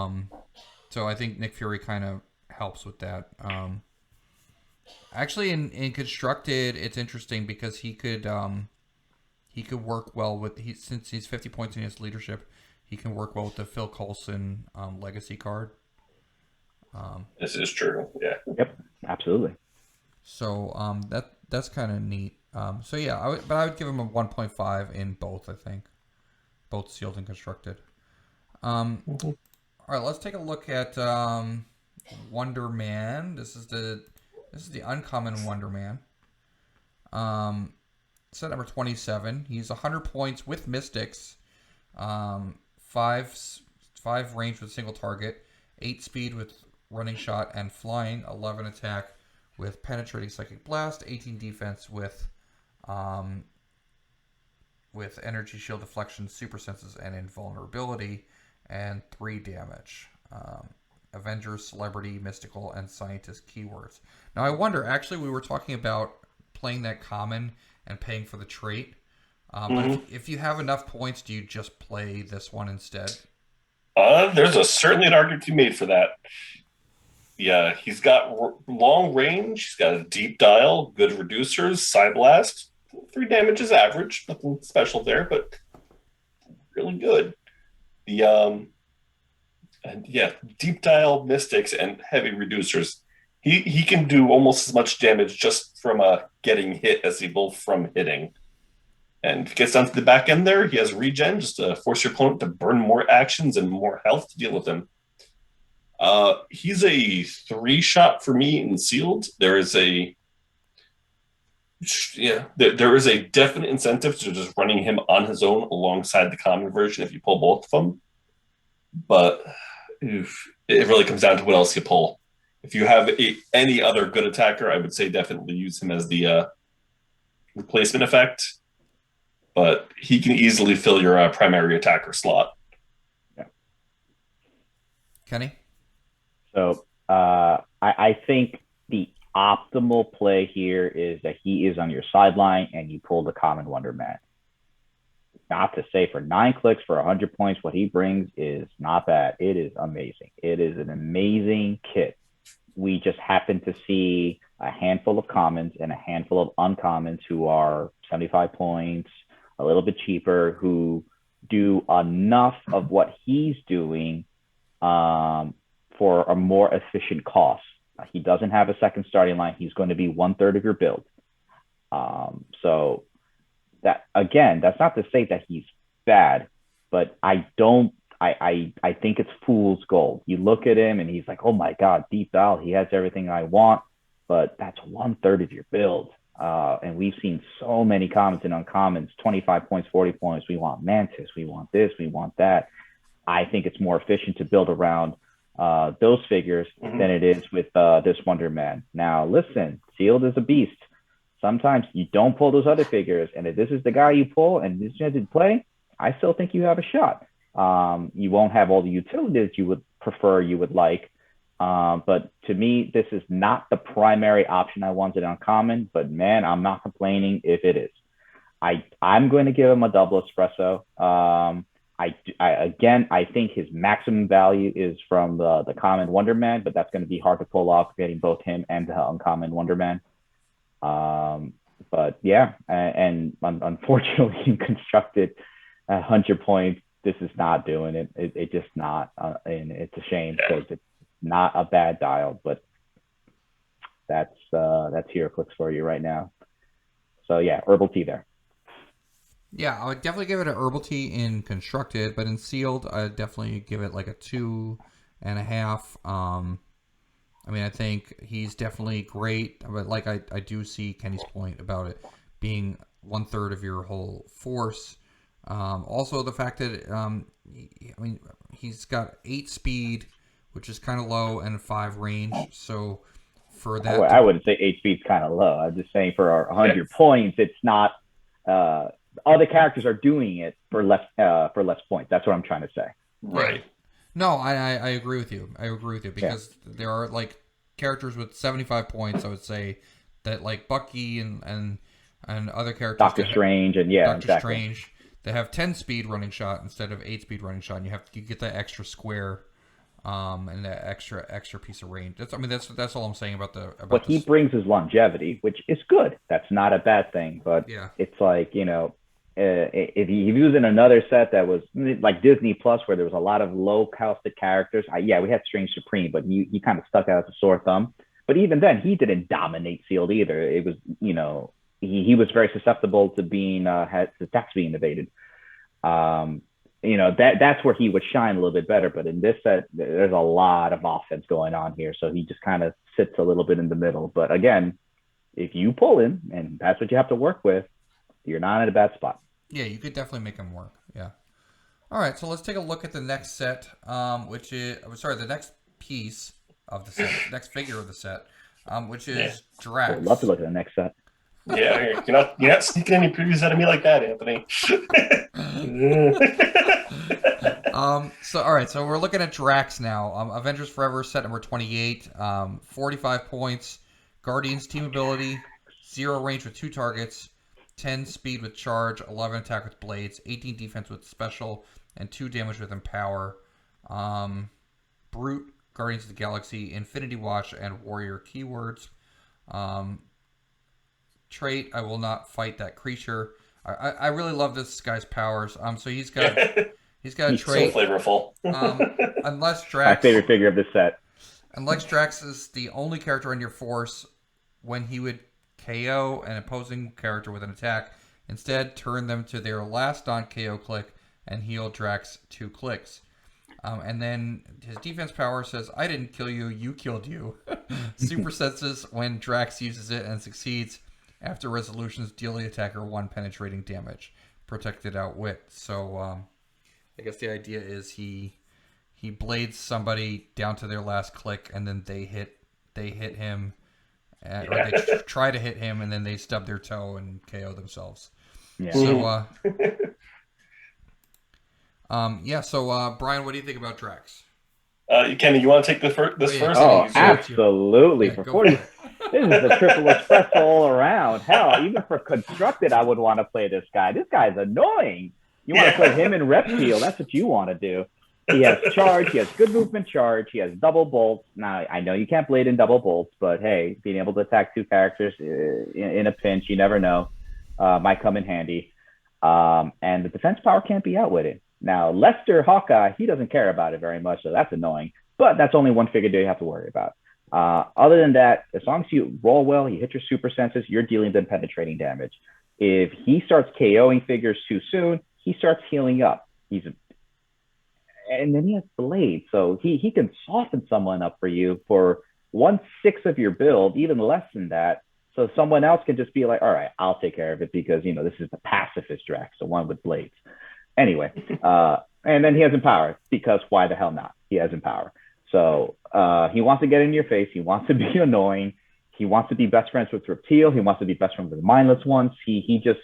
I think Nick Fury kind of helps with that. Actually, in constructed, it's interesting because he could work well with since he's 50 points in his leadership, he can work well with the Phil Coulson legacy card. This is true. Yeah. Yep. Absolutely. So that's kind of neat. So yeah, I would give him a 1.5 in both. I think both sealed and constructed. All right, let's take a look at Wonder Man. This is the uncommon Wonder Man. Set number 27. He's 100 points with Mystics. 5 range with single target, 8 speed with running shot and flying, 11 attack with penetrating psychic blast, 18 defense with energy shield deflection, super senses, and invulnerability, and 3 damage. Avengers, celebrity, mystical, and scientist keywords. Now I wonder, actually we were talking about playing that common and paying for the trait. But if you have enough points, do you just play this one instead? There's certainly an argument to be made for that. Yeah, he's got long range, he's got a deep dial, good reducers, Psy Blast. 3 damage is average, nothing special there, but really good. Deep dial, mystics, and heavy reducers. He can do almost as much damage just from getting hit as he will from hitting. And if he gets down to the back end there, he has regen just to force your opponent to burn more actions and more health to deal with him. He's a 3-shot for me in sealed. There is a definite incentive to just running him on his own alongside the common version if you pull both of them. But it really comes down to what else you pull. If you have any other good attacker, I would say definitely use him as the replacement effect. But he can easily fill your primary attacker slot. Yeah. Kenny? So I think the optimal play here is that he is on your sideline and you pull the common Wonder Man. Not to say for 9 clicks for 100 points, what he brings is not bad. It is amazing. It is an amazing kit. We just happen to see a handful of commons and a handful of uncommons who are 75 points, a little bit cheaper, who do enough of what he's doing for a more efficient cost. He doesn't have a second starting line. He's going to be 1/3 of your build. So that, again, that's not to say that he's bad, but I think it's fool's gold. You look at him and he's like, oh my God, deep dial. He has everything I want, but that's 1/3 of your build. And we've seen so many commons and uncommons, 25 points, 40 points. We want Mantis. We want this. We want that. I think it's more efficient to build around those figures than it is with this Wonder Man. Now, listen, sealed is a beast. Sometimes you don't pull those other figures, and if this is the guy you pull and this is to play, I still think you have a shot. You won't have all the utilities you would prefer, you would like. But to me, this is not the primary option I wanted on common, but man, I'm not complaining if it is. I'm going to give him a double espresso. I think his maximum value is from the common Wonder Man, but that's going to be hard to pull off getting both him and the uncommon Wonder Man. But yeah, and unfortunately, in constructed 100 points, this is not doing it. It just not, and it's a shame because it's not a bad dial, but that's Heroclix for you right now. So yeah, herbal tea there. Yeah, I would definitely give it an herbal tea in constructed, but in sealed, I'd definitely give it like a 2.5. I mean, I think he's definitely great, but like I do see Kenny's point about it being 1/3 of your whole force. Also, the fact that he's got 8 speed, which is kind of low, and 5 range. So for that, I wouldn't say 8 speed's kind of low. I'm just saying for our 100 points, it's not. Other characters are doing it for less points. That's what I'm trying to say. Right. No, I agree with you. I agree with you because there are like characters with 75 points. I would say that like Bucky and other characters, Doctor Strange and Doctor Strange, they have 10 speed running shot instead of 8 speed running shot, and you get that extra square, and that extra piece of range. That's all I'm saying about the. What he brings is longevity, which is good. That's not a bad thing, but it's like if he was in another set that was like Disney Plus, where there was a lot of low-costed characters, we had Strange Supreme, but he kind of stuck out as a sore thumb. But even then, he didn't dominate sealed either. It was, he was very susceptible to being his attacks being evaded. That's where he would shine a little bit better. But in this set, there's a lot of offense going on here, so he just kind of sits a little bit in the middle. But again, if you pull him, and that's what you have to work with, you're not in a bad spot. Yeah, you could definitely make him work. Yeah. All right, so let's take a look at the next set, which is the next piece of the set, next figure of the set, which is Drax. I'd love to look at the next set. Yeah, you're not sneaking any previews out of me like that, Anthony. So we're looking at Drax now. Avengers Forever, set number 28, 45 points, Guardians team ability, 0 range with 2 targets, 10 speed with charge, 11 attack with blades, 18 defense with special, and 2 damage with empower. Brute, Guardians of the Galaxy, Infinity Watch, and Warrior keywords. Trait, I will not fight that creature. I really love this guy's powers. So he's got a trait. So flavorful. Unless Drax, my favorite figure of this set. Unless Drax is the only character in your force, when he would KO an opposing character with an attack, instead turn them to their last non-KO click and heal Drax 2 clicks. And then his defense power says, I didn't kill you, you killed you. Super senses when Drax uses it and succeeds. After resolutions, deal the attacker 1 penetrating damage. Protected outwit. So I guess the idea is he blades somebody down to their last click, and then they hit him, or they try to hit him, and then they stub their toe and KO themselves. Yeah. So Brian, what do you think about Drax? Kenny, you want to take this first? Oh, absolutely. For 40, this is a triple espresso all around. Hell, even for constructed, I would want to play this guy. This guy's annoying. You want to play him in Reptile. That's what you want to do. He has charge. He has good movement charge. He has double bolts. Now, I know you can't blade in double bolts, but hey, being able to attack 2 characters in a pinch, you never know, might come in handy. And the defense power can't be outwitted. Now, Lester Hawkeye, he doesn't care about it very much, so that's annoying. But that's only one figure you have to worry about. Other than that, as long as you roll well, you hit your super senses, you're dealing them penetrating damage. If he starts KOing figures too soon, he starts healing up. And then he has blade, so he can soften someone up for you for 1/6 of your build, even less than that. So someone else can just be like, all right, I'll take care of it because, this is the pacifist Drax, the one with blades. Anyway, and then he has empower because why the hell not? He has empower. So he wants to get in your face. He wants to be annoying. He wants to be best friends with Reptile. He wants to be best friends with the mindless ones. He just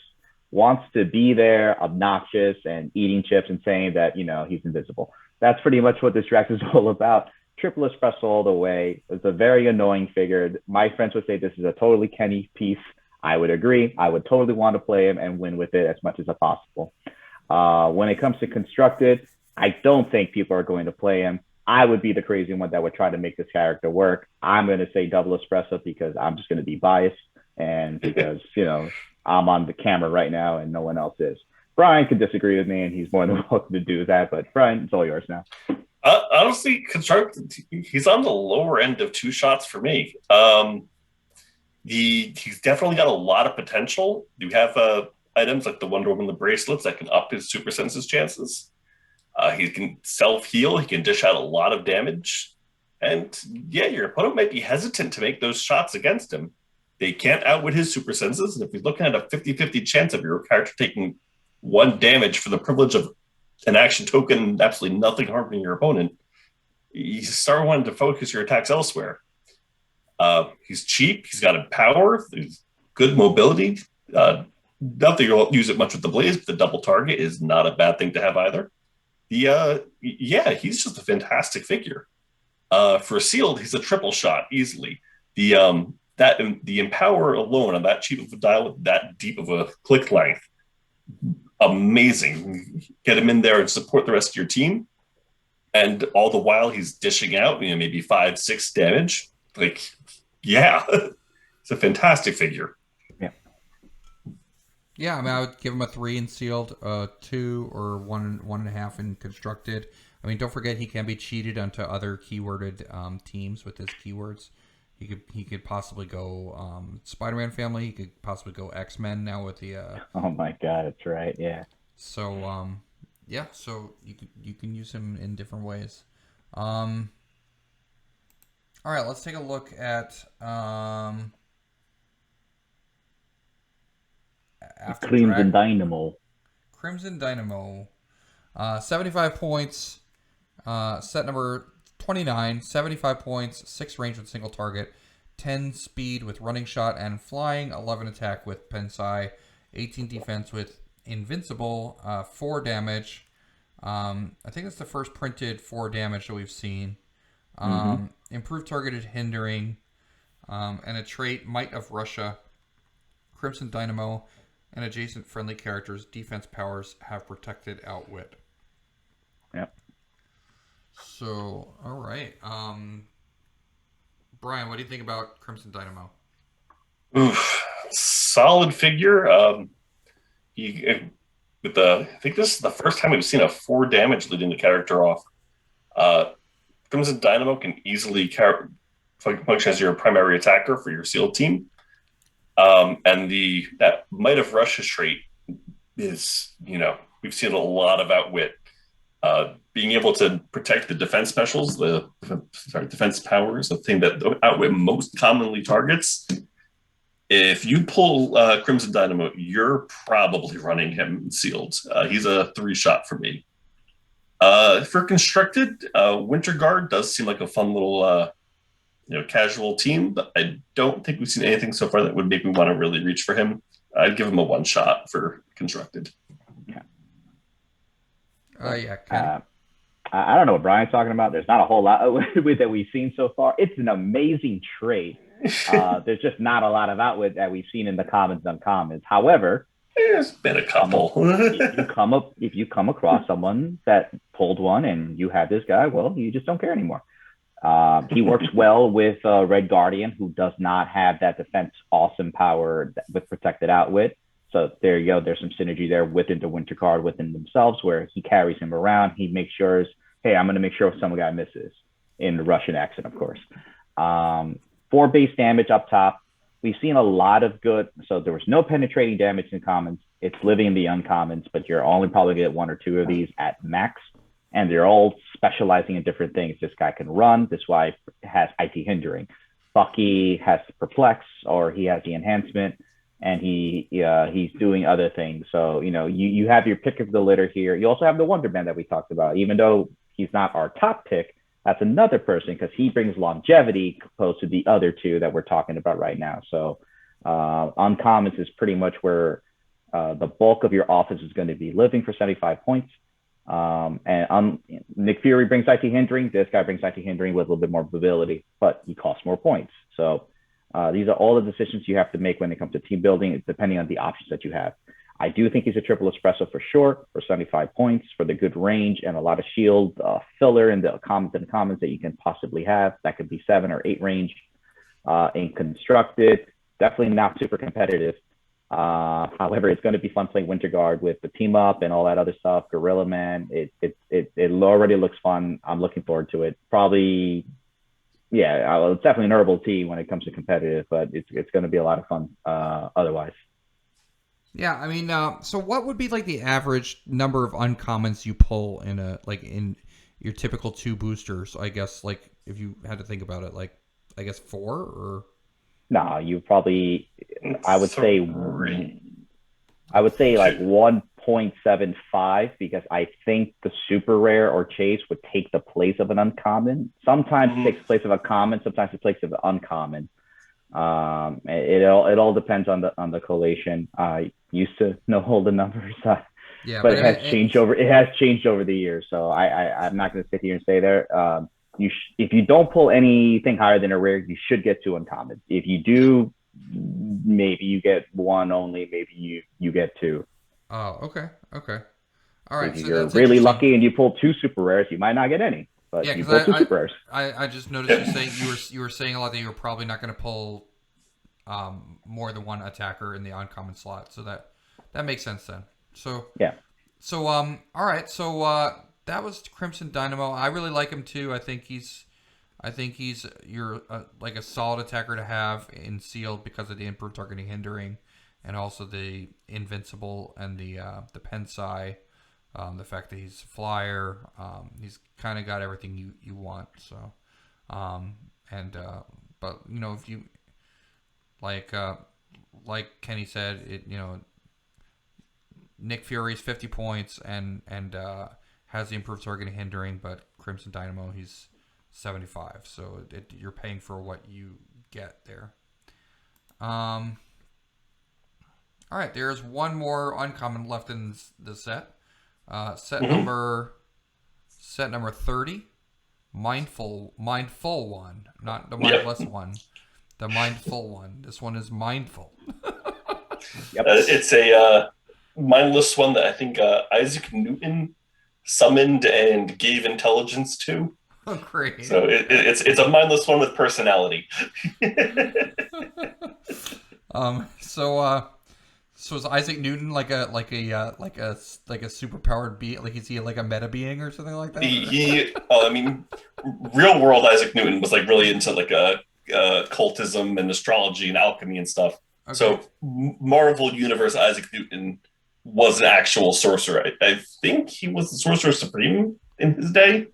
wants to be there, obnoxious and eating chips and saying that, he's invisible. That's pretty much what this Drax is all about. Triple espresso all the way. It's a very annoying figure. My friends would say this is a totally Kenny piece. I would agree. I would totally want to play him and win with it as much as possible. When it comes to constructed, I don't think people are going to play him. I would be the crazy one that would try to make this character work. I'm going to say double espresso because I'm just going to be biased and because, I'm on the camera right now and no one else is. Brian could disagree with me and he's more than welcome to do that. But Brian, it's all yours now. Honestly, constructed, he's on the lower end of 2 shots for me. He's definitely got a lot of potential. You have items like the Wonder Woman, the bracelets that can up his super senses chances. He can self-heal. He can dish out a lot of damage. And yeah, your opponent might be hesitant to make those shots against him. They can't outwit his super senses. And if he's looking at a 50-50 chance of your character taking 1 damage for the privilege of an action token, absolutely nothing harming your opponent, you start wanting to focus your attacks elsewhere. He's cheap. He's got power. He's good mobility. Not that you'll use it much with the Blaze, but the double target is not a bad thing to have either. He's just a fantastic figure. For Sealed, he's a triple shot easily. The Empower alone on that cheap of a dial with that deep of a click length, amazing. Get him in there and support the rest of your team, and all the while he's dishing out, maybe 5-6 damage. It's a fantastic figure. Yeah, I mean, I would give him a 3 in Sealed, 2 or 1.5 in Constructed. I mean, don't forget he can be cheated onto other keyworded teams with his keywords. He could possibly go Spider-Man family. He could possibly go X-Men now with the. Oh my God, that's right. Yeah. So so you can use him in different ways. All right, let's take a look at Crimson Dynamo. Crimson Dynamo. 75 points. Set number 29. 75 points. 6 range with single target. 10 speed with running shot and flying. 11 attack with Pensai. 18 defense with invincible. 4 damage. I think that's the first printed 4 damage that we've seen. Improved targeted hindering. And a trait, Might of Russia. Crimson Dynamo. And adjacent friendly characters' defense powers have protected outwit. Yep. So, all right. Brian, what do you think about Crimson Dynamo? Solid figure. I think this is the first time we've seen a 4 damage leading the character off. Crimson Dynamo can easily function as your primary attacker for your SEAL team. And that Might of Russia trait is, we've seen a lot of outwit. Being able to protect the defense specials, defense powers, the thing that outwit most commonly targets. If you pull Crimson Dynamo, you're probably running him sealed. He's a 3-shot for me. For constructed, Winter Guard does seem like a fun little casual team, but I don't think we've seen anything so far that would make me want to really reach for him. I'd give him a 1-shot for constructed. Kenny. I don't know what Brian's talking about. There's not a whole lot that we've seen so far. It's an amazing trait. There's just not a lot of outwit that we've seen in the commons and uncommons. However, there's been a couple. if you come across someone that pulled one and you have this guy, well, you just don't care anymore. He works well with Red Guardian, who does not have that defense awesome power with protected outwit. So there you go. There's some synergy there within the Winter Guard within themselves, where he carries him around. He makes sure, hey, I'm going to make sure some guy misses in the Russian accent, of course. 4 base damage up top. We've seen a lot of good. So there was no penetrating damage in commons. It's living in the uncommons, but you're only probably going to get 1 or 2 of these at max. And they're all specializing in different things. This guy can run. This guy has IT hindering. Bucky has perplex, or he has the enhancement, and he's doing other things. So, you have your pick of the litter here. You also have the Wonder Man that we talked about. Even though he's not our top pick, that's another person because he brings longevity opposed to the other 2 that we're talking about right now. So uncommons is pretty much where the bulk of your offense is going to be living for 75 points. Nick Fury brings IT hindering. This guy brings IT hindering with a little bit more mobility, but he costs more points. So these are all the decisions you have to make when it comes to team building, depending on the options that you have. I do think he's a triple espresso for sure, for 75 points, for the good range and a lot of shield filler in the commons that you can possibly have. That could be 7 or 8 range. In constructed, definitely not super competitive. However, it's going to be fun playing Winter Guard with the team up and all that other stuff. Gorilla Man, it already looks fun. I'm looking forward to it. Probably, yeah, it's definitely an herbal tea when it comes to competitive, but it's going to be a lot of fun otherwise. Yeah, I mean, so what would be like the average number of uncommons you pull in your typical 2 boosters? I guess, like, if you had to think about it, like, I guess 4 or. No, you probably, I would say like 1.75, because I think the super rare or chase would take the place of an uncommon. Sometimes it takes place of a common, sometimes it takes place of an uncommon. It all depends on the collation. I used to know all the numbers, Yeah, but it has changed over the years. So I'm not going to sit here and say there. If you don't pull anything higher than a rare, you should get 2 uncommons. If you do, maybe you get 1 only. Maybe you get 2. Oh, okay. All right. If So you're that's really lucky and you pull 2 super rares, you might not get any. But yeah, you pull 2 super rares. I just noticed you saying you were saying a lot that you were probably not going to pull more than 1 attacker in the uncommon slot. So that makes sense then. So yeah. So all right. So that was Crimson Dynamo. I really like him too. I think he's you're like a solid attacker to have in sealed because of the improved targeting hindering, and also the invincible and the Pensai, the fact that he's flyer. He's kind of got everything you want. So, but you know, if you like Kenny said, Nick Fury's 50 points and has the improved targeting hindering, but Crimson Dynamo, he's 75. So you're paying for what you get there. All right, there's one more uncommon left in the set. Set number 30, mindful one, not the mindless one. The mindful one. This one is mindful. Yep. It's a mindless one that I think Isaac Newton summoned and gave intelligence to. Oh, great! So it's a mindless one with personality. So is Isaac Newton like a super powered being? Like, is he like a meta being or something like that? I mean, real world Isaac Newton was like really into like cultism and astrology and alchemy and stuff. Okay. So Marvel Universe Isaac Newton was an actual sorcerer. I think he was the Sorcerer Supreme in his day.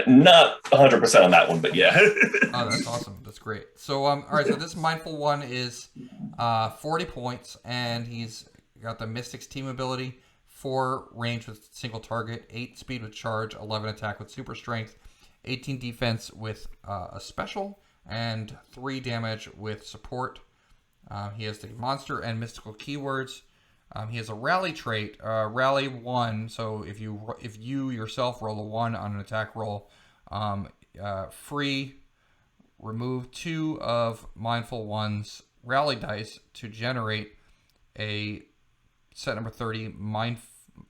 Not 100% on that one, but yeah. Oh, that's awesome. That's great. So, all right. So this mindful one is 40 points, and he's got the Mystics team ability, 4 range with single target, 8 speed with charge, 11 attack with super strength, 18 defense with a special, and 3 damage with support. He has the monster and mystical keywords. He has a rally trait, rally 1. So if you yourself roll a 1 on an attack roll, free, remove 2 of mindful one's rally dice to generate a set number 30 mind.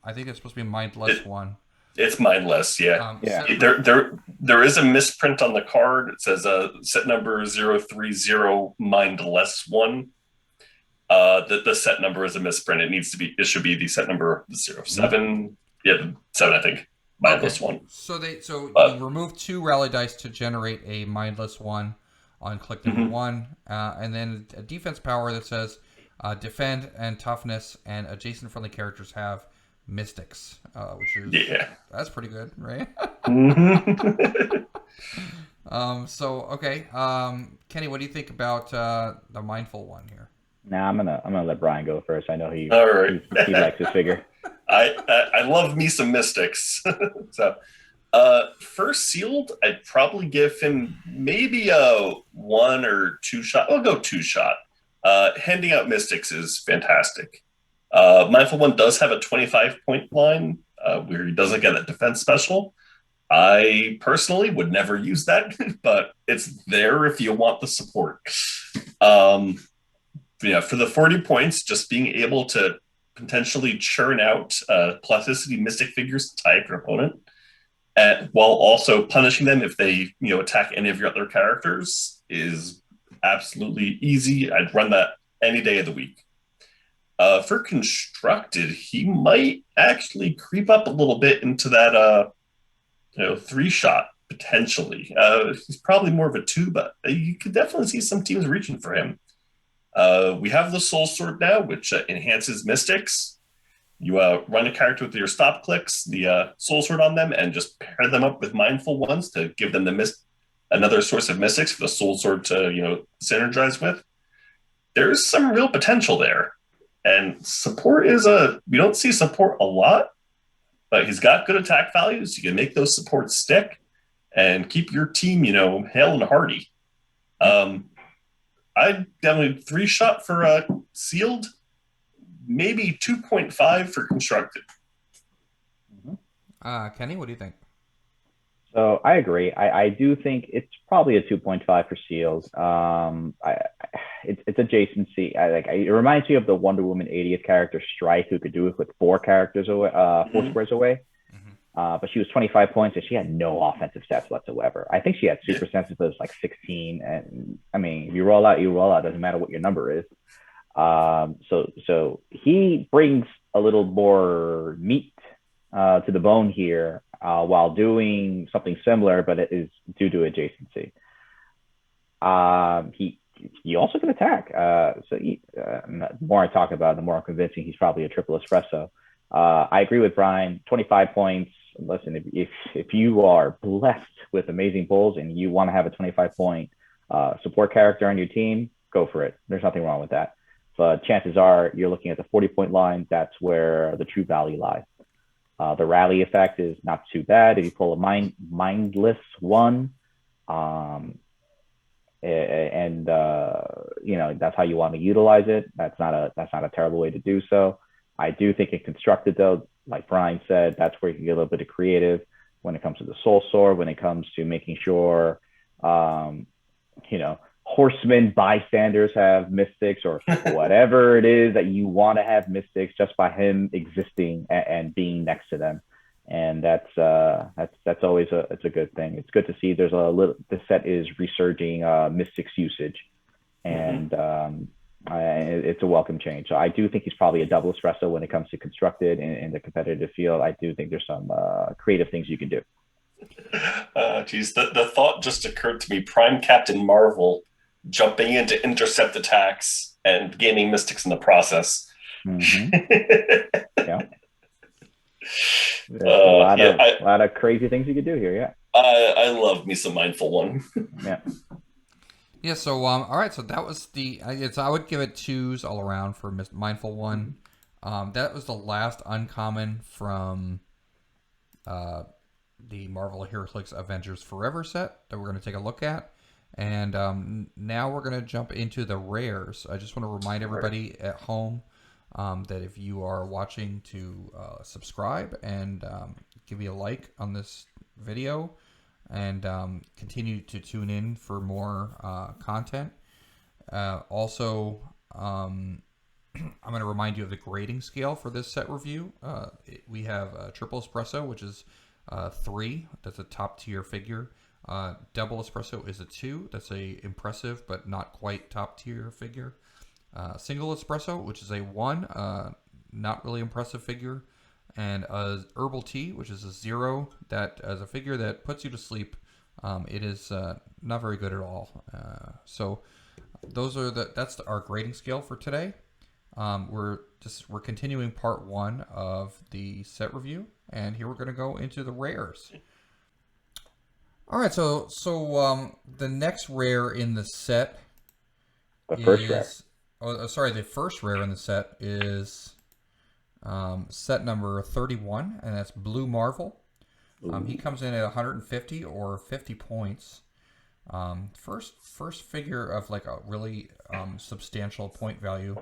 I think it's supposed to be a mindless one. It's mindless, yeah. There is a misprint on the card. It says set number 030 mindless one. The set number is a misprint. It should be the set number 07. Yeah, 7, I think. Mindless one. So you remove 2 rally dice to generate a mindless one on click number 1, and then a defense power that says defend and toughness, and adjacent friendly characters have mystics, which is that's pretty good, right? So okay, Kenny, what do you think about the mindful one here? Nah, I'm gonna let Brian go first. I know he likes his figure. I love me some mystics. So first sealed, I'd probably give him maybe a 1 or 2 shot. I'll go 2 shot. Handing out mystics is fantastic. Mindful one does have a 25 point line where he doesn't get a defense special. I personally would never use that, but it's there if you want the support. For the 40 points, just being able to potentially churn out plasticity mystic figures to tie up your opponent, while also punishing them if they attack any of your other characters is absolutely easy. I'd run that any day of the week. For constructed, he might actually creep up a little bit into that 3-shot potentially. He's probably more of a 2, but you could definitely see some teams reaching for him. We have the Soul Sword now, which enhances mystics. You run a character with your stop clicks, the Soul Sword on them, and just pair them up with mindful ones to give them another source of mystics for the Soul Sword to synergize with. There's some real potential there. And support we don't see support a lot, but he's got good attack values. You can make those supports stick and keep your team, hale and hearty. I'd definitely 3-shot for sealed, maybe 2.5 for constructed. Kenny, what do you think? So I agree. I do think it's probably a 2.5 for sealed. It's adjacency. It reminds me of the Wonder Woman 80th character Strike, who could do it with 4 characters away, 4 squares away. But she was 25 points and she had no offensive stats whatsoever. I think she had super sensitives like 16. And I mean, if you roll out, you roll out. Doesn't matter what your number is. So he brings a little more meat to the bone here, while doing something similar, but it is due to adjacency. He also can attack. The more I talk about it, the more I'm convincing he's probably a triple espresso. I agree with Brian. 25 points. Listen, if you are blessed with amazing pulls and you want to have a 25-point support character on your team, go for it. There's nothing wrong with that. But chances are you're looking at the 40-point line. That's where the true value lies. The rally effect is not too bad if you pull a mindless one, and that's how you want to utilize it. That's not a terrible way to do so. I do think in constructed though, like Brian said, that's where you can get a little bit of creative when it comes to the Soul Sword, when it comes to making sure, horsemen bystanders have mystics or whatever it is that you want to have mystics just by him existing and being next to them. And that's always it's a good thing. It's good to see the set is resurging mystics usage, and it's a welcome change. So I do think he's probably a double espresso when it comes to constructed in the competitive field. I do think there's some creative things you can do. The thought just occurred to me: Prime Captain Marvel jumping in to intercept attacks and gaining mystics in the process. Yeah. A lot of crazy things you could do here. Yeah. I love me some mindful one. Yeah. Yeah. So all right. So that was I would give it 2s all around for mindful one. That was the last uncommon from the Marvel Heroclix Avengers Forever set that we're going to take a look at. And now we're going to jump into the rares. I just want to remind everybody at home that if you are watching, to subscribe and give me a like on this video, and continue to tune in for more content. Also, I'm going to remind you of the grading scale for this set review. We have triple espresso, which is 3. That's a top tier figure. Double espresso is a 2. That's a impressive but not quite top tier figure. Single espresso, which is a 1, not really impressive figure, and a herbal tea, which is a 0. That as a figure that puts you to sleep, it is not very good at all. So that's our grading scale for today. We're continuing part 1 of the set review, and here we're going to go into the rares. All right, so the next rare in the set, the first rare in the set is set number 31, and that's Blue Marvel. He comes in at 150 or 50 points. First figure of like a really substantial point value.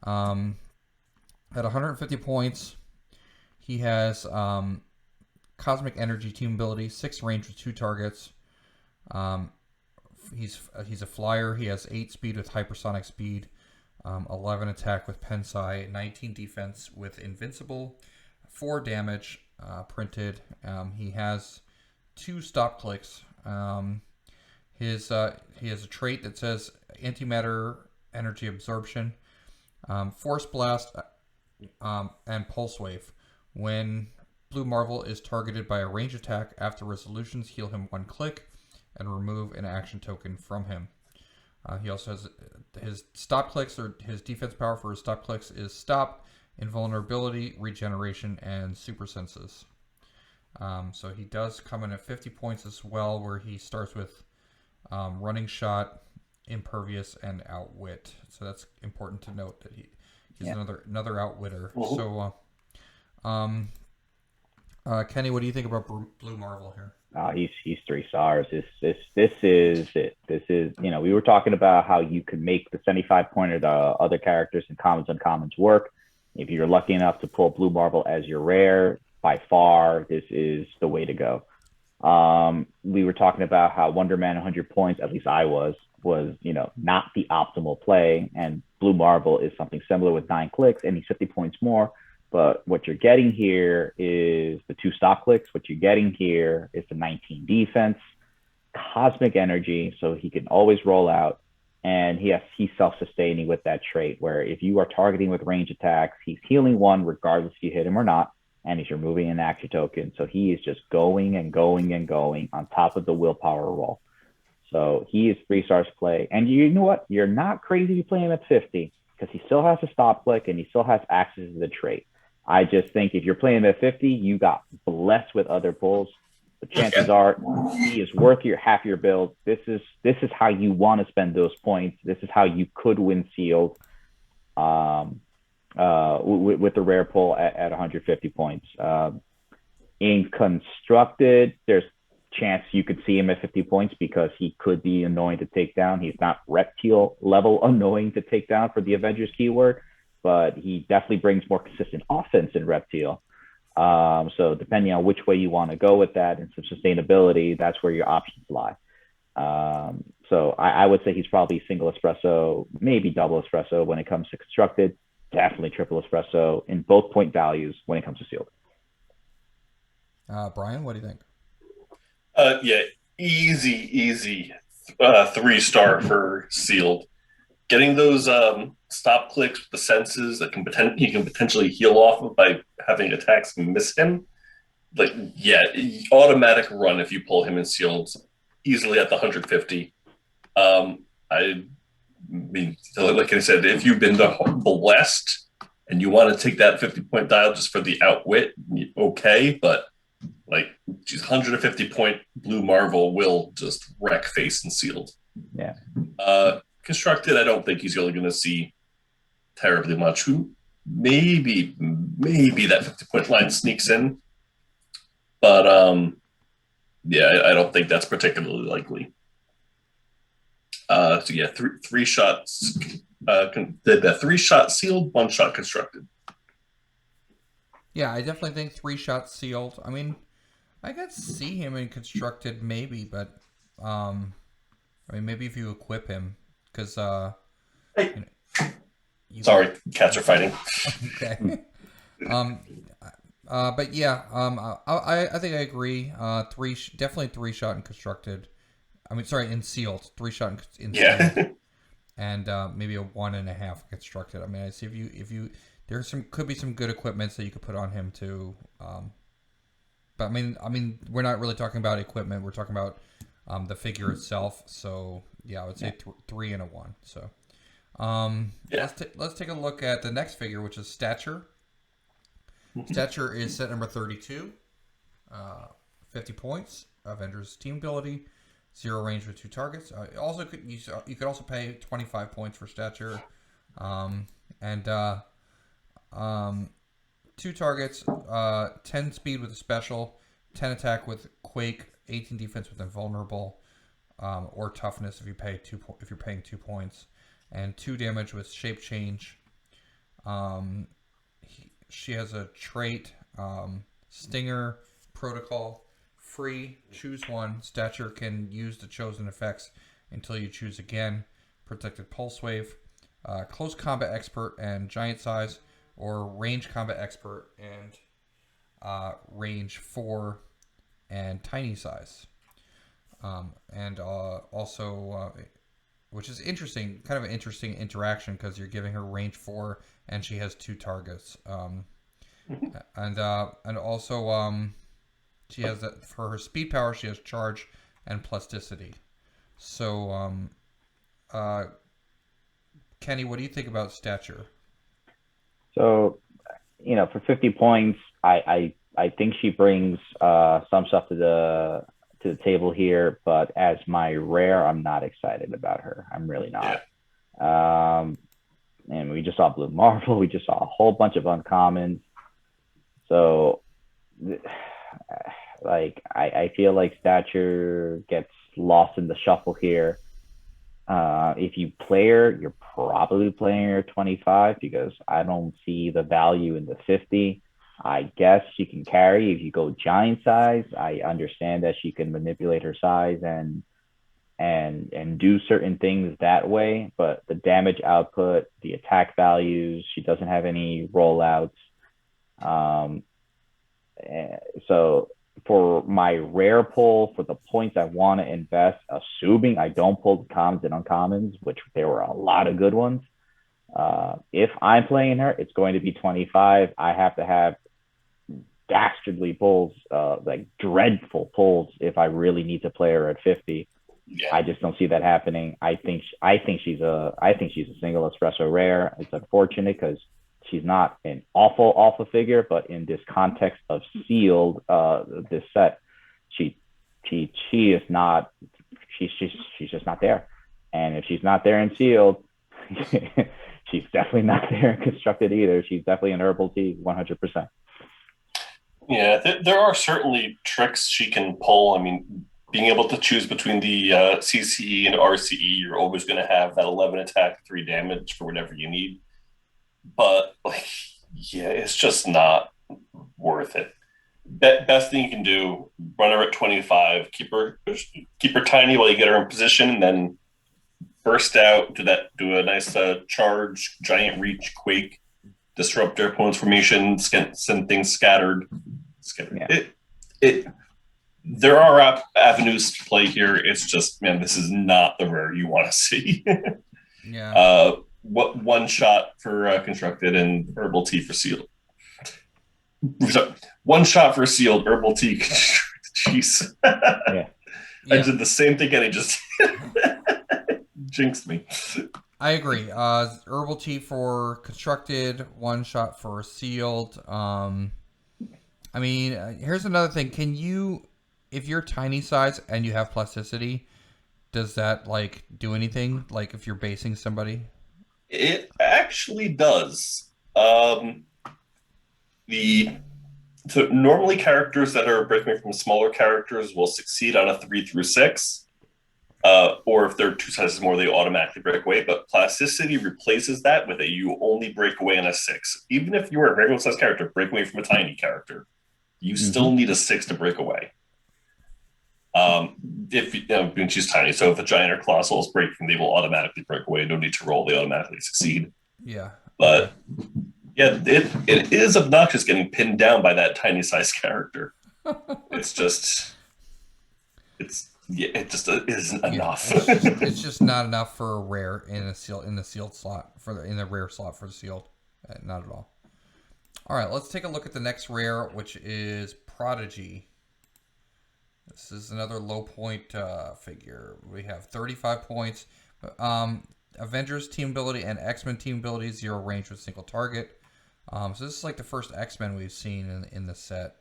At 150 points, he has Cosmic Energy team ability, 6 range with 2 targets. He's a flyer. He has 8 speed with hypersonic speed. 11 attack with Pensai, 19 defense with Invincible, 4 damage printed. He has 2 stop clicks. He has a trait that says antimatter energy absorption, force blast, and pulse wave. When Blue Marvel is targeted by a range attack, after resolutions, heal him 1 click and remove an action token from him. He also has his stop clicks, or his defense power for his stop clicks is stop, invulnerability, regeneration, and super senses. So he does come in at 50 points as well, where he starts with running shot, impervious, and outwit. So that's important to note that he's another outwitter. So, Kenny, what do you think about Blue Marvel here? He's 3 stars. This is it. This is, we were talking about how you could make the 75 pointer, the other characters and commons and uncommons work. If you're lucky enough to pull Blue Marvel as your rare, by far, this is the way to go. We were talking about how Wonder Man 100 points, at least I was not the optimal play. And Blue Marvel is something similar with 9 clicks, and he's 50 points more. But what you're getting here is the 2 stop clicks. What you're getting here is the 19 defense, cosmic energy, so he can always roll out. And he's self-sustaining with that trait, where if you are targeting with range attacks, he's healing 1 regardless if you hit him or not, and he's removing an action token. So he is just going and going and going on top of the willpower roll. So he is 3 stars play. And you know what? You're not crazy to play him at 50, because he still has a stop click and he still has access to the trait. I just think if you're playing him at 50, you got blessed with other pulls. The chances are he is worth half your build. This is how you want to spend those points. This is how you could win sealed with the rare pull at 150 points. In constructed, there's chance you could see him at 50 points because he could be annoying to take down. He's not reptile level annoying to take down for the Avengers keyword, but he definitely brings more consistent offense in reptile. So depending on which way you want to go with that and some sustainability, that's where your options lie. So I would say he's probably single espresso, maybe double espresso when it comes to constructed, definitely triple espresso in both point values when it comes to sealed. Brian, what do you think? Easy 3-star for sealed. Getting those stop clicks with the senses that you can potentially heal off of by having attacks miss him. Automatic run if you pull him in sealed easily at the 150. I mean, like I said, if you've been blessed and you want to take that 50-point dial just for the outwit, okay, but 150 point Blue Marvel will just wreck face and sealed. Yeah. Constructed, I don't think he's only going to see terribly much. Maybe that 50-point line sneaks in, but I don't think that's particularly likely. Three shots. The 3-shot sealed, 1-shot constructed. Yeah, I definitely think 3-shot sealed. I mean, I could see him in constructed maybe, but maybe if you equip him, because sorry, cats are fighting. Okay. But yeah, I think I agree. Definitely 3-shot and constructed. I mean, sorry, in sealed, 3-shot in sealed, and maybe a 1.5 constructed. I mean, I see if you could be some good equipments that you could put on him too. But I mean, we're not really talking about equipment. We're talking about the figure itself. So yeah, I would say 3 and a 1. So let's take a look at the next figure, which is Stature. Stature is set number 32, 50 points. Avengers team ability, 0 range with 2 targets. You could also pay 25 points for Stature, and 2 targets, 10 speed with a special, 10 attack with Quake, 18 defense with Invulnerable, or Toughness if you're paying 2 points, and 2 damage with Shape Change. She has a trait, Stinger, Protocol, free, choose 1. Stature can use the chosen effects until you choose again. Protected Pulse Wave. close combat expert and giant size, or range combat expert and range 4 and tiny size. And also, which is interesting, kind of an interesting interaction because you're giving her range 4 and she has 2 targets. And also, she has for her speed power, she has charge and plasticity. So, Kenny, what do you think about stature? So, for 50 points, I think she brings some stuff to the table here, but as my rare, I'm not excited about her. I'm really not. Yeah. And we just saw Blue Marvel. We just saw a whole bunch of uncommons. So, I feel like stature gets lost in the shuffle here. If you play her, you're probably playing her 25 because I don't see the value in the 50. I guess she can carry if you go giant size. I understand that she can manipulate her size and do certain things that way, but the damage output, the attack values, she doesn't have any rollouts. So for my rare pull, for the points I want to invest, assuming I don't pull the commons and uncommons, which there were a lot of good ones, if I'm playing her, it's going to be 25. I have to have dastardly pulls, like dreadful pulls, if I really need to play her at 50. Yeah. I just don't see that happening. I think she's a single espresso rare. It's unfortunate because she's not an awful figure, but in this context of sealed, this set, she is not. She's just not there. And if she's not there in sealed, she's definitely not there in constructed either. She's definitely an herbal tea, 100%. Yeah, there are certainly tricks she can pull. I mean, being able to choose between the CCE and RCE, you're always going to have that 11 attack, 3 damage for whatever you need. But it's just not worth it. Best thing you can do: run her at 25, keep her tiny while you get her in position, and then burst out. Do a nice charge, giant reach, quake, disrupt their opponent's formation, send things scattered. Yeah. There are avenues to play here. It's just, man, this is not the rare you want to see. Yeah. One shot for constructed and herbal tea for sealed. Sorry, one shot for sealed, herbal tea. Jeez. Yeah. I did the same thing and it just jinxed me. I agree. Herbal tea for constructed, one shot for sealed. I mean, here's another thing. Can you, if you're tiny size and you have plasticity, does that do anything? Like if you're basing somebody? It actually does. Normally characters that are breaking from smaller characters will succeed on a 3 through 6. Or if they're 2 sizes more, they automatically break away. But plasticity replaces that with you only break away on a 6. Even if you're a regular size character, break away from a tiny character, you still need a 6 to break away. When she's tiny, so if a giant or colossal is breaking, they will automatically break away. No need to roll; they automatically succeed. Yeah, but yeah, it is obnoxious getting pinned down by that tiny size character. It just isn't enough. It's just not enough for a rare in the sealed slot in the rare slot for the sealed. Not at all. All right, let's take a look at the next rare, which is Prodigy. This is another low point figure. We have 35 points. Avengers team ability and X-Men team ability, 0 range with single target. So this is like the first X-Men we've seen in the set.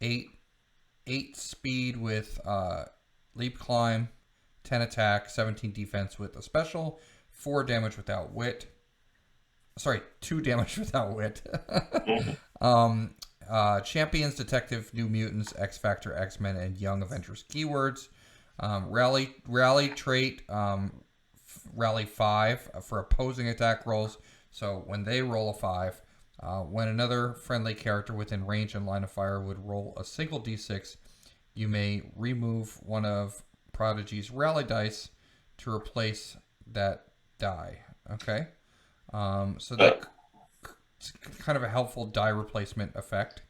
8 speed with leap climb, 10 attack, 17 defense with a special, 4 damage without wit. Sorry, 2 damage without wit. Champions, Detective, New Mutants, X Factor, X-Men, and Young Avengers keywords. Rally trait, Rally 5 for opposing attack rolls. So when they roll a 5, when another friendly character within range and line of fire would roll a single d6, you may remove one of Prodigy's rally dice to replace that die. Okay. So that it's kind of a helpful die replacement effect.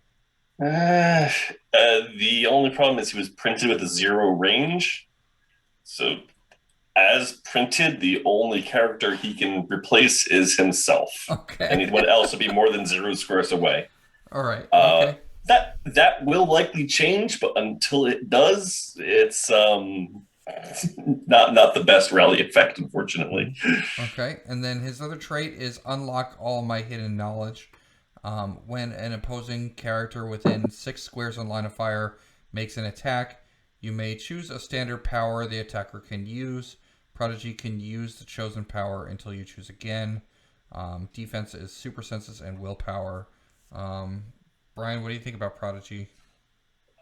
The only problem is he was printed with a 0 range. So, as printed, the only character he can replace is himself. Okay. Anyone else would be more than 0 squares away. All right. Okay. That will likely change, but until it does, it's not the best rally effect, unfortunately. Okay. And then his other trait is unlock all my hidden knowledge. When an opposing character within 6 squares on line of fire makes an attack, you may choose a standard power the attacker can use. Prodigy can use the chosen power until you choose again. Defense is super senses and willpower. Brian, what do you think about Prodigy?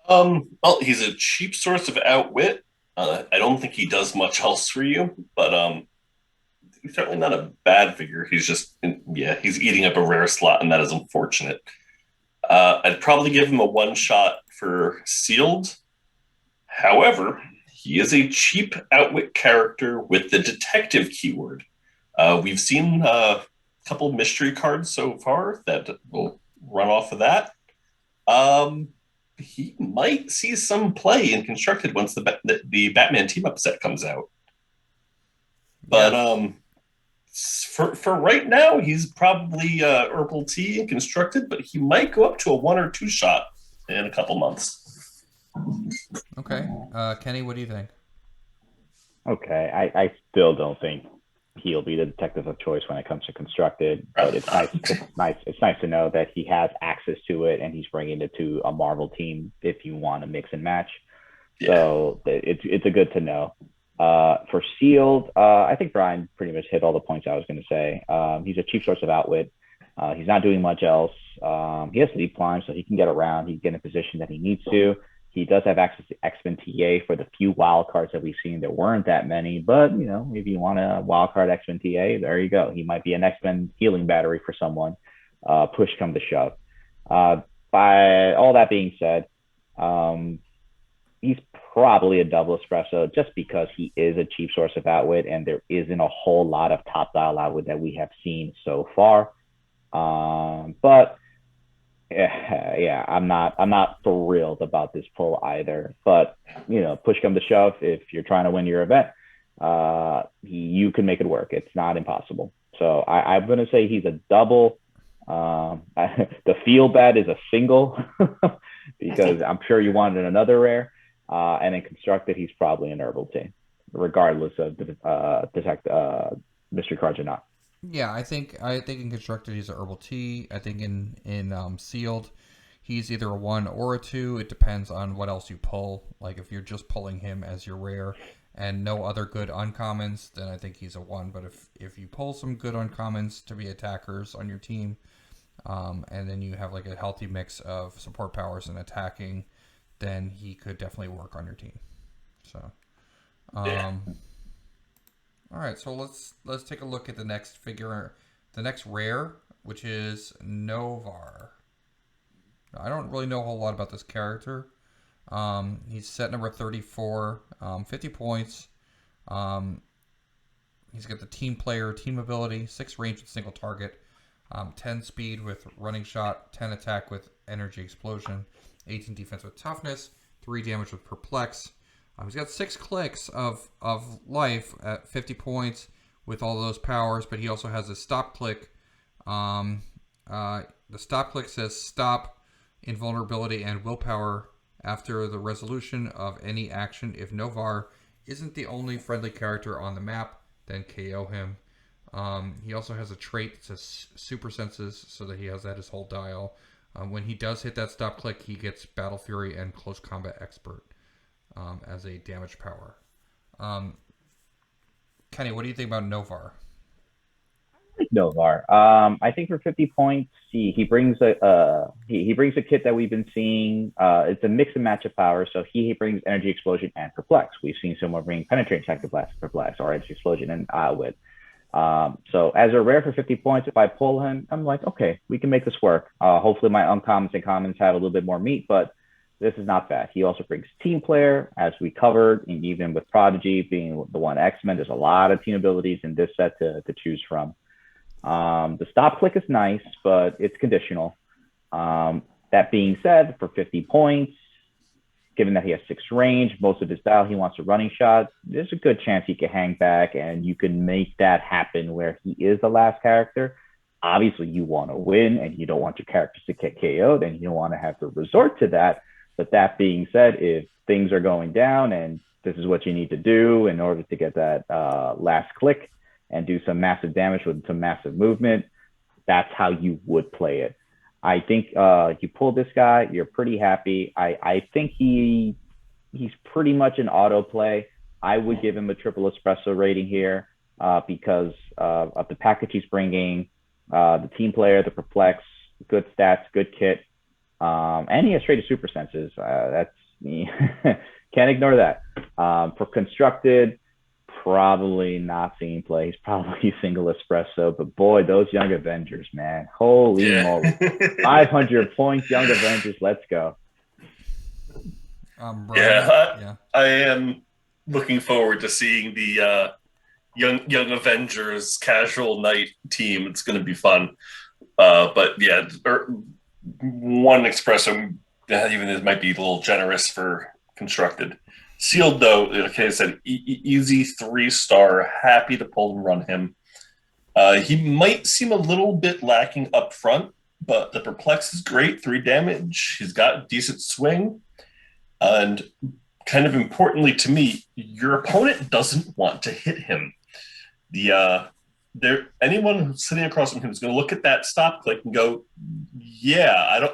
Well, he's a cheap source of outwit. I don't think he does much else for you, but he's certainly not a bad figure. He's just, he's eating up a rare slot, and that is unfortunate. I'd probably give him a 1-shot for sealed. However, he is a cheap outwit character with the detective keyword. We've seen a couple mystery cards so far that will run off of that. He might see some play in Constructed once the Batman team up set comes out. But for right now, he's probably Herbal T and Constructed, but he might go up to a 1 or 2 shot in a couple months. Okay. Kenny, what do you think? Okay, I still don't think he'll be the detective of choice when it comes to Constructed, but it's nice to know that he has access to it and he's bringing it to a Marvel team if you want to mix and match. Yeah. So it's a good to know. For sealed, I think Brian pretty much hit all the points I was going to say. He's a cheap source of outwit. He's not doing much else. He has leap climb, so he can get around. He can get in a position that he needs to. He does have access to X-Men TA for the few wild cards that we've seen. There weren't that many, but if you want a wild card X-Men TA, there you go. He might be an X-Men healing battery for someone. Push come to shove. By all that being said, he's probably a double espresso just because he is a cheap source of outwit, and there isn't a whole lot of top dial outwit that we have seen so far. But yeah, I'm not thrilled about this pull either. But push come to shove, if you're trying to win your event, you can make it work. It's not impossible. So I'm gonna say he's a double. The feel bad is a single because I'm sure you wanted another rare. And in Constructed, he's probably an Herbal T, regardless of the mystery cards or not. Yeah, I think in Constructed he's a Herbal T. I think in Sealed he's either a 1 or a 2. It depends on what else you pull. Like if you're just pulling him as your rare and no other good uncommons, then I think he's a 1. But if you pull some good uncommons to be attackers on your team, and then you have like a healthy mix of support powers and attacking, then he could definitely work on your team. So, all right, so let's take a look at the next figure, the next rare, which is Novar. Now, I don't really know a whole lot about this character. He's set number 34, 50 points. He's got the team player, team ability, 6 range with single target, 10 speed with running shot, 10 attack with energy explosion, 18 defense with toughness, 3 damage with perplex. He's got 6 clicks of life at 50 points with all those powers, but he also has a stop click. The stop click says stop invulnerability and willpower after the resolution of any action. If Novar isn't the only friendly character on the map, then KO him. He also has a trait that says super senses, so that he has that his whole dial. When he does hit that stop click, he gets Battle Fury and Close Combat Expert as a damage power. Kenny, what do you think about Novar? Novar. I think for 50 points, he brings a kit that we've been seeing. It's a mix and match of powers. So he brings Energy Explosion and Perplex. We've seen someone bring Penetrate, Perplex, or Energy Explosion and with. So as a rare for 50 points, if I pull him, I'm like, okay, we can make this work. Hopefully my uncommons and commons have a little bit more meat, but this is not bad. He also brings team player, as we covered, and even with Prodigy being the one X-Men, there's a lot of team abilities in this set to choose from. The stop click is nice, but it's conditional. That being said, for 50 points, given that he has 6 range, most of his style, he wants a running shot, there's a good chance he can hang back and you can make that happen where he is the last character. Obviously, you want to win and you don't want your characters to get KO'd and you don't want to have to resort to that. But that being said, if things are going down and this is what you need to do in order to get that last click and do some massive damage with some massive movement, that's how you would play it. I think you pull this guy, you're pretty happy. I think he's pretty much an auto play. I would give him a triple espresso rating here because of the package he's bringing, the team player, the perplex, good stats, good kit, and he has traded super senses. That's can't ignore that. For constructed, probably not seeing play. He's probably single espresso, but boy, those young Avengers, man, holy moly, 500 points, young Avengers, let's go. I am looking forward to seeing the young Avengers casual night team. It's going to be fun. But yeah, one espresso, even this might be a little generous for constructed. Sealed, though, like I said, easy 3-star, happy to pull and run him. He might seem a little bit lacking up front, but the perplex is great, 3 damage. He's got decent swing. And kind of importantly to me, your opponent doesn't want to hit him. Anyone who's sitting across from him is going to look at that stop click and go, yeah,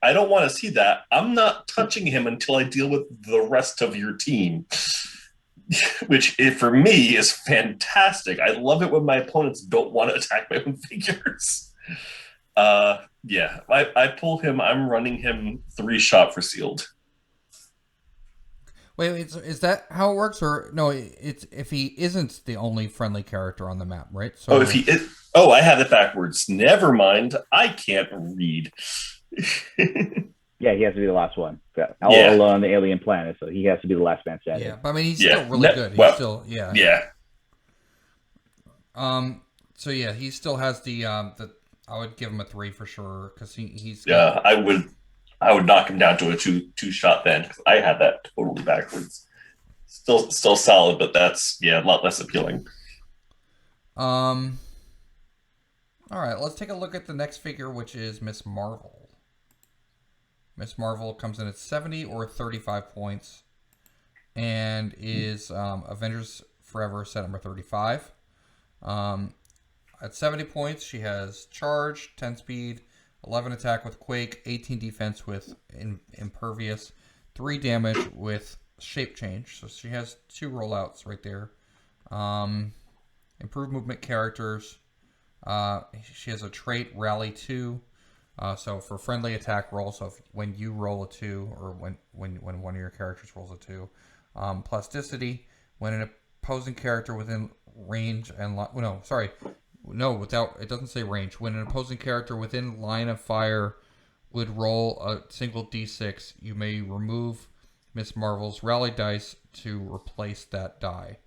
I don't want to see that. I'm not touching him until I deal with the rest of your team, which for me is fantastic. I love it when my opponents don't want to attack my own figures. I pull him. I'm running him 3-shot for sealed. Wait, is that how it works, or no? It's if he isn't the only friendly character on the map, right? So if he is, I have it backwards. Never mind. I can't read. Yeah, he has to be the last one. All alone on the alien planet, so he has to be the last man standing. Yeah, but I mean, he's still really good. He's still, yeah. So yeah, he still has the. I would give him a 3 for sure because he's. Yeah, I would knock him down to a 2-shot then because I had that totally backwards. Still solid, but that's a lot less appealing. All right, let's take a look at the next figure, which is Miss Marvel. Miss Marvel comes in at 70 or 35 points and is Avengers Forever set number 35. At 70 points, she has charge, 10 speed, 11 attack with Quake, 18 defense with Impervious, 3 damage with Shape Change. So she has 2 rollouts right there. Improved movement characters. She has a trait, Rally 2. So for friendly attack roll, so when you roll a 2, or when one of your characters rolls a 2. Plasticity, when an opposing character within range and... it doesn't say range. When an opposing character within line of fire would roll a single d6, you may remove Miss Marvel's rally dice to replace that die,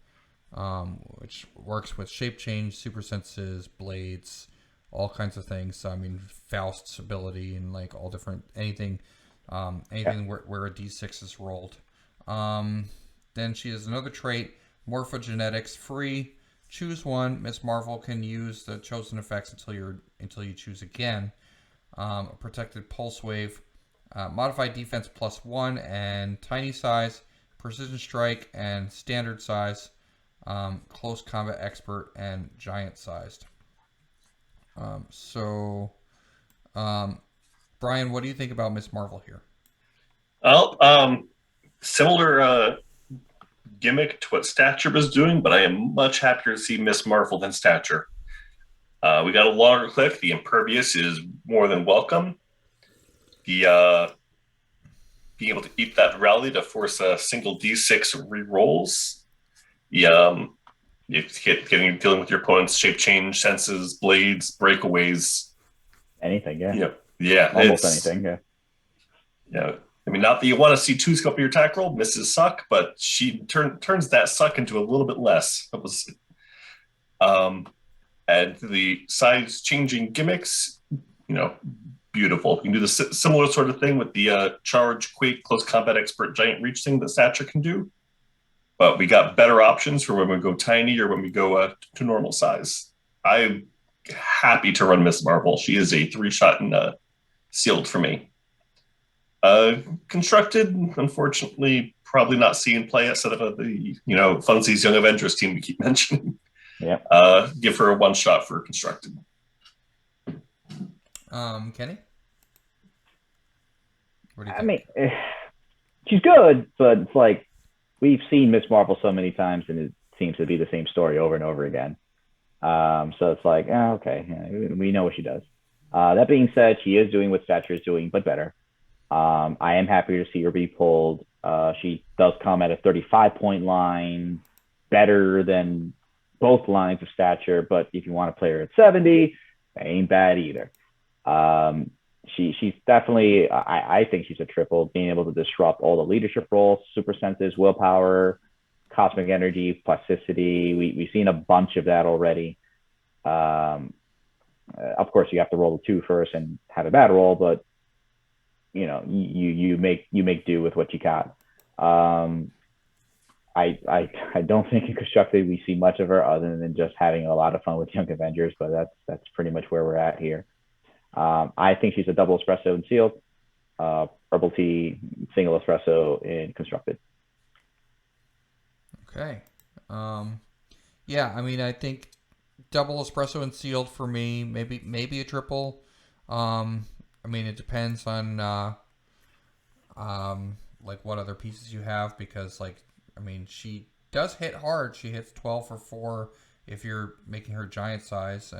which works with shape change, super senses, blades, all kinds of things. So, I mean, Faust's ability and like all different anything where a d6 is rolled. Then she has another trait, morphogenetics free. Choose one. Miss Marvel can use the chosen effects until you choose again. Protected pulse wave, modified defense +1 and tiny size, precision strike and standard size, close combat expert and giant sized. Brian, what do you think about Miss Marvel here? Well, similar gimmick to what Stature was doing, but I am much happier to see Miss Marvel than Stature. We got a longer click. The Impervious is more than welcome. The being able to eat that rally to force a single D6 re-rolls. Dealing with your opponent's shape change, senses, blades, breakaways. Anything, yeah. Yeah. Almost anything, yeah. Yeah. I mean, not that you want to see two scope your attack roll, misses suck, but she turns that suck into a little bit less. It was, and the size changing gimmicks, beautiful. You can do the similar sort of thing with the charge, quake, close combat expert, giant reach thing that Thatcher can do. But we got better options for when we go tiny or when we go to normal size. I'm happy to run Miss Marvel. She is a 3-shot and sealed for me. Constructed, unfortunately, probably not seeing play outside of the Funsies Young Avengers team we keep mentioning. Yeah. Give her a 1-shot for constructed. Kenny? What do you think? I mean, she's good, but it's like we've seen Miss Marvel so many times, and it seems to be the same story over and over again. So it's like, okay, we know what she does. That being said, she is doing what Stature is doing, but better. I am happy to see her be pulled. She does come at a 35-point line, better than both lines of Stature, but if you want to play her at 70, that ain't bad either. She's definitely, I think she's a triple, being able to disrupt all the leadership roles, super senses, willpower, cosmic energy, plasticity. We've seen a bunch of that already. Of course, you have to roll the 2 first and have a bad roll, but you make do with what you got. I don't think in constructed we see much of her other than just having a lot of fun with Young Avengers, but that's pretty much where we're at here. I think she's a double espresso in sealed, purple tea, single espresso in constructed. Okay. Yeah, I mean, I think double espresso and sealed for me, maybe a triple. I mean, it depends on like what other pieces you have, because I mean, she does hit hard. She hits 12 for 4 if you're making her giant size,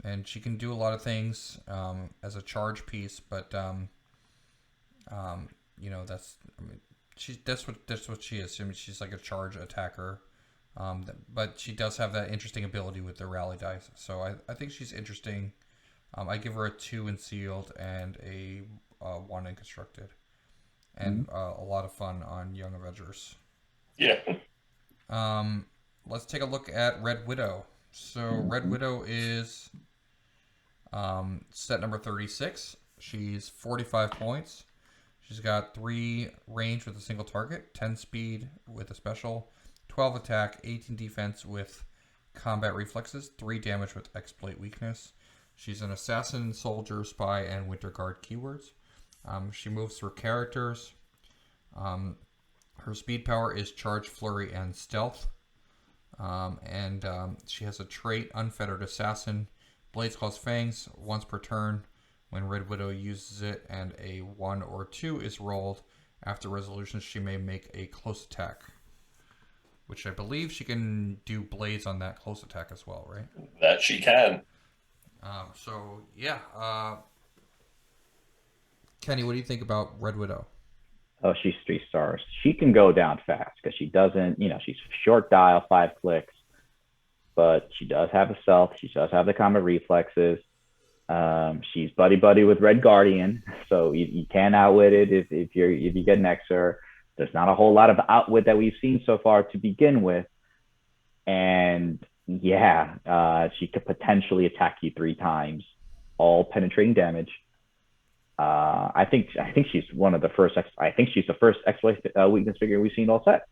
and she can do a lot of things as a charge piece, but that's what she is. I mean, she's like a charge attacker, but she does have that interesting ability with the rally dice. So I think she's interesting. I give her a 2 in sealed and a 1 in constructed, and a lot of fun on Young Avengers. Yeah. Let's take a look at Red Widow. So Red Widow is set number 36. She's 45 points. She's got 3 range with a single target, 10 speed with a special, 12 attack, 18 defense with combat reflexes, 3 damage with exploit weakness. She's an assassin, soldier, spy, and winter guard keywords. She moves through characters. Her speed power is charge, flurry, and stealth. And she has a trait, unfettered assassin. Blades Claw's Fangs once per turn. When Red Widow uses it and a 1 or 2 is rolled, after resolution she may make a close attack. Which I believe she can do blades on that close attack as well, right? That she can. So, yeah. Kenny, what do you think about Red Widow? Oh, she's 3 stars. She can go down fast because she doesn't, she's short dial, 5 clicks, but she does have a stealth. She does have the combat reflexes. She's buddy with Red Guardian, so you can outwit it if you get next to her. There's not a whole lot of outwit that we've seen so far to begin with, and she could potentially attack you 3 times, all penetrating damage. I think she's one of the first. I think she's the first exploit weakness figure we've seen all set.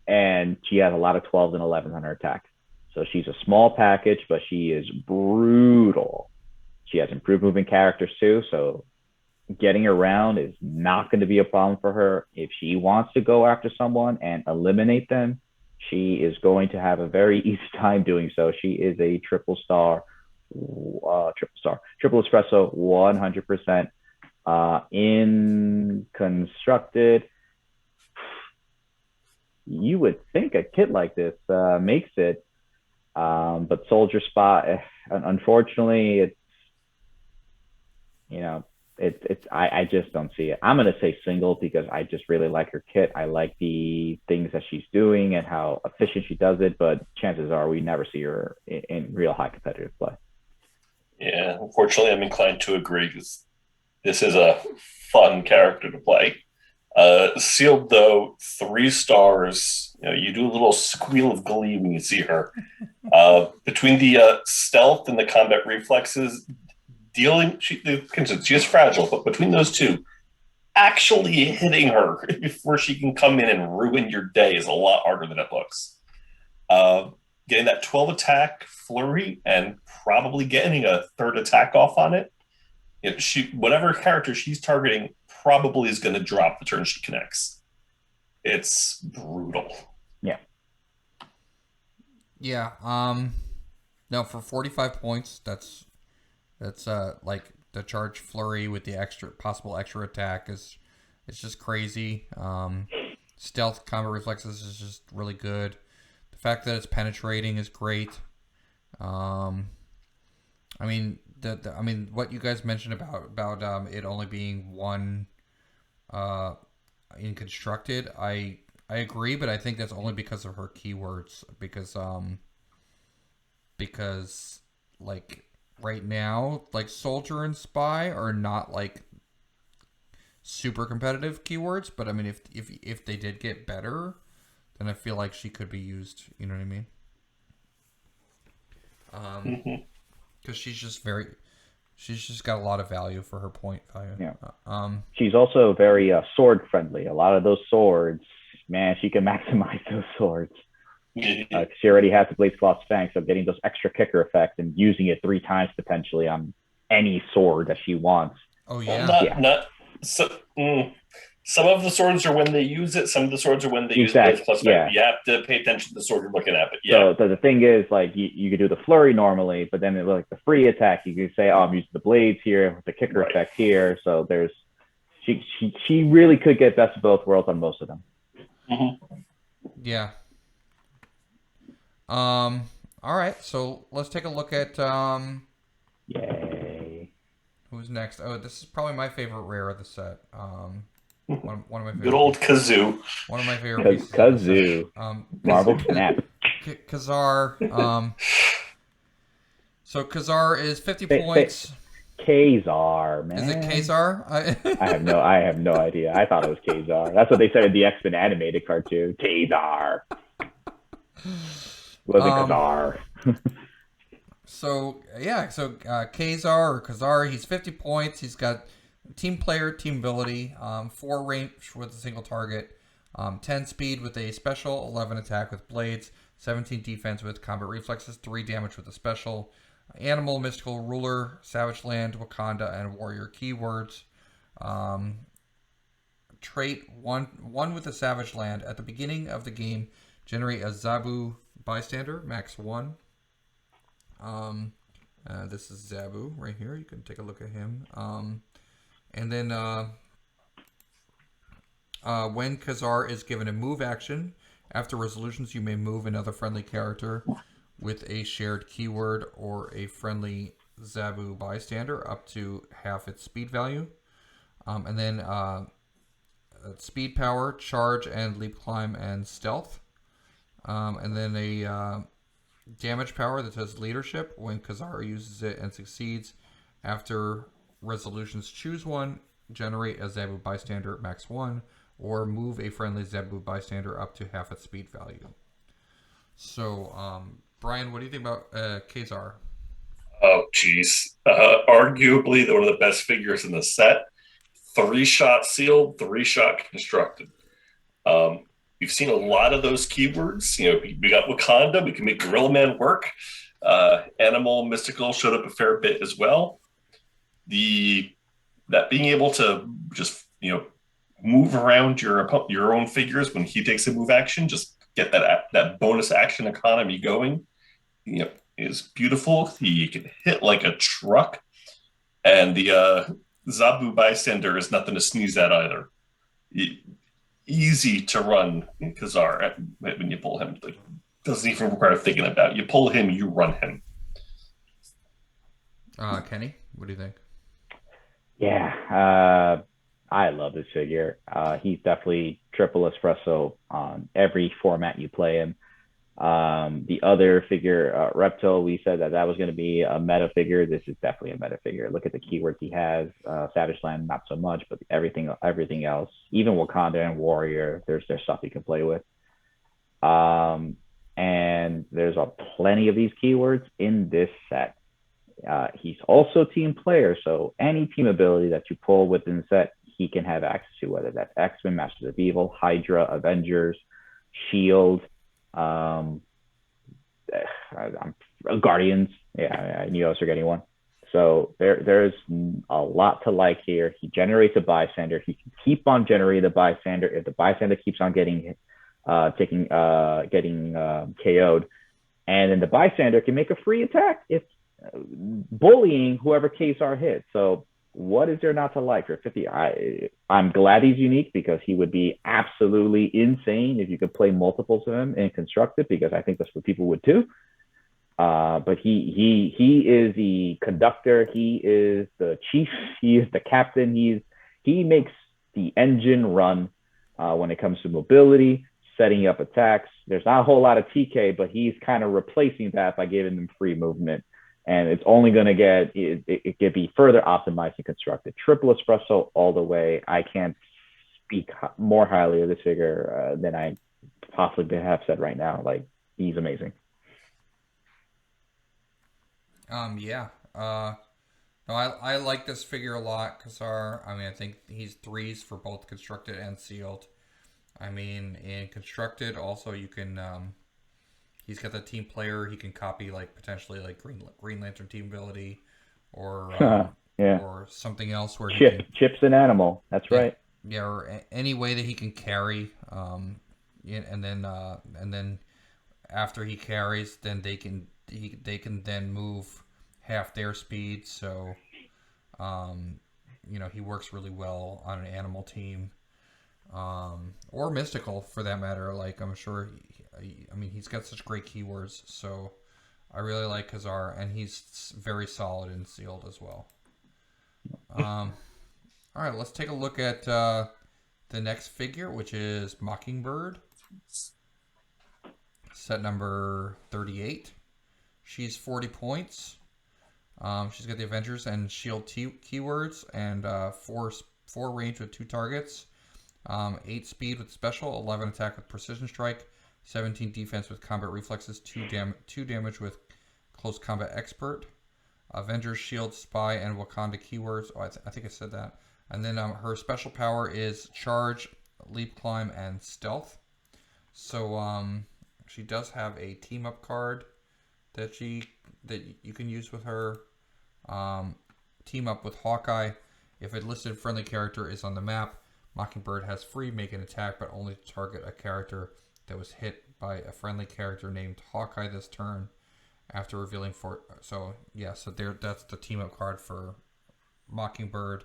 And she has a lot of 12s and 11s on her attack. So she's a small package, but she is brutal. She has improved moving characters too, so getting around is not going to be a problem for her. If she wants to go after someone and eliminate them, she is going to have a very easy time doing so. She is a triple espresso, 100%. In constructed, you would think a kit like this makes it, but soldier spot, unfortunately, I just don't see it. I'm going to say single because I just really like her kit. I like the things that she's doing and how efficient she does it, but chances are we never see her in real high competitive play. Yeah, unfortunately, I'm inclined to agree because This is a fun character to play. Sealed, though, 3 stars. You do a little squeal of glee when you see her. Between the stealth and the combat reflexes, she is fragile, but between those two, actually hitting her before she can come in and ruin your day is a lot harder than it looks. Getting that 12 attack flurry and probably getting a 3rd attack off on it. Whatever character she's targeting probably is going to drop the turn she connects. It's brutal. Yeah. Yeah. No, for 45 points, that's like the charge flurry with the possible extra attack it's just crazy. Stealth combat reflexes is just really good. The fact that it's penetrating is great. I mean, what you guys mentioned about it only being 1 in constructed, I agree, but I think that's only because of her keywords. Because like right now, like soldier and spy are not like super competitive keywords, but I mean, if they did get better, then I feel like she could be used. You know what I mean? Because she's just got a lot of value for her point value. Yeah. She's also very sword friendly. A lot of those swords, man, she can maximize those swords. She already has the Blaze Claw Sphinx, so getting those extra kicker effects and using it 3 times potentially on any sword that she wants. Oh yeah. Some of the swords are when they use it. Some of the swords are when they use Blaze Claw Sphinx. Yeah. You have to pay attention to the sword you're looking at. But yeah. So the thing is, like, you could do the flurry normally, but then like the free attack, you can say, "Oh, I'm using the blades here, with the kicker effect here." So she really could get best of both worlds on most of them. Mm-hmm. Yeah. All right, so let's take a look at Yay. Who's next? Oh, this is probably my favorite rare of the set. One of my favorite. Good old Kazoo. One of my favorite pieces. Kazoo. Marvel Snap. Kazar. So Kazar is 50 points. Kazar, man. Is it Kazar? I have no idea. I thought it was Kazar. That's what they said in the X-Men animated cartoon. Kazar. Wasn't Kazar. So Kazar or Kazar, he's 50 points. He's got team player, team ability, 4 range with a single target, 10 speed with a special, 11 attack with blades, 17 defense with combat reflexes, 3 damage with a special, animal, mystical, ruler, savage land, Wakanda, and warrior keywords. Trait one with a savage land. At the beginning of the game, generate a Zabu bystander, max 1. This is Zabu right here. You can take a look at him. And then when Kazar is given a move action, after resolutions, you may move another friendly character with a shared keyword or a friendly Zabu bystander up to half its speed value. And then speed power, charge, and leap, climb, and stealth. And then a damage power that says leadership. When Kazar uses it and succeeds, after resolutions, choose one, generate a Zabu bystander max 1, or move a friendly Zabu bystander up to half its speed value. So, Brian, what do you think about Kazar? Oh, geez. Arguably one of the best figures in the set. 3-shot sealed, 3-shot constructed. We've seen a lot of those keywords. We got Wakanda. We can make Gorilla Man work. Animal, mystical showed up a fair bit as well. That being able to just move around your own figures when he takes a move action, just get that bonus action economy going, is beautiful. He can hit like a truck, and the Zabu bystander is nothing to sneeze at either. Easy to run Kazar when you pull him. Like, doesn't even require thinking about it. You pull him, you run him. Kenny, what do you think? Yeah, I love this figure. He's definitely triple espresso on every format you play him. The other figure, Reptile, we said that was going to be a meta figure. This is definitely a meta figure. Look at the keywords he has. Savage Land, not so much, but everything else, even Wakanda and Warrior, there's stuff you can play with. And there's plenty of these keywords in this set. He's also team player, so any team ability that you pull within the set, he can have access to, whether that's X-Men, Masters of Evil, Hydra, Avengers, Shield, Guardians. Yeah, I knew I was forgetting one. So there's a lot to like here. He generates a bystander. He can keep on generating the bystander if the bystander keeps on getting KO'd, and then the bystander can make a free attack if bullying whoever KSR hits. So what is there not to like for 50? I'm glad he's unique because he would be absolutely insane if you could play multiples of him in constructed, because I think that's what people would too. But he is the conductor. He is the chief. He is the captain. He makes the engine run when it comes to mobility, setting up attacks. There's not a whole lot of TK, but he's kind of replacing that by giving them free movement. And it's only going to it could be further optimized and constructed. Triple espresso all the way. I can't speak more highly of this figure than I possibly have said right now. Like, he's amazing. Yeah. No, I like this figure a lot, Kassar. I mean, I think he's 3s for both constructed and sealed. I mean, in constructed, also you can, he's got the team player. He can copy, like, potentially, like, Green Lantern team ability, or or something else where Chip's an animal. That's right. Yeah, or any way that he can carry. And then after he carries, then they can then move half their speed. So, he works really well on an animal team, or mystical for that matter. Like, I'm sure. He's got such great keywords. So, I really like Kassar, and he's very solid and sealed as well. All right, let's take a look at the next figure, which is Mockingbird. Set number 38. She's 40 points. She's got the Avengers and Shield keywords, and 4 range with 2 targets, 8 speed with special, 11 attack with precision strike, 17 defense with combat reflexes, 2 damage with close combat expert. Avengers, Shield, Spy, and Wakanda keywords. Oh, I think I said that. And then her special power is Charge, Leap, Climb, and Stealth. So she does have a team up card that you can use with her. Team up with Hawkeye. If a listed friendly character is on the map, Mockingbird has free make an attack, but only to target a character that was hit by a friendly character named Hawkeye this turn. After revealing that's the team up card for Mockingbird.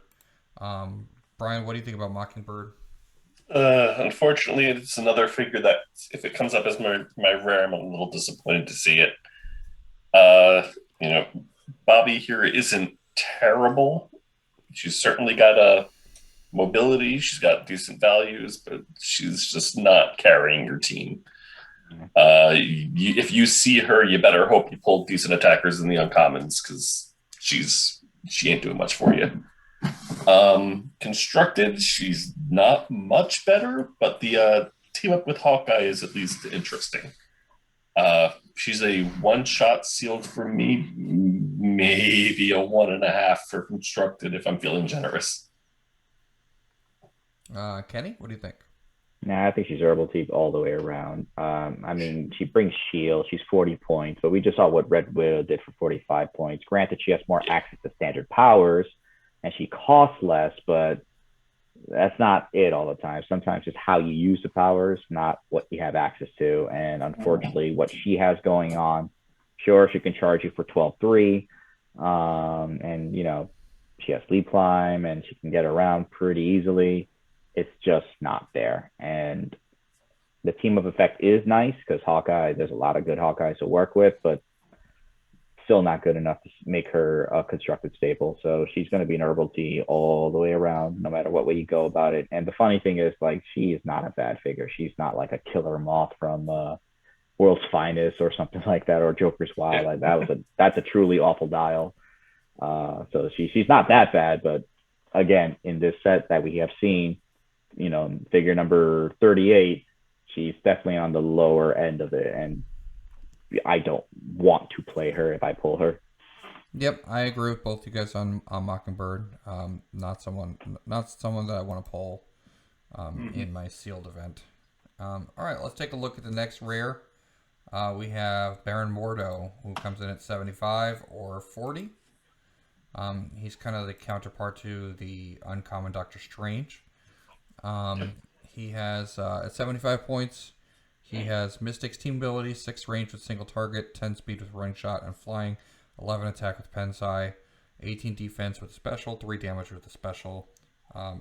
Brian, what do you think about Mockingbird? Unfortunately, it's another figure that if it comes up as my rare, I'm a little disappointed to see it. Bobby here isn't terrible. She's certainly got a mobility. She's got decent values, but she's just not carrying your team. If you see her, you better hope you pull decent attackers in the uncommons, because she ain't doing much for you. Constructed, she's not much better, but the team up with Hawkeye is at least interesting. She's a one-shot sealed for me, maybe a 1.5 for constructed if I'm feeling generous. Kenny, what do you think? Nah, I think she's herbal team all the way around. She brings shield. She's 40 points, but we just saw what Red Widow did for 45 points. Granted, she has more access to standard powers, and she costs less, but that's not it all the time. Sometimes it's how you use the powers, not what you have access to. And unfortunately, what she has going on, sure, she can charge you for 12-3. She has leap climb, and she can get around pretty easily. It's just not there. And the team up effect is nice because Hawkeye, there's a lot of good Hawkeyes to work with, but still not good enough to make her a constructed staple. So she's going to be an herbal tea all the way around, no matter what way you go about it. And the funny thing is, like, she is not a bad figure. She's not like a killer moth from World's Finest or something like that, or Joker's Wild. Like that's a truly awful dial. So she's not that bad, but again, in this set that we have seen, figure number 38, she's definitely on the lower end of it, and I don't want to play her if I pull her. Yep, I agree with both you guys on Mockingbird. Not someone that I want to pull in my sealed event. All right, let's take a look at the next rare. We have Baron Mordo, who comes in at 75 or 40. He's kind of the counterpart to the uncommon Doctor Strange. He has, at 75 points, he has Mystic's team ability, 6 range with single target, 10 speed with running shot and flying, 11 attack with Pensai, 18 defense with special, 3 damage with the special.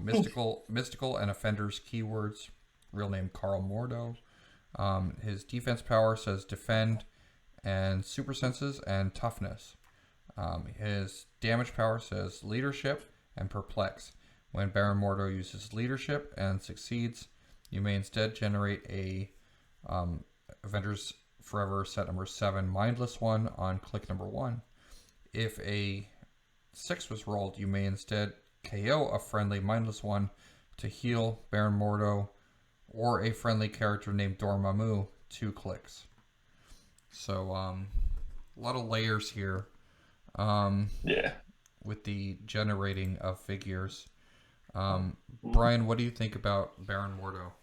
Mystical and Offender's keywords, real name Carl Mordo. His defense power says defend and super senses and toughness. His damage power says leadership and perplex. When Baron Mordo uses leadership and succeeds, you may instead generate a Avengers Forever set number 7 mindless one on click number 1. If a 6 was rolled, you may instead KO a friendly mindless one to heal Baron Mordo or a friendly character named Dormammu 2 clicks. So a lot of layers here. With the generating of figures. Brian, what do you think about Baron Mordo?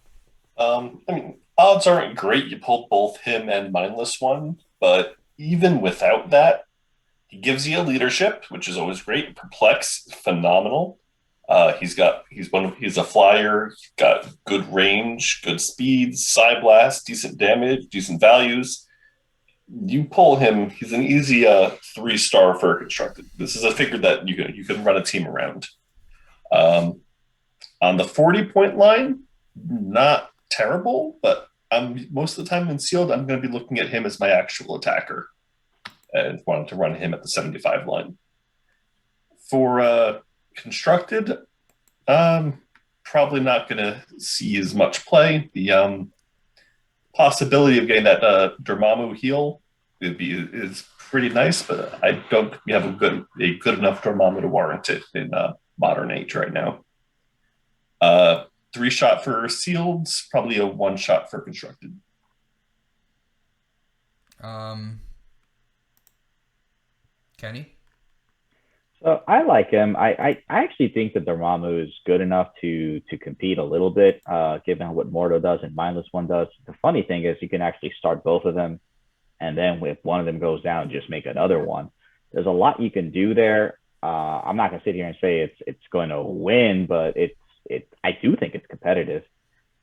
I mean, odds aren't great. You pulled both him and Mindless One, but even without that, he gives you a leadership, which is always great. Perplex, phenomenal. He's a flyer. He's got good range, good speed, Psy Blast, decent damage, decent values. You pull him, he's an easy 3-star for constructed. This is a figure that you can run a team around. On the 40-point line, not terrible, but most of the time in sealed, I'm going to be looking at him as my actual attacker and wanting to run him at the 75 line. For constructed, probably not going to see as much play. The possibility of getting that Dormammu heal is pretty nice, but I don't think we have a good enough Dormammu to warrant it in modern age right now. 3-shot for sealed, probably a 1-shot for constructed. Kenny? So I like him. I actually think that Dormammu is good enough to compete a little bit, given what Mordo does and Mindless One does. The funny thing is you can actually start both of them, and then if one of them goes down, just make another one. There's a lot you can do there. I'm not gonna sit here and say it's going to win, but I do think it's competitive.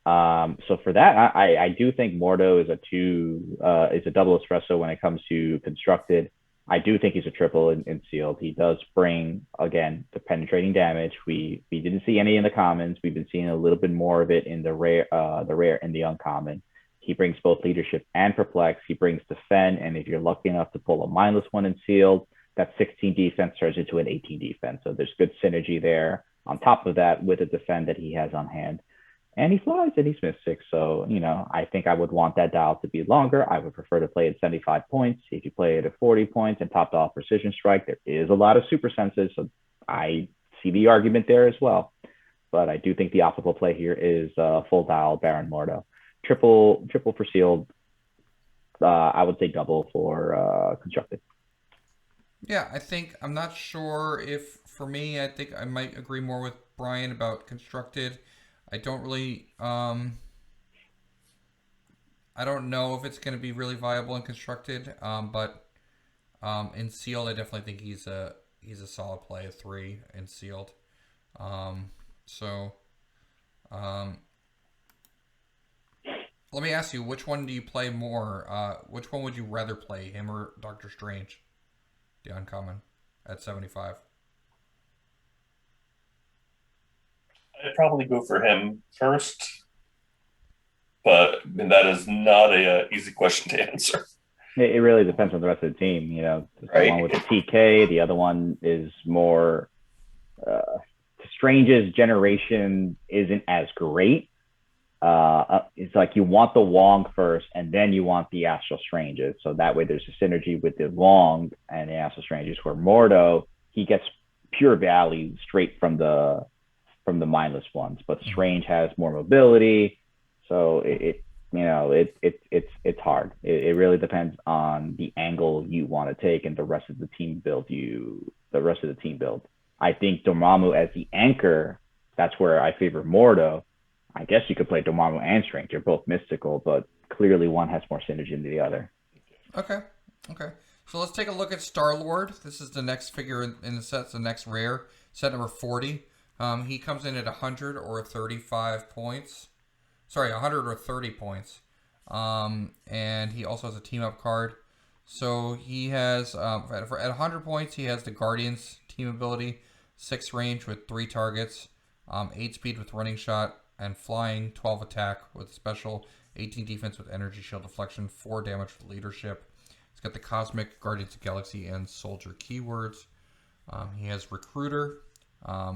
So for that, I do think Mordo is a double espresso when it comes to constructed. I do think he's a triple in sealed. He does bring, again, the penetrating damage. We didn't see any in the commons. We've been seeing a little bit more of it in the rare and the uncommon. He brings both leadership and perplex. He brings defend, and if you're lucky enough to pull a mindless one in sealed, that 16 defense turns into an 18 defense. So there's good synergy there. On top of that, with the defend that he has on hand. And he flies and he's Mystic. So, I think I would want that dial to be longer. I would prefer to play at 75 points. If you play it at 40 points and topped off precision strike, there is a lot of super senses. So I see the argument there as well. But I do think the optimal play here is full dial Baron Mordo. Triple for sealed. I would say double for constructed. Yeah, I'm not sure if, for me, I think I might agree more with Brian about constructed. I don't really, I don't know if it's going to be really viable in constructed, but in sealed, I definitely think he's a solid play, a 3 in sealed. Let me ask you, which one do you play more? Which one would you rather play, him or Doctor Strange? The uncommon at 75. I'd probably go for him first, but that is not a easy question to answer. It really depends on the rest of the team. Right. The one with the TK, the other one is more. Strange's generation isn't as great. It's like you want the Wong first, and then you want the Astral Strangers. So that way there's a synergy with the Wong and the Astral Strangers. Where Mordo, he gets pure value straight from the mindless ones, but Strange has more mobility. So it's hard. It really depends on the angle you want to take and the rest of the team build. I think Dormammu as the anchor, that's where I favor Mordo. I guess you could play Dormammu and Strange. They're both mystical, but clearly one has more synergy than the other. Okay. So let's take a look at Star-Lord. This is the next figure in the set. It's the next rare. Set number 40. He comes in at 100 or 35 points. Sorry, 100 or 30 points. And he also has a team-up card. So he has, at 100 points, he has the Guardians team ability, 6 range with 3 targets, 8 speed with running shot, and flying, 12 attack with special, 18 defense with energy shield deflection, 4 damage with leadership. He's got the Cosmic, Guardians of the Galaxy, and Soldier keywords. He has Recruiter.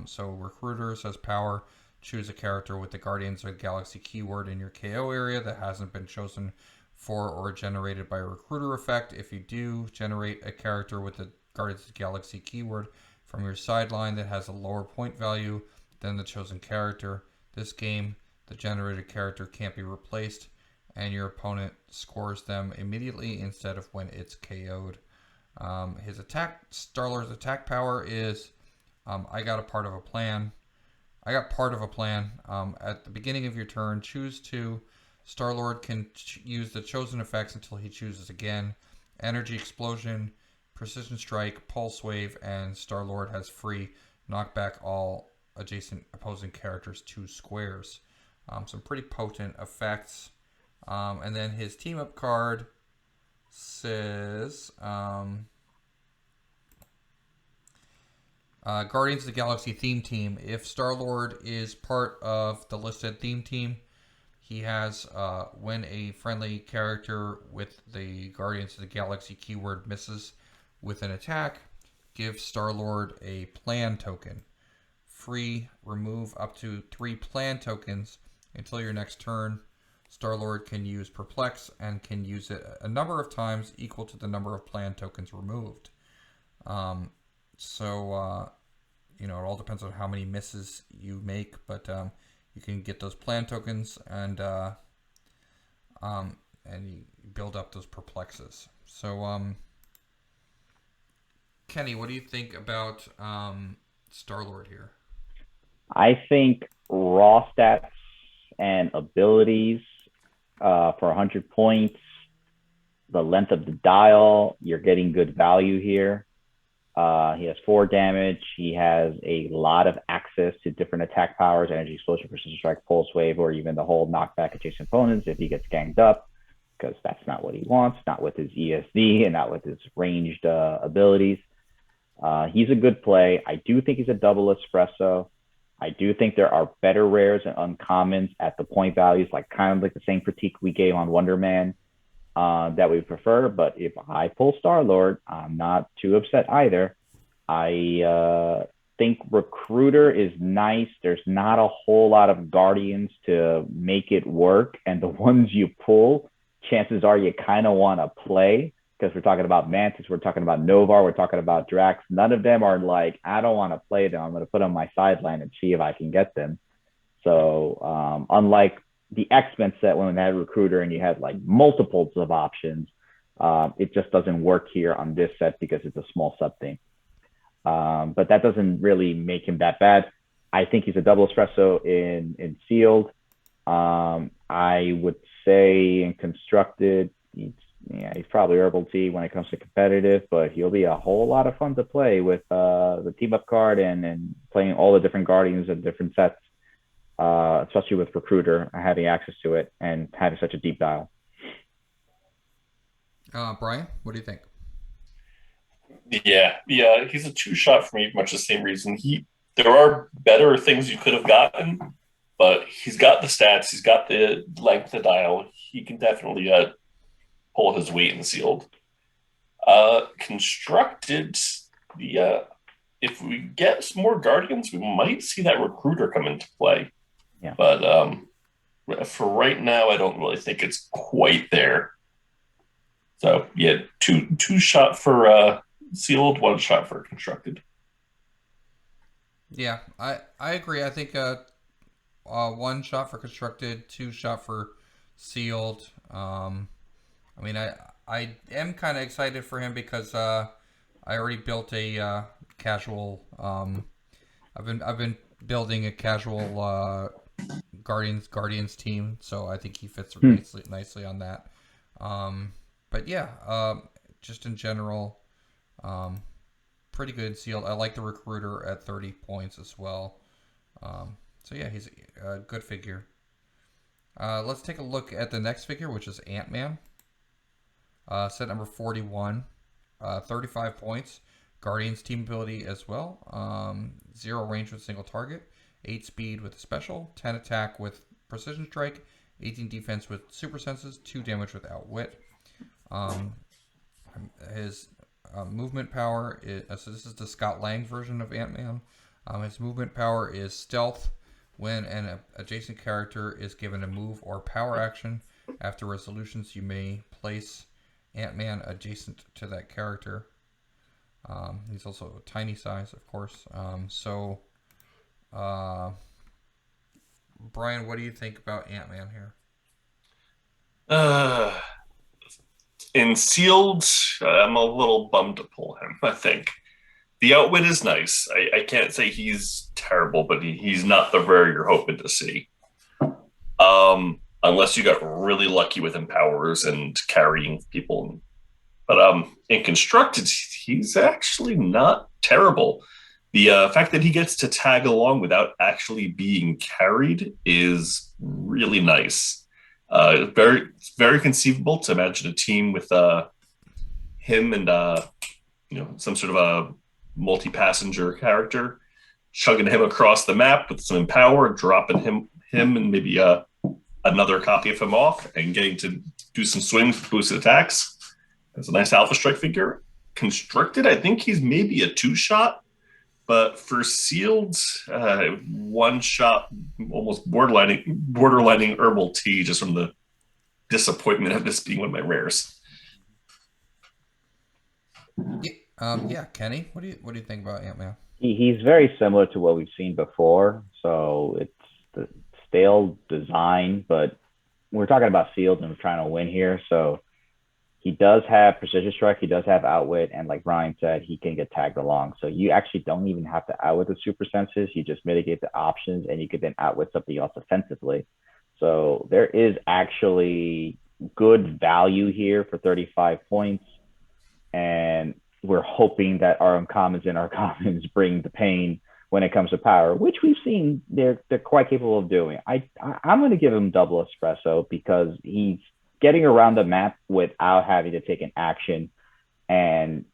So Recruiter says power. Choose a character with the Guardians of the Galaxy keyword in your KO area that hasn't been chosen for or generated by a Recruiter effect. If you do, generate a character with the Guardians of the Galaxy keyword from your sideline that has a lower point value than the chosen character. This game, the generated character can't be replaced, and your opponent scores them immediately instead of when it's KO'd. His attack, Star-Lord's attack power is, I got part of a plan. At the beginning of your turn, choose to. Star-Lord can use the chosen effects until he chooses again. Energy Explosion, Precision Strike, Pulse Wave, and Star-Lord has free knock back all adjacent opposing characters 2 squares. Some pretty potent effects. And then his team-up card says... Guardians of the Galaxy theme team. If Star-Lord is part of the listed theme team, he has, when a friendly character with the Guardians of the Galaxy keyword misses with an attack, give Star-Lord a plan token. Free, remove up to 3 plan tokens until your next turn. Star-Lord can use Perplex and can use it a number of times equal to the number of plan tokens removed. It all depends on how many misses you make, but you can get those plan tokens and you build up those perplexes. So, Kenny, what do you think about Star-Lord here? I think raw stats and abilities for 100 points, the length of the dial, you're getting good value here. He has 4 damage. He has a lot of access to different attack powers, energy explosion, precision strike, pulse wave, or even the whole knockback adjacent opponents if he gets ganged up, because that's not what he wants, not with his ESD and not with his ranged abilities. He's a good play. I do think he's a double espresso. I do think there are better rares and uncommons at the point values, kind of like the same critique we gave on Wonder Man. That we prefer, but if I pull Star-Lord, I'm not too upset either. I think Recruiter is nice. There's not a whole lot of Guardians to make it work, and the ones you pull, chances are you kind of want to play, because we're talking about Mantis, we're talking about Novar, we're talking about Drax. None of them are like, I don't want to play them. I'm going to put them on my sideline and see if I can get them. So unlike the X-Men set when they had Recruiter and you had multiples of options, it just doesn't work here on this set because it's a small sub thing. But that doesn't really make him that bad. I think he's a double espresso in sealed. I would say in constructed, he's probably herbal tea when it comes to competitive, but he'll be a whole lot of fun to play with the team up card and playing all the different Guardians of different sets. Especially with Recruiter, having access to it and having such a deep dial. Brian, what do you think? Yeah, he's a 2-shot for me, much the same reason. There are better things you could have gotten, but he's got the stats, he's got the length of dial. He can definitely pull his weight in sealed. Constructed, if we get some more Guardians, we might see that Recruiter come into play. Yeah. But For right now, I don't really think it's quite there. So yeah, two shot for sealed, one shot for constructed. Yeah, I agree. I think one shot for constructed, two shot for sealed. I mean, I am kind of excited for him because I already built a casual. I've been building a casual Guardians team, so I think he fits nicely on that. Um, but yeah, just in general, um, pretty good sealed. I like the recruiter at 30 points as well. So yeah, he's a good figure. Let's take a look at the next figure, which is Ant-Man. Set number 41. 35 points. Guardians team ability as well. 0 range with single target. 8 speed with a special. 10 attack with precision strike. 18 defense with super senses. 2 damage with outwit. Um, his movement power is, so this is the Scott Lang version of Ant-Man. His movement power is stealth. When an adjacent character is given a move or power action, after resolutions, you may place Ant-Man adjacent to that character. He's also a tiny size, of course. Brian, what do you think about Ant-Man here? Uh, in sealed, I'm a little bummed to pull him. I think the outwit is nice. I can't say he's terrible, but he's not the rare you're hoping to see. Unless you got really lucky with empowers and carrying people. But in constructed, he's actually not terrible. The fact that he gets to tag along without actually being carried is really nice. It's very conceivable to imagine a team with him and some sort of a multi-passenger character, chugging him across the map with some empower, dropping him and maybe another copy of him off, and getting to do some swings with boosted attacks. It's a nice Alpha Strike figure. Constructed, I think he's maybe a 2-shot, but for sealed, 1-shot, almost borderlining herbal tea, just from the disappointment of this being one of my rares. Yeah, Kenny, what do you think about Ant-Man? He's very similar to what we've seen before. So it's the stale design, but we're talking about sealed and we're trying to win here. So he does have precision strike, he does have outwit, and like Ryan said, he can get tagged along. So you actually don't even have to outwit the super senses. You just mitigate the options, and you could then outwit something else offensively. So there is actually good value here for 35 points, and we're hoping that our uncommons and our commons bring the pain when it comes to power, which we've seen they're quite capable of doing. I'm going to give him double espresso because he's getting around the map without having to take an action. And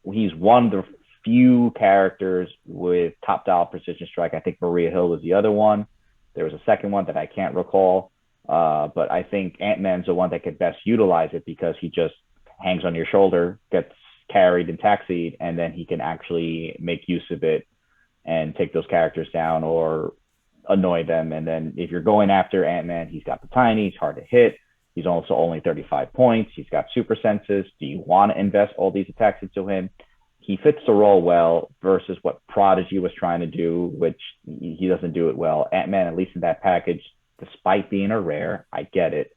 he's one of the few characters with top dial precision strike. I think Maria Hill was the other one. There was a second one that I can't recall. But I think Ant-Man's the one that could best utilize it because he just hangs on your shoulder, gets carried and taxied, and then he can actually make use of it and take those characters down or annoy them. And then if you're going after Ant-Man, he's got the tiny, he's hard to hit. He's also only 35 points. He's got super senses. Do you want to invest all these attacks into him? He fits the role well versus what Prodigy was trying to do, which he doesn't do it well. Ant-Man, at least in that package, despite being a rare, I get it.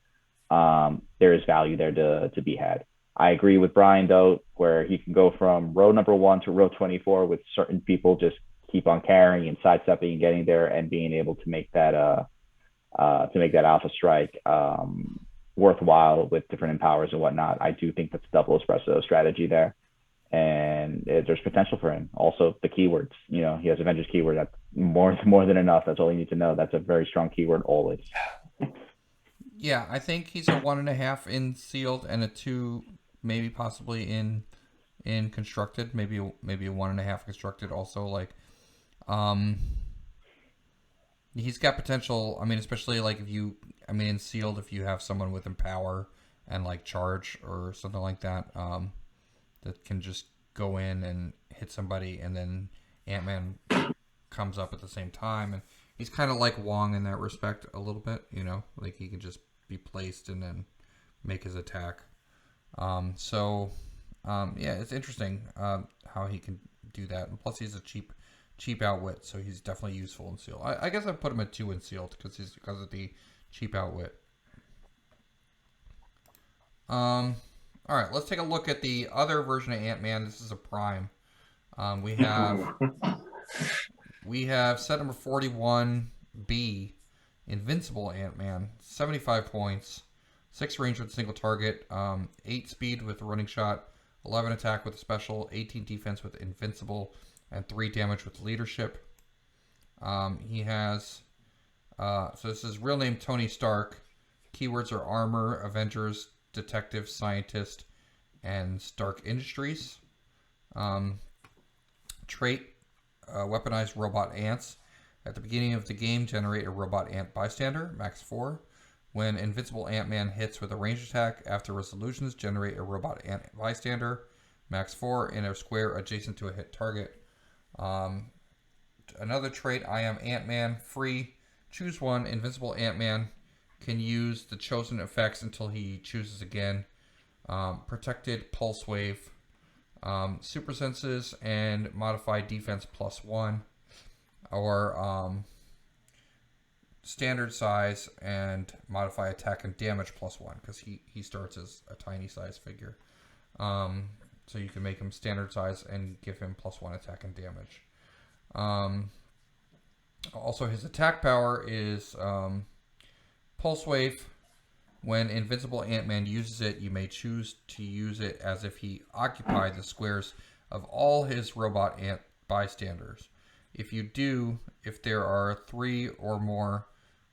There is value there to be had. I agree with Brian, though, where he can go from row number 1 to row 24 with certain people just keep on carrying and sidestepping and getting there and being able to make that Alpha Strike worthwhile with different empowers and whatnot. I do think that's a double espresso strategy there, and there's potential for him. Also, the keywords. He has Avengers keyword. That's more than enough. That's all you need to know. That's a very strong keyword always. Yeah, I think he's a 1.5 in sealed and a 2, maybe possibly in constructed. Maybe a 1.5 constructed also. He's got potential. I mean, especially in sealed, if you have someone with empower and charge or something like that, that can just go in and hit somebody, and then Ant-Man comes up at the same time, and he's kind of like Wong in that respect a little bit. You know, like he can just be placed and then make his attack. Yeah, it's interesting how he can do that. And plus, he's a cheap outwit, so he's definitely useful in sealed. I guess I put him at 2 in sealed because of the cheap outwit. All right, let's take a look at the other version of Ant-Man. This is a Prime. We have set number 41B, Invincible Ant-Man, 75 points, 6 range with single target, 8 speed with running shot, 11 attack with special, 18 defense with invincible, and 3 damage with leadership. He has, so this is real name Tony Stark. Keywords are armor, Avengers, detective, scientist, and Stark Industries. Trait, weaponized robot ants. At the beginning of the game, generate a robot ant bystander, max 4. When Invincible Ant-Man hits with a ranged attack, after resolutions, generate a robot ant bystander, max 4, in a square adjacent to a hit target. Another trait, I am Ant-Man, free. Choose one. Invincible Ant-Man can use the chosen effects until he chooses again. Protected, pulse wave, super senses, and modify defense +1. Or standard size and modify attack and damage +1, because he starts as a tiny size figure. So you can make him standard size and give him +1 attack and damage. Also, his attack power is pulse wave. When Invincible Ant-Man uses it, you may choose to use it as if he occupied the squares of all his robot ant bystanders. If you do, if there are 3 or more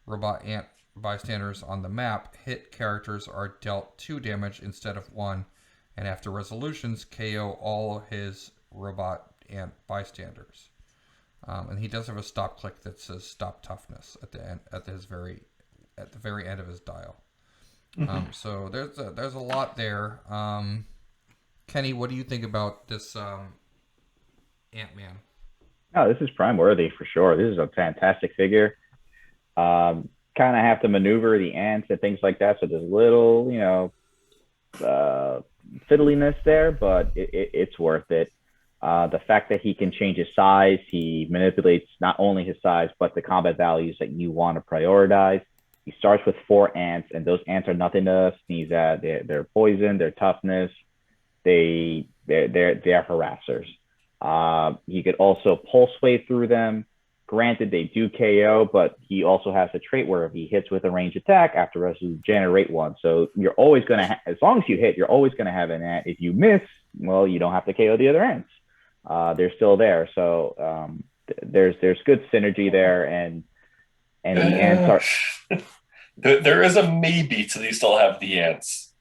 robot ant bystanders on the map, hit characters are dealt 2 damage instead of 1, and after resolutions, KO all his robot ant bystanders. And he does have a stop click that says stop toughness at the end, at the very end of his dial. So there's a lot there. Kenny, what do you think about this Ant-Man? Oh, this is Prime worthy for sure. This is a fantastic figure. Kind of have to maneuver the ants and things like that, so there's a little, fiddliness there, but it's worth it. The fact that he can change his size, he manipulates not only his size, but the combat values that you want to prioritize. He starts with 4 ants, and those ants are nothing to sneeze at. They're poison, they're toughness, they're harassers. He could also pulse wave through them. Granted, they do KO, but he also has a trait where if he hits with a ranged attack, after resolution, generate 1. So you're always going to, as long as you hit, you're always going to have an ant. If you miss, well, you don't have to KO the other ants. They're still there. So there's good synergy there, and the ants are. There is a maybe to they still have the ants,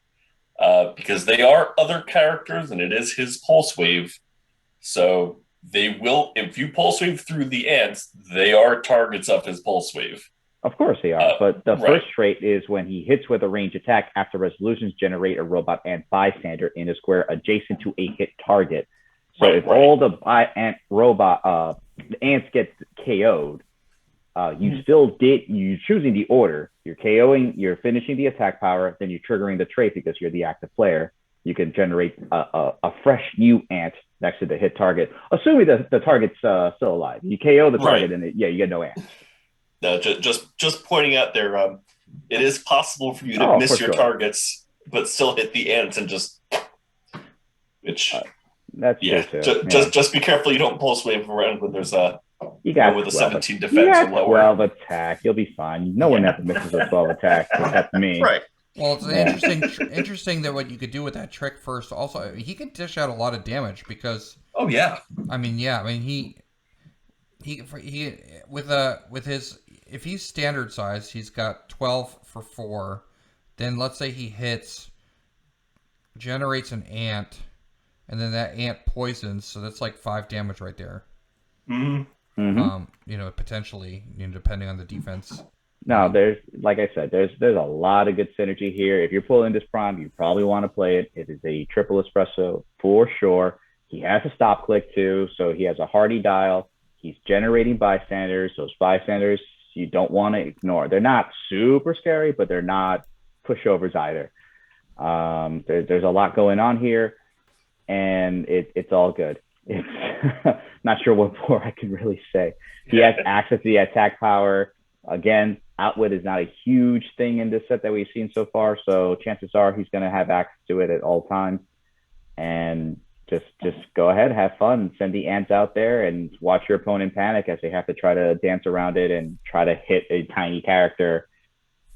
because they are other characters, and it is his pulse wave. So they will, if you pulse wave through the ants, they are targets of his pulse wave. Of course they are, but the first trait is when he hits with a ranged attack, after resolutions, generate a robot ant bystander in a square adjacent to a hit target. So if all the ants get KO'd, you're choosing the order. You're KOing, you're finishing the attack power, then you're triggering the trait because you're the active player. You can generate a fresh new ant next to the hit target, assuming that the target's still alive. You KO the target, and you get no ants. No, just pointing out there, it is possible for you to miss your targets, but still hit the ants and just, which that's true too. Just be careful you don't pulse wave around when there's a with a 17 defense or lower. 12 attack, you'll be fine. No one ever misses a 12 attack except me. Right. Well, it's interesting that what you could do with that trick first. Also, he can dish out a lot of damage because. Oh yeah. He with his, if he's standard size, he's got 12 for 4. Then let's say he hits, generates an ant, and then that ant poisons. So that's like 5 damage right there. Potentially, depending on the defense. No, there's, like I said, there's a lot of good synergy here. If you're pulling this Prime, you probably want to play it. It is a triple espresso for sure. He has a stop click too, so he has a hardy dial. He's generating bystanders. Those bystanders you don't want to ignore. They're not super scary, but they're not pushovers either. There's a lot going on here, and it's all good. It's not sure what more I can really say. He has access to the attack power. Again, outwit is not a huge thing in this set that we've seen so far, so chances are he's going to have access to it at all times. And just go ahead, have fun, send the ants out there, and watch your opponent panic as they have to try to dance around it and try to hit a tiny character.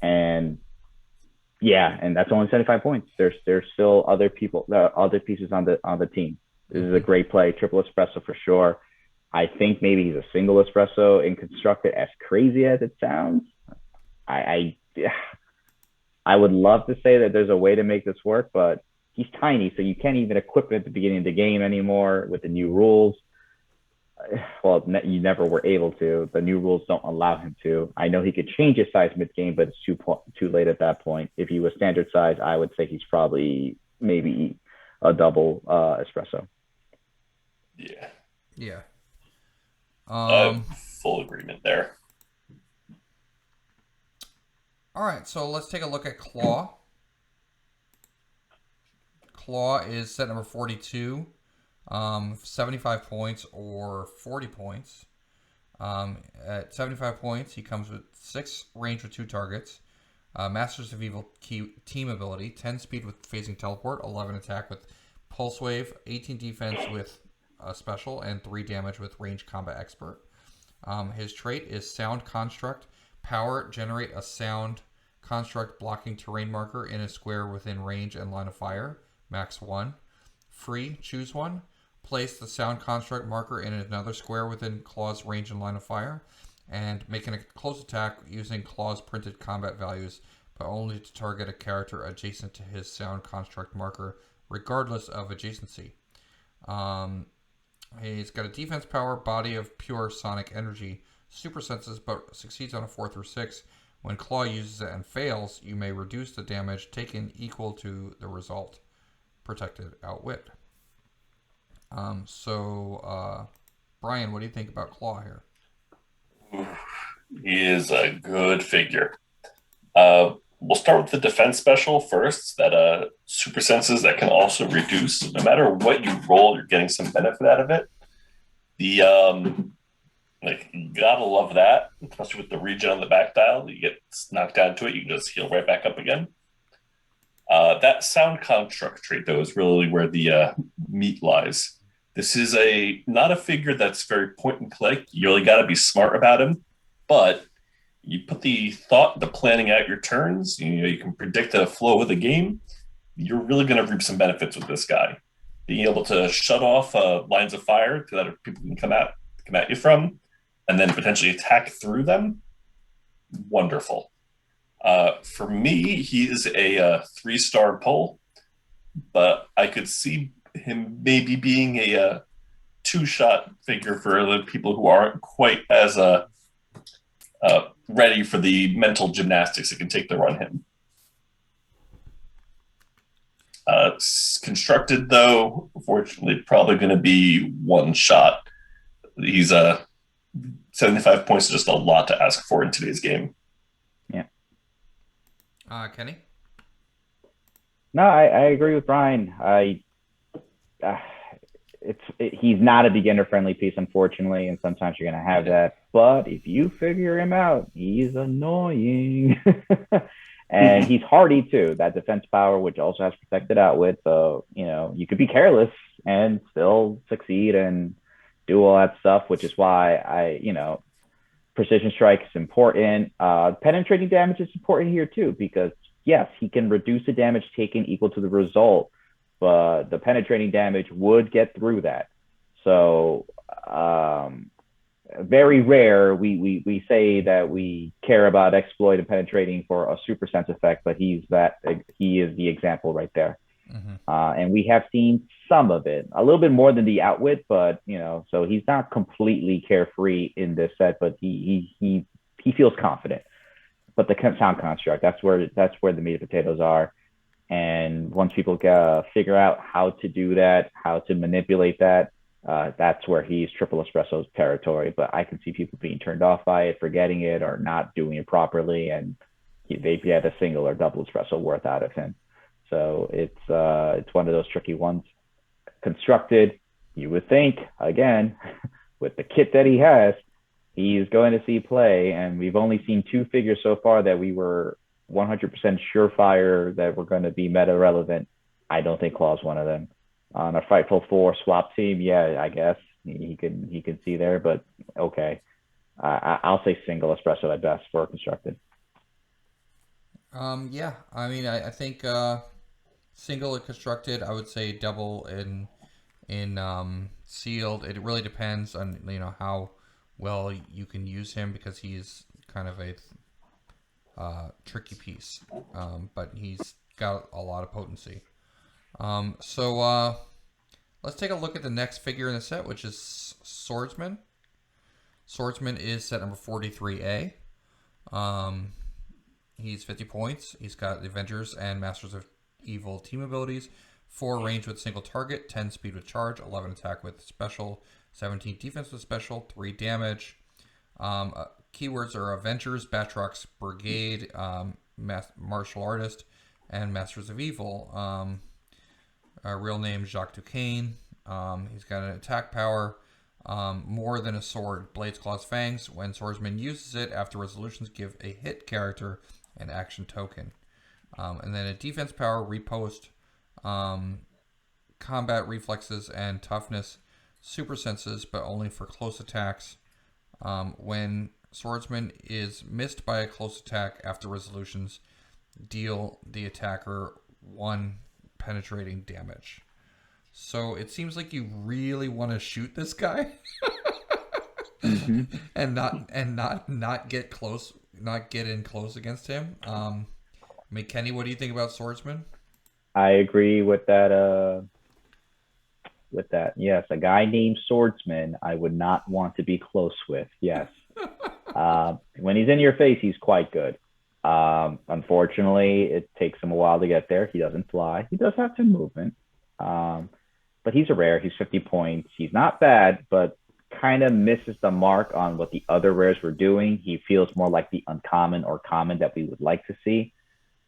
And and that's only 75 points. There's still other pieces on the team. This is a great play, triple espresso for sure. I think maybe he's a single espresso and constructed, as crazy as it sounds. I would love to say that there's a way to make this work, but he's tiny, so you can't even equip it at the beginning of the game anymore with the new rules. Well, you never were able to. The new rules don't allow him to. I know he could change his size mid-game, but it's too late at that point. If he was standard size, I would say he's probably maybe a double espresso. Yeah. Yeah. Full agreement there. All right, so let's take a look at Claw. Claw is set number 42, 75 points or 40 points. At 75 points, he comes with 6 range with 2 targets, Masters of Evil team ability, 10 speed with phasing teleport, 11 attack with pulse wave, 18 defense with special, and 3 damage with range combat expert. His trait is sound construct. Power, generate a sound construct blocking terrain marker in a square within range and line of fire. Max 1. Free, choose one. Place the sound construct marker in another square within Claw's range and line of fire. And making a close attack using Claw's printed combat values, but only to target a character adjacent to his sound construct marker, regardless of adjacency. He's got a defense power, body of pure sonic energy, super senses, but succeeds on a 4 through 6. When Claw uses it and fails, you may reduce the damage taken equal to the result. Protected outwit. Brian, what do you think about Claw here? He is a good figure. We'll start with the defense special first. That super senses that can also reduce. No matter what you roll, you're getting some benefit out of it. The you gotta love that, especially with the regen on the back dial. You get knocked down to it, you can just heal right back up again. That sound construct trait, though, is really where the meat lies. This is not a figure that's very point and click. You really got to be smart about him, but you put the thought into planning out your turns. You can predict the flow of the game. You're really going to reap some benefits with this guy. Being able to shut off lines of fire so that people can come at you from, and then potentially attack through them. Wonderful. For me, he is a 3-star pull, but I could see him maybe being a 2-shot figure for the people who aren't quite as ready for the mental gymnastics it can take to run him. Constructed, though, unfortunately, probably going to be 1 shot. He's 75 points is just a lot to ask for in today's game. Kenny? No, I agree with Brian. He's not a beginner-friendly piece, unfortunately, and sometimes you're going to have that. But if you figure him out, he's annoying. And he's hardy, too. That defense power, which also has protected outwit. So, you could be careless and still succeed and do all that stuff, which is why precision strike is important. Penetrating damage is important here too, because yes, he can reduce the damage taken equal to the result, but the penetrating damage would get through that. So very rare we say that we care about exploit and penetrating for a super sense effect, but he is the example right there. Mm-hmm. And we have seen some of it, a little bit more than the outwit, but so he's not completely carefree in this set, but he feels confident. But the sound construct, that's where the meat and potatoes are. And once people figure out how to do that, how to manipulate that, That's where he's triple espresso's territory. But I can see people being turned off by it, forgetting it, or not doing it properly, and they've had a single or double espresso worth out of him. So it's one of those tricky ones. Constructed, you would think again with the kit that he has, he's going to see play, and we've only seen 2 figures so far that we were 100% surefire that were going to be meta relevant. I don't think Claw's one of them. On a Frightful 4 swap team, yeah, I guess he can see there, but okay. I'll say single espresso at best for constructed. Yeah, I mean, I think single and constructed. I would say double in sealed. It really depends on how well you can use him, because he's kind of a tricky piece, but he's got a lot of potency. So let's take a look at the next figure in the set, which is Swordsman. Swordsman is set number 43A. He's 50 points. He's got the Avengers and Masters of Evil team abilities, 4 range with single target, 10 speed with charge, 11 attack with special, 17 defense with special, 3 damage. Keywords are Avengers, Batrock's Brigade, Martial Artist, and Masters of Evil. Real name Jacques Duquesne. He's got an attack power more than a sword, Blades, Claws, Fangs. When Swordsman uses it, after resolutions, give a hit character an action token. And then a defense power, Repost, combat reflexes, and toughness, super senses, but only for close attacks. When Swordsman is missed by a close attack after resolutions, deal the attacker 1 penetrating damage. So it seems like you really want to shoot this guy Mm-hmm. and not get close, not get in close against him. I mean, Kenny, what do you think about Swordsman? I agree with that. Yes, a guy named Swordsman, I would not want to be close with. Yes. When he's in your face, he's quite good. Unfortunately, it takes him a while to get there. He doesn't fly. He does have some movement. But he's a rare. He's 50 points. He's not bad, but kind of misses the mark on what the other rares were doing. He feels more like the uncommon or common that we would like to see.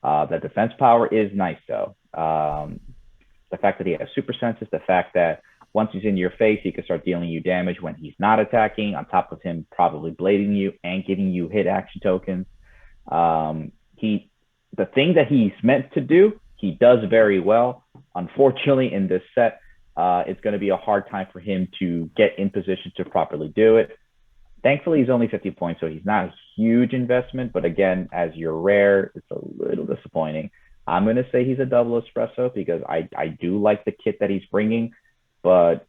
The defense power is nice, though. The fact that he has super senses, the fact that once he's in your face, he can start dealing you damage when he's not attacking, on top of him probably blading you and giving you hit action tokens. The thing that he's meant to do, he does very well. Unfortunately, in this set, it's going to be a hard time for him to get in position to properly do it. Thankfully, he's only 50 points, so he's not a huge investment. But again, as you're rare, it's a little disappointing. I'm going to say he's a double espresso because I do like the kit that he's bringing. But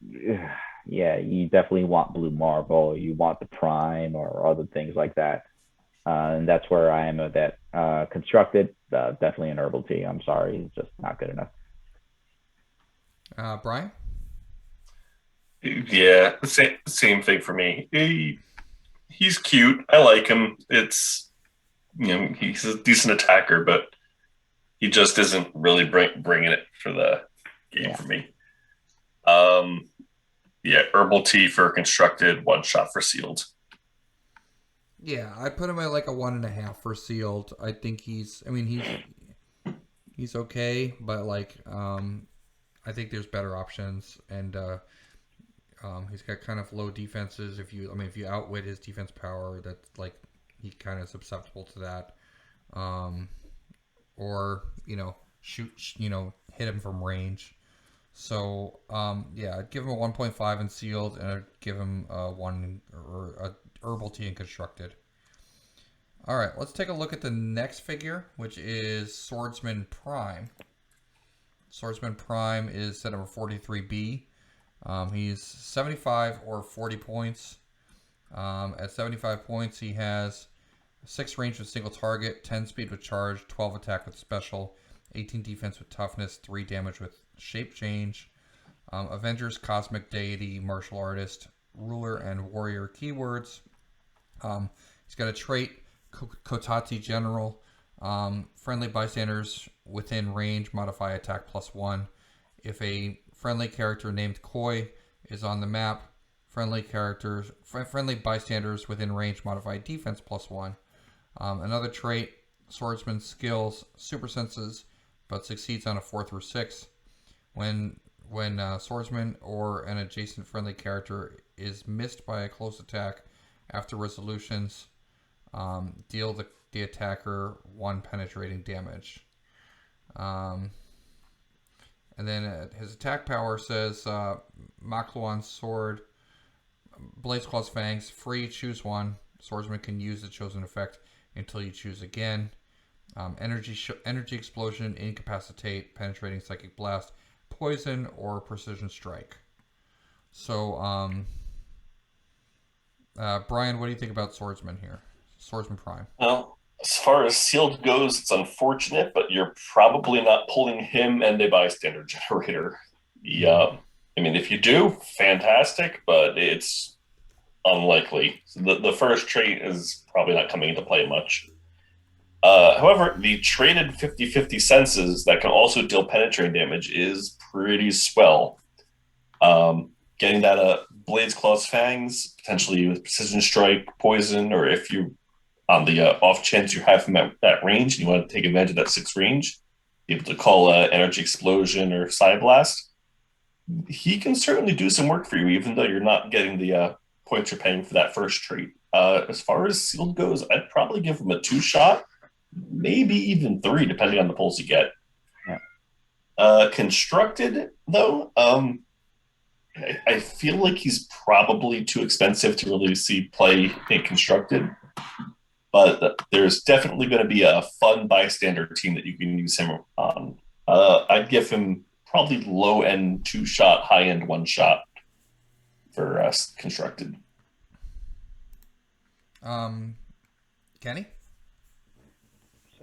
yeah, you definitely want Blue Marble. You want the Prime or other things like that. And that's where I am with that. Constructed, definitely an herbal tea. I'm sorry, it's just not good enough. Brian? Yeah, same thing for me. He's cute. I like him. It's, he's a decent attacker, but he just isn't really bringing it for the game for me. Yeah, herbal tea for constructed, 1 shot for sealed. Yeah, I put him at like a 1.5 for sealed. I think he's okay, but like I think there's better options, and he's got kind of low defenses. If you outwit his defense power, that's like he kind of is susceptible to that. Or shoot, hit him from range. So yeah, I'd give him a 1.5 in sealed, and I'd give him a 1 or a herbal tea in constructed. All right, let's take a look at the next figure, which is Swordsman Prime. Swordsman Prime is set number 43B. He's 75 or 40 points. At 75 points, he has 6 range with single target, 10 speed with charge, 12 attack with special, 18 defense with toughness, 3 damage with shape change. Avengers, Cosmic Deity, Martial Artist, Ruler, and Warrior keywords. He's got a trait, Kotati General. Friendly bystanders within range modify attack +1. If a friendly character named Koi is on the map. Friendly bystanders within range modify defense +1. Another trait, swordsman skills super senses, but succeeds on a 4 through 6. When swordsman or an adjacent friendly character is missed by a close attack after resolutions, deal the attacker 1 penetrating damage. And then his attack power says Makluan's sword, Blaze Claw's fangs, free, choose one. Swordsman can use the chosen effect until you choose again. Energy explosion, incapacitate, penetrating psychic blast, poison, or precision strike. So, Brian, what do you think about Swordsman here? Swordsman Prime. Well, as far as sealed goes, it's unfortunate, but you're probably not pulling him and a bystander generator. Yeah, I mean, if you do, fantastic, but it's unlikely. So the first trait is probably not coming into play much. However, the traded 50-50 senses that can also deal penetrating damage is pretty swell. Getting that Blades, Claws, Fangs, potentially with Precision Strike, Poison, or if you, on the off chance you have him at that range and you want to take advantage of that 6 range, be able to call Energy Explosion or Side Blast, he can certainly do some work for you, even though you're not getting the points you're paying for that first trait. As far as sealed goes, I'd probably give him a 2-shot, maybe even 3, depending on the pulls you get. Yeah. Constructed, though, I feel like he's probably too expensive to really see play in Constructed. But there's definitely going to be a fun bystander team that you can use him on. I'd give him probably low-end 2-shot, high-end 1-shot for Constructed. Kenny?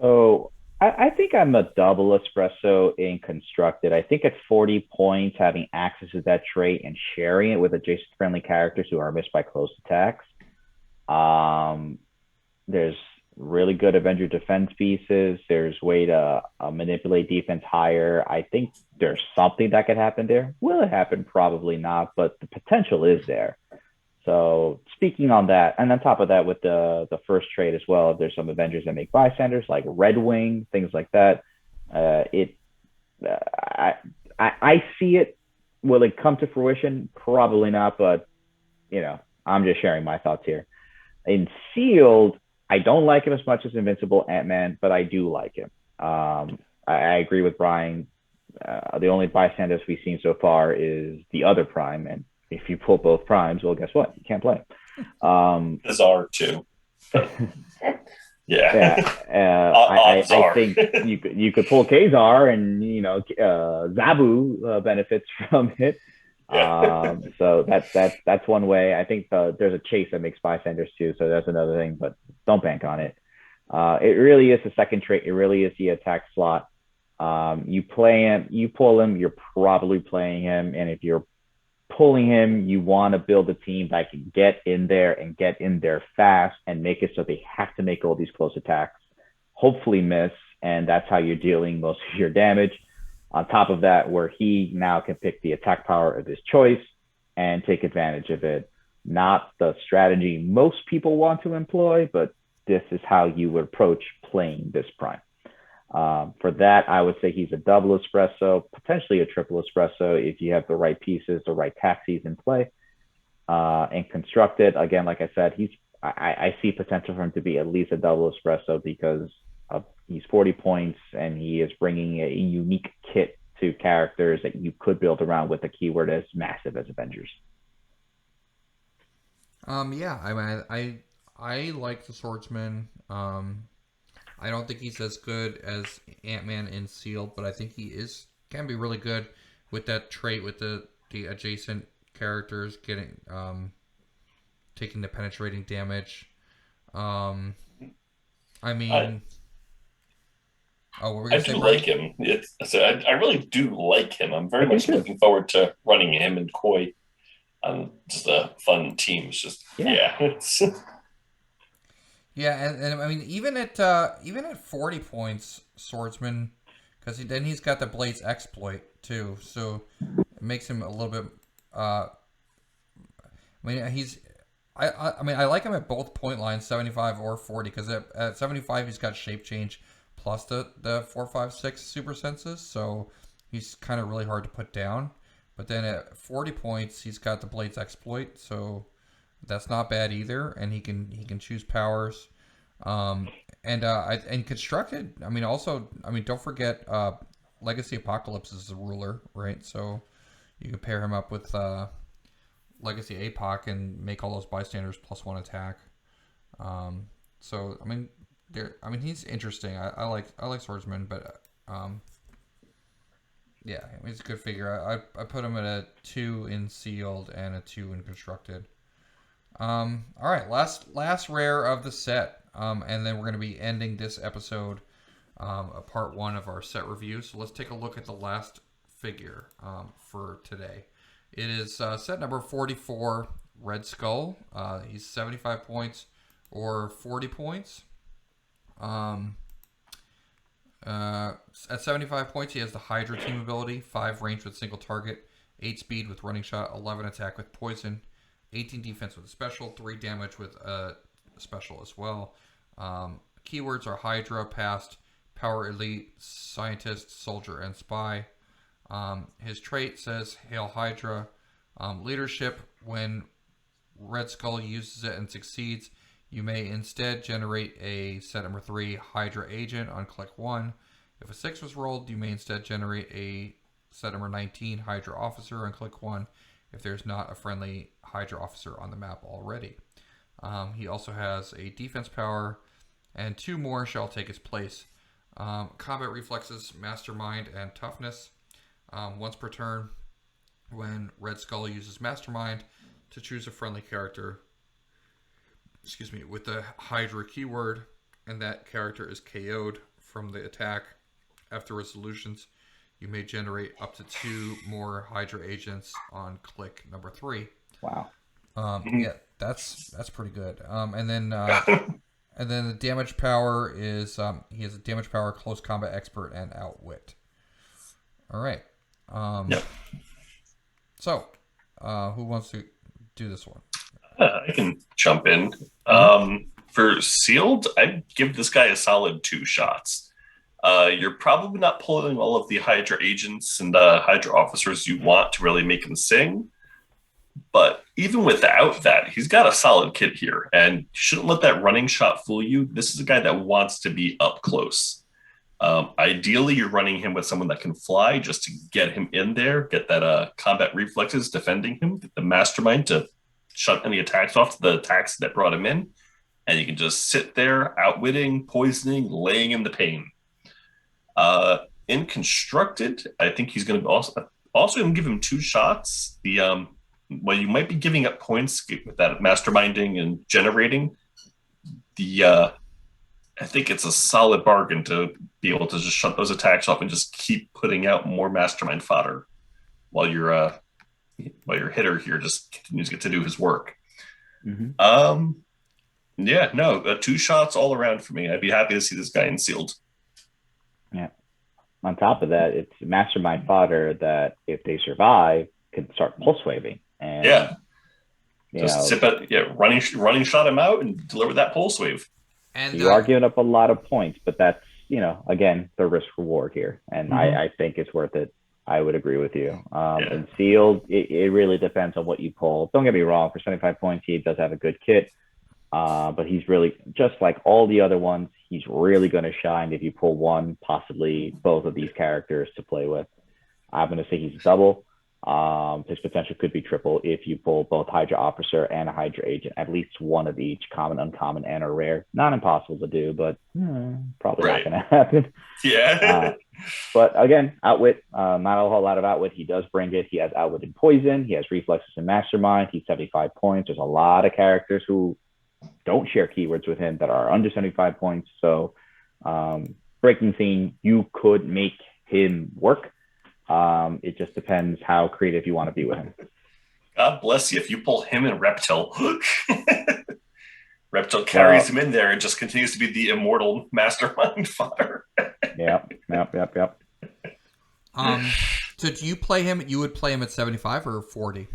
So I think I'm a double espresso in Constructed. I think at 40 points, having access to that trait and sharing it with adjacent friendly characters who are missed by close attacks. There's really good Avenger defense pieces. There's way to manipulate defense higher. I think there's something that could happen there. Will it happen? Probably not, but the potential is there. So speaking on that, and on top of that, with the first trait as well, there's some Avengers that make bystanders, like Red Wing, things like that. I see it. Will it come to fruition? Probably not, but I'm just sharing my thoughts here. In Sealed, I don't like him as much as Invincible Ant-Man, but I do like him. I agree with Brian. The only bystanders we've seen so far is the other Prime, and if you pull both primes, well, guess what? You can't play. Bizarre too. Yeah. I think you could pull Kazar, and Zabu benefits from it. Yeah. So that's one way. I think there's a chase that makes bystanders too, so that's another thing. But don't bank on it. It really is the second trait. It really is the attack slot. You play him, you pull him, you're probably playing him, and if you're pulling him, you want to build a team that can get in there and get in there fast and make it so they have to make all these close attacks, hopefully miss, and that's how you're dealing most of your damage. On top of that, where he now can pick the attack power of his choice and take advantage of it. Not the strategy most people want to employ, but this is how you would approach playing this Prime. For that, I would say he's a double espresso, potentially a triple espresso if you have the right pieces, the right taxis in play. And Constructed, again, like I said, I see potential for him to be at least a double espresso because he's 40 points and he is bringing a unique kit to characters that you could build around with a keyword as massive as Avengers. Yeah, I mean, I like the Swordsman. I don't think he's as good as Ant-Man in Sealed, but I think he can be really good with that trait with the adjacent characters getting taking the penetrating damage. I mean, what were we gonna say? I do like him. I really do like him. I'm very much looking forward to running him and Koi on just a fun team. It's just it's Yeah, and I mean even at 40 points, Swordsman, because he's got the Blade's exploit too, so it makes him a little bit I mean, I mean, I like him at both point lines, 75 or 40, because at 75 he's got shape change plus the 4, 5, 6 super senses, so he's kind of really hard to put down. But then at 40 points, he's got the Blade's exploit, so that's not bad either, and he can choose powers. And constructed. I mean, also, I mean, don't forget, Legacy Apocalypse is the ruler, right? So you can pair him up with Legacy APOC and make all those bystanders +1 attack. So I mean, he's interesting. I like Swordsman, but yeah, I mean, he's a good figure. I put him at a 2 in sealed and a 2 in constructed. All right, last rare of the set. And then we're going to be ending this episode, part 1 of our set review. So let's take a look at the last figure for today. It is set number 44, Red Skull. He's 75 points or 40 points. At 75 points, he has the Hydra team ability, 5 range with single target, 8 speed with running shot, 11 attack with poison, 18 defense with a special, 3 damage with a special as well. Keywords are Hydra, Past, Power Elite, Scientist, Soldier, and Spy. His trait says Hail Hydra. Leadership, when Red Skull uses it and succeeds, you may instead generate a set number 3 Hydra Agent on click 1. If a 6 was rolled, you may instead generate a set number 19 Hydra Officer on click 1 if there's not a friendly Hydra Officer on the map already. He also has a defense power, and 2 more shall take its place. Combat reflexes, Mastermind, and Toughness. Once per turn, when Red Skull uses Mastermind to choose a friendly character, with the Hydra keyword, and that character is KO'd from the attack. After resolutions, you may generate up to 2 more Hydra agents on click number 3. Wow. Yeah, that's pretty good. And then the damage power is he has a damage power, close combat expert, and outwit. All right. Yep. So, who wants to do this one? I can jump in. For sealed, I'd give this guy a solid 2 shots. You're probably not pulling all of the Hydra agents and Hydra officers you want to really make him sing. But even without that, he's got a solid kit here. And you shouldn't let that running shot fool you. This is a guy that wants to be up close. Ideally, you're running him with someone that can fly just to get him in there, get that combat reflexes defending him, get the mastermind to shut any attacks off to the attacks that brought him in. And you can just sit there, outwitting, poisoning, laying in the pain. In constructed, I think he's going to also going to give him 2 shots. Well, you might be giving up points with that masterminding and generating. I think it's a solid bargain to be able to just shut those attacks off and just keep putting out more mastermind fodder while your hitter here just continues to do his work. Mm-hmm. 2 shots all around for me. I'd be happy to see this guy in sealed. Yeah. On top of that, it's mastermind fodder that if they survive, can start pulse waving. And running shot him out and deliver that pulse wave. And you are giving up a lot of points, but that's, again, the risk reward here. And I think it's worth it. I would agree with you. And sealed, it really depends on what you pull. Don't get me wrong, for 75 points, he does have a good kit. But he's really, just like all the other ones, he's really going to shine if you pull one, possibly both of these characters to play with. I'm going to say he's double. His potential could be triple if you pull both Hydra Officer and a Hydra Agent, at least one of each, common, uncommon, and a rare. Not impossible to do, but probably not going to happen. Yeah. But again, outwit, not a whole lot of outwit. He does bring it. He has outwit and poison. He has reflexes and mastermind. He's 75 points. There's a lot of characters who don't share keywords with him that are under 75 points. So breaking scene, you could make him work. It just depends how creative you want to be with him. God bless you if you pull him and Reptile. Reptile carries him in there and just continues to be the immortal mastermind fodder. Yep. So do you play him? You would play him at 75 or 40?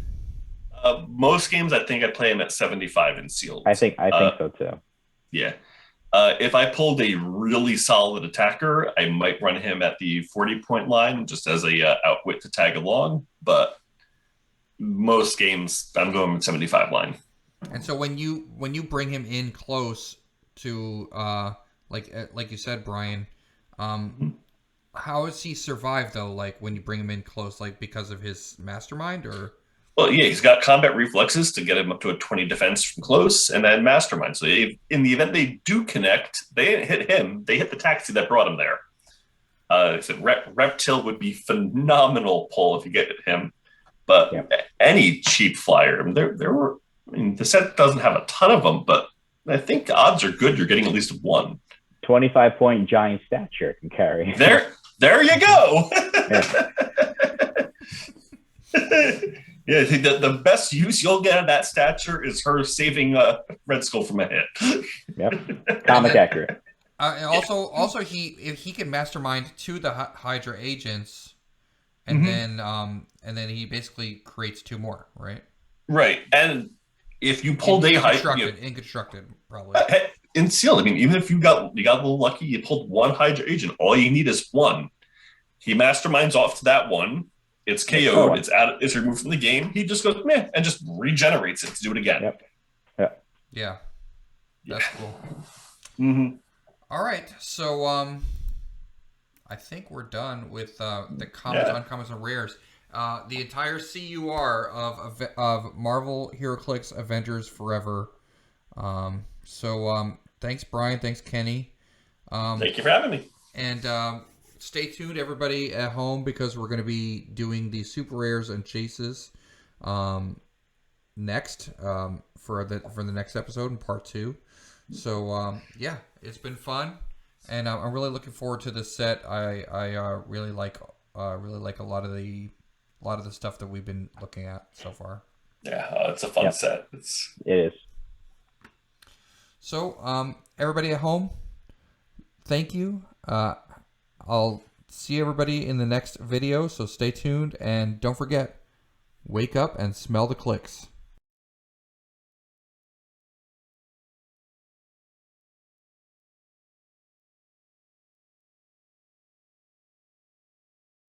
Most games, I think I play him at 75 in sealed. I think so too. Yeah. If I pulled a really solid attacker, I might run him at the 40-point line just as a outwit to tag along. But most games, I'm going with 75 line. And so when you bring him in close to like you said, Brian, how does he survive though? Like when you bring him in close, like because of his mastermind, or? Well, yeah, he's got combat reflexes to get him up to a 20 defense from close, and then mastermind. So in the event they do connect, they didn't hit him; they hit the taxi that brought him there. So Reptile would be phenomenal pull if you get him, but any cheap flyer. I mean, there were. I mean, the set doesn't have a ton of them, but I think odds are good. You're getting at least one. 25-point giant stature can carry. There you go. Yeah, I think that the best use you'll get of that stature is her saving Red Skull from a hit. Yep, comic accurate. And also he can mastermind to the Hydra agents, and then he basically creates two more, right? Right, and if you pulled a Hydra, inconstructed probably. In Seal, I mean, even if you got a little lucky, you pulled one Hydra agent. All you need is one. He masterminds off to that one. It's KO'd. It's removed from the game. He just goes meh and just regenerates it to do it again. Yep. Yeah. That's cool. Mm-hmm. All right, so I think we're done with the commons, uncommons, and rares. The entire CUR of Marvel Heroclix Avengers Forever. So thanks, Brian. Thanks, Kenny. Thank you for having me. And stay tuned, everybody at home, because we're going to be doing the super rares and chases next for the next episode in part 2. So yeah, it's been fun, and I'm really looking forward to this set. I really like a lot of the stuff that we've been looking at so far. Yeah, it's a fun set. It is. So everybody at home, thank you. I'll see everybody in the next video, so stay tuned, and don't forget, wake up and smell the Clix.